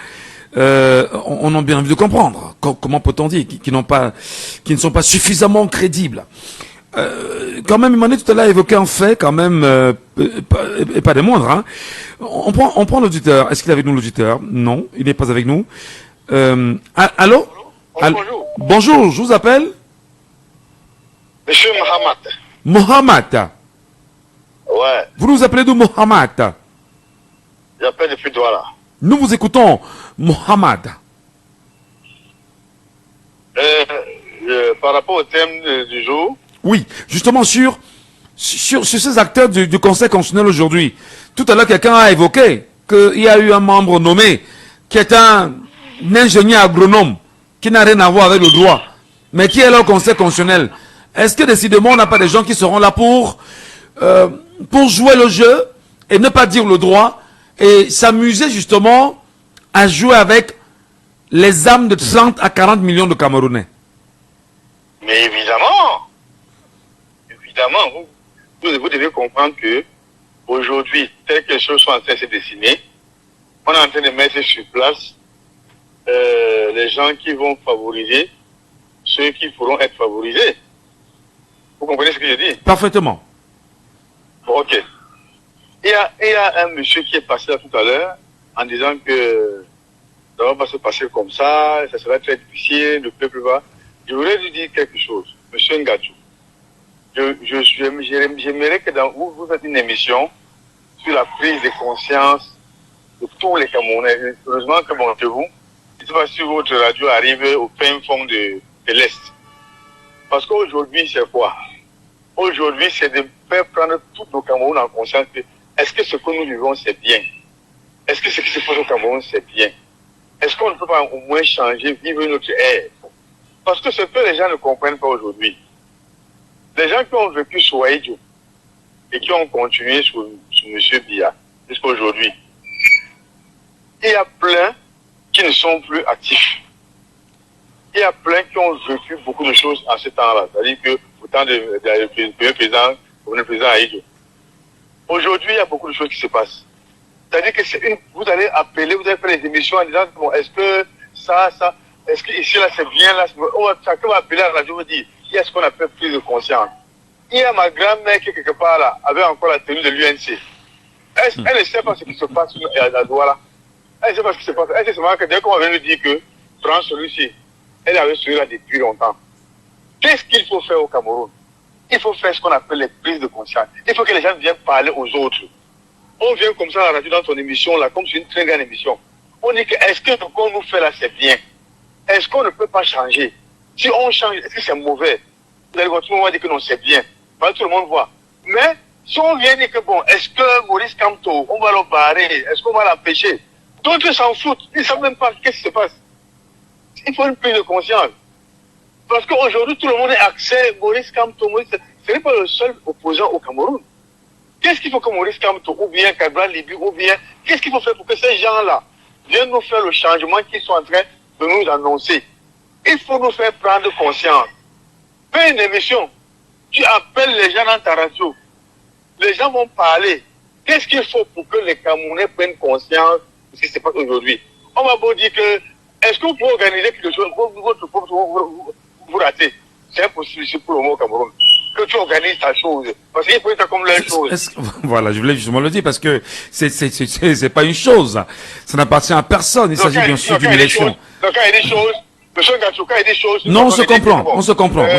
on a bien envie de comprendre. Comment peut-on dire qu'ils ne sont pas suffisamment crédibles? Quand même, Emmanuel tout à l'heure évoqué un fait, quand même, et pas des moindres, hein. On prend l'auditeur. Est-ce qu'il est avec nous, l'auditeur? Non, il n'est pas avec nous. Allô? Bonjour. Bonjour, je vous appelle? Monsieur Mohamed. Mohamed. Ouais. Vous nous appelez d'où, Mohamed? J'appelle depuis Douala. Nous vous écoutons, Mohamed. Par rapport au thème du jour. Oui, justement sur ces acteurs du Conseil constitutionnel aujourd'hui. Tout à l'heure, quelqu'un a évoqué qu'il y a eu un membre nommé qui est un ingénieur agronome qui n'a rien à voir avec le droit, mais qui est là au Conseil constitutionnel. Est-ce que décidément on n'a pas des gens qui seront là pour jouer le jeu et ne pas dire le droit et s'amuser justement à jouer avec les âmes de 30 à 40 millions de Camerounais? Mais évidemment, vous devez comprendre que aujourd'hui, telles que les choses sont en train de se dessiner, on est en train de mettre sur place les gens qui vont favoriser ceux qui pourront être favorisés. Vous comprenez ce que je dis? Parfaitement. Bon, ok. Il y a un monsieur qui est passé là tout à l'heure en disant que ça ne va pas se passer comme ça sera très difficile, le peuple va. Je voudrais lui dire quelque chose, monsieur Ngachou. J'aimerais que vous faites une émission sur la prise de conscience de tous les Camerounais. Heureusement que bon, chez vous, je ne sais pas si votre radio arrive au fin fond de l'Est. Parce qu'aujourd'hui, c'est quoi? Aujourd'hui, c'est de faire prendre tout le Cameroun en conscience que est-ce que ce que nous vivons, c'est bien? Est-ce que ce qui se passe au Cameroun, c'est bien? Est-ce qu'on ne peut pas au moins changer, vivre notre ère? Parce que ce que les gens ne comprennent pas aujourd'hui, les gens qui ont vécu sous Aïdjo et qui ont continué sous M. Biya jusqu'à aujourd'hui, il y a plein qui ne sont plus actifs. Il y a plein qui ont vécu beaucoup de choses en ce temps-là. C'est-à-dire que au temps du président Aïdjo. Aujourd'hui, il y a beaucoup de choses qui se passent. C'est-à-dire que vous allez appeler, vous allez faire les émissions en disant, bon, est-ce que ça, est-ce que ici, là, c'est bien, là, chacun va appeler à la radio et dire, il y a ce qu'on appelle prise de conscience. Il y a ma grand-mère qui, quelque part, là, avait encore la tenue de l'UNC. Elle ne sait pas ce qui se passe à la Douala. Elle ne sait pas ce qui se passe. Elle sait seulement que dès qu'on vient lui dire que France, celui-ci, elle avait celui-là depuis longtemps. Qu'est-ce qu'il faut faire au Cameroun? Il faut faire ce qu'on appelle les prises de conscience. Il faut que les gens viennent parler aux autres. On vient comme ça à la radio dans ton émission, là, comme c'est une très grande émission. On dit que est-ce que ce qu'on nous fait là, c'est bien? Est-ce qu'on ne peut pas changer? Si on change, est-ce que c'est mauvais? Vous allez voir, tout le monde va dire que non, c'est bien. Pas tout le monde voit. Mais si on vient dire que bon, est-ce que Maurice Kamto, on va le barrer? Est-ce qu'on va l'empêcher? D'autres s'en foutent. Ils ne savent même pas qu'est-ce qui se passe. Il faut une prise de conscience. Parce qu'aujourd'hui, tout le monde est accès Maurice Kamto. Ce n'est pas le seul opposant au Cameroun. Qu'est-ce qu'il faut que Maurice Kamto, ou bien Kadra Libi, ou bien, qu'est-ce qu'il faut faire pour que ces gens-là viennent nous faire le changement qu'ils sont en train de nous annoncer? Il faut nous faire prendre conscience. Fais une émission. Tu appelles les gens dans ta radio. Les gens vont parler. Qu'est-ce qu'il faut pour que les Camerounais prennent conscience de ce qui se passe aujourd'hui? On va vous dire que, est-ce que vous pouvez organiser quelque chose, vous ratez? C'est impossible ici pour le moment au Cameroun. Que tu organises ta chose. Parce qu'il faut être comme leur chose. Voilà, je voulais justement le dire parce que c'est pas une chose. Ça n'appartient à personne. Il s'agit bien sûr d'une élection. Donc, quand il y a des choses, monsieur Ngachou, quand il y a des choses. Non, on se comprend.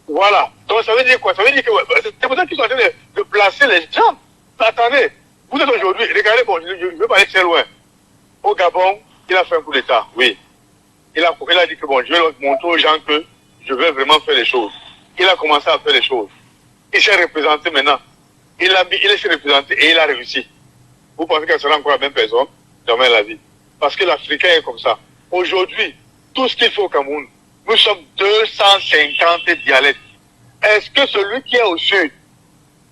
Voilà. Donc, ça veut dire quoi? Ça veut dire que c'est pour ça qu'ils sont en train de placer les gens. Attendez, vous êtes aujourd'hui, regardez, bon, je ne veux pas aller très loin. Au Gabon, il a fait un coup d'État, oui. Il a dit que bon, je vais montrer aux gens que je vais vraiment faire les choses. Il a commencé à faire les choses. Il s'est représenté maintenant. Il s'est représenté et il a réussi. Vous pensez qu'elle sera encore la même personne? Jamais la vie. Parce que l'Africain est comme ça. Aujourd'hui, tout ce qu'il faut au Cameroun, nous sommes 250 dialectes. Est-ce que celui qui est au sud,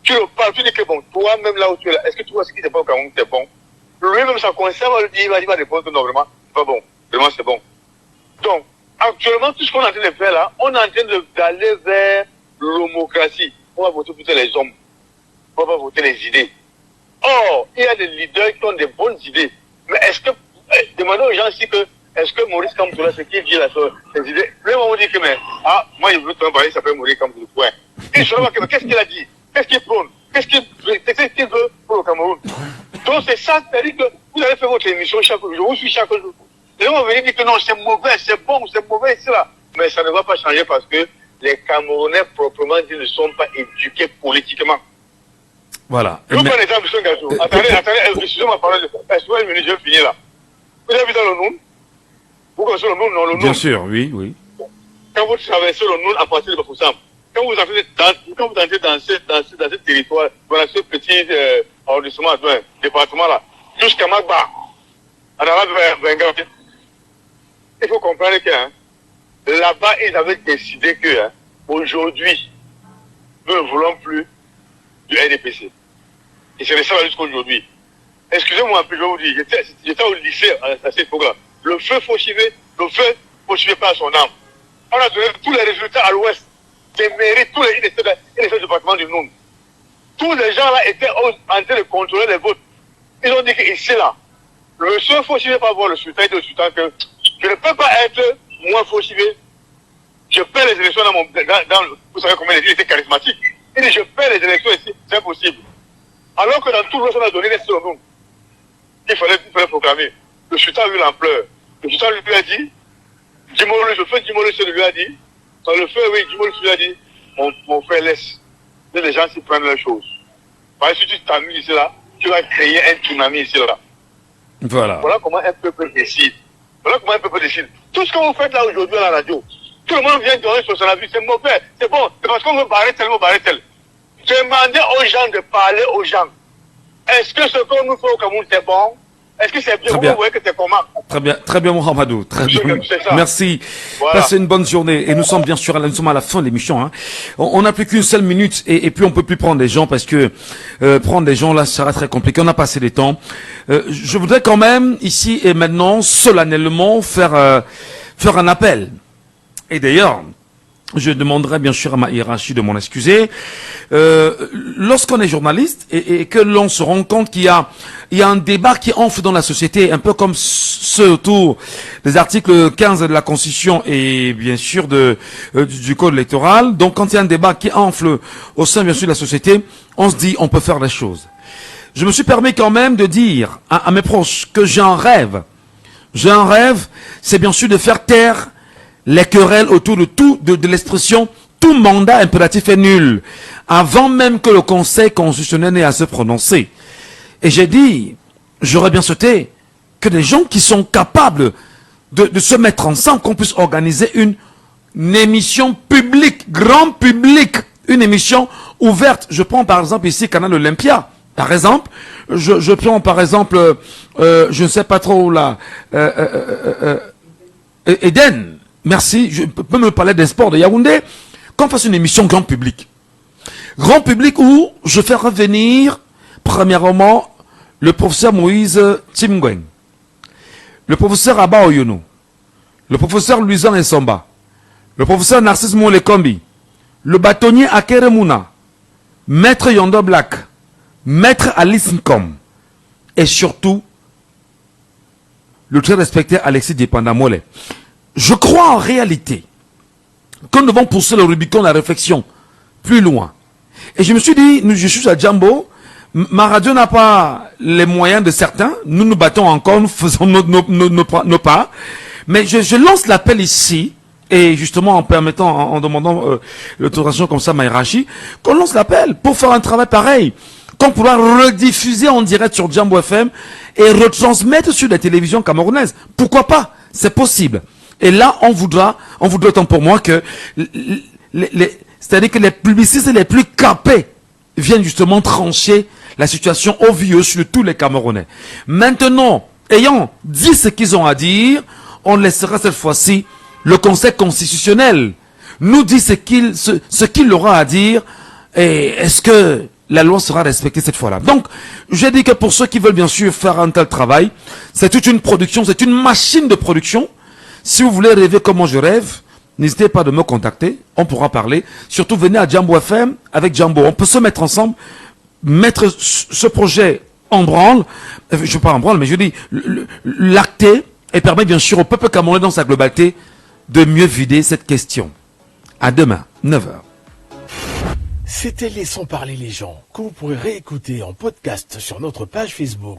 tu le parles, tu dis que bon, toi-même là où tu es là, est-ce que tu vois ce qui n'est pas au Cameroun, c'est bon? Lui-même, sa conscience va lui dire, il va répondre que non, vraiment, c'est pas bon. Vraiment, c'est bon. Donc, actuellement, tout ce qu'on est en train de faire là, on est en train d'aller vers l'homocratie. On va voter plutôt les hommes. On va voter les idées. Or, il y a des leaders qui ont des bonnes idées. Mais est-ce que, demandons aux gens si que, est-ce que Maurice Kamto là, ce qu'il dit là, ces idées, lui, on va dire que, mais, moi, il veut travailler, il s'appelle Maurice Kamto, point. Et je sais pas, qu'est-ce qu'il a dit? Qu'est-ce qu'il prône? Qu'est-ce qu'il veut pour le Cameroun? Donc, c'est ça, c'est-à-dire que vous allez faire votre émission chaque jour, je vous suis chaque jour. Les gens vont venir dire que non, c'est mauvais, c'est bon, c'est mauvais ici là. Mais ça ne va pas changer parce que les Camerounais, proprement dit, ne sont pas éduqués politiquement. Voilà. Je vous prends l'exemple, M. Ngachou. Attendez, excusez-moi, excusez-moi une minute, je vais finir là. Vous avez vu dans le Noun? Vous connaissez le Noun, non, le Noun? Bien sûr, oui. Quand vous traversez le Noun à partir de Bafoussam, quand vous entrez dans ce territoire, dans ce petit arrondissement, département là, jusqu'à Magba, en Arabe, il faut comprendre que là-bas, ils avaient décidé que aujourd'hui, nous ne voulons plus du RDPC. Et c'est ça jusqu'à aujourd'hui. Excusez-moi un peu, je vais vous dire, j'étais au lycée à cette époque-là. Le feu faut chiver pas à son âme. On a donné tous les résultats à l'ouest, des mairies, tous les départements du Noun. tous les gens là étaient en train de contrôler les votes. Ils ont dit qu'ici là, le monsieur Fauchivé va voir le sultan et le sultan que je ne peux pas être moins Fauchivé. Je perds les élections vous savez combien il était charismatique. Il dit je perds les élections ici, c'est impossible. Alors que dans tout le monde, on a donné des surnoms. Il fallait proclamer. Le sultan a eu l'ampleur. Le sultan lui a dit, le feu Jimolo lui a dit, dans le feu, oui, Jimolo lui a dit, mon frère laisse les gens s'y prennent leurs choses. Parce que si tu t'amuses ici là, tu vas créer un tsunami ici là. Voilà. Voilà comment un peuple décide. Voilà comment un peuple décide. Tout ce que vous faites là aujourd'hui à la radio, tout le monde vient donner son avis, c'est mauvais, c'est bon, c'est parce qu'on veut barrer tel. Demandez aux gens de parler aux gens. Est-ce que ce qu'on nous fait au Cameroun c'est bon? Est-ce que c'est bien? Vous voyez que c'est comment? Très bien, Mohamedou. Très bien. Merci. Voilà. Passez une bonne journée. Et nous sommes bien sûr à la fin de l'émission. Hein. On n'a plus qu'une seule minute et puis on peut plus prendre des gens parce que prendre des gens là sera très compliqué. On a passé les temps. Je voudrais quand même ici et maintenant solennellement faire un appel. Et d'ailleurs, je demanderai bien sûr à ma hiérarchie de m'en excuser. Lorsqu'on est journaliste et que l'on se rend compte qu'il y a un débat qui enfle dans la société, un peu comme ceux autour des articles 15 de la Constitution et bien sûr du Code électoral. Donc quand il y a un débat qui enfle au sein bien sûr de la société, on se dit on peut faire des choses. Je me suis permis quand même de dire à mes proches que j'ai un rêve. J'ai un rêve, c'est bien sûr de faire taire les querelles autour de l'expression « tout mandat impératif est nul », avant même que le Conseil constitutionnel n'ait à se prononcer. Et j'ai dit, j'aurais bien souhaité que des gens qui sont capables de se mettre ensemble, qu'on puisse organiser une émission publique, grand public, une émission ouverte. Je prends par exemple ici Canal Olympia, par exemple. Je prends par exemple, je ne sais pas trop là, Eden. Merci, je peux me parler des sports de Yaoundé, qu'on fasse une émission grand public. Grand public où je fais revenir, premièrement, le professeur Moïse Timgwen, le professeur Abba Oyono, le professeur Luisan Ensomba, le professeur Narcisse Moulekombi, le bâtonnier Akere Mouna, maître Yondo Black, maître Alice Nkom, et surtout, le très respecté Alexis Dipandamole. Je crois en réalité que nous devons pousser le Rubicon, la réflexion, plus loin. Et je me suis dit, je suis à Djambo, ma radio n'a pas les moyens de certains, nous nous battons encore, nous faisons nos pas, mais je lance l'appel ici, et justement en demandant l'autorisation comme ça à ma hiérarchie, qu'on lance l'appel pour faire un travail pareil, qu'on pourra rediffuser en direct sur Djambo FM et retransmettre sur les télévisions camerounaises. Pourquoi pas? C'est possible. Et là, on voudra autant pour moi que c'est-à-dire que les publicistes les plus capés viennent justement trancher la situation obvieuse sur tous les Camerounais. Maintenant, ayant dit ce qu'ils ont à dire, on laissera cette fois-ci le Conseil constitutionnel nous dire ce qu'il aura à dire et est-ce que la loi sera respectée cette fois-là. Donc, j'ai dit que pour ceux qui veulent bien sûr faire un tel travail, c'est toute une production, c'est une machine de production. Si vous voulez rêver comme moi je rêve, n'hésitez pas de me contacter, on pourra parler. Surtout, venez à Djambo FM avec Djambo. On peut se mettre ensemble, mettre ce projet en branle, je ne sais pas en branle, mais je dis l'acter et permettre bien sûr au peuple camerounais dans sa globalité de mieux vider cette question. À demain, 9h. C'était Laissons parler les gens, que vous pourrez réécouter en podcast sur notre page Facebook.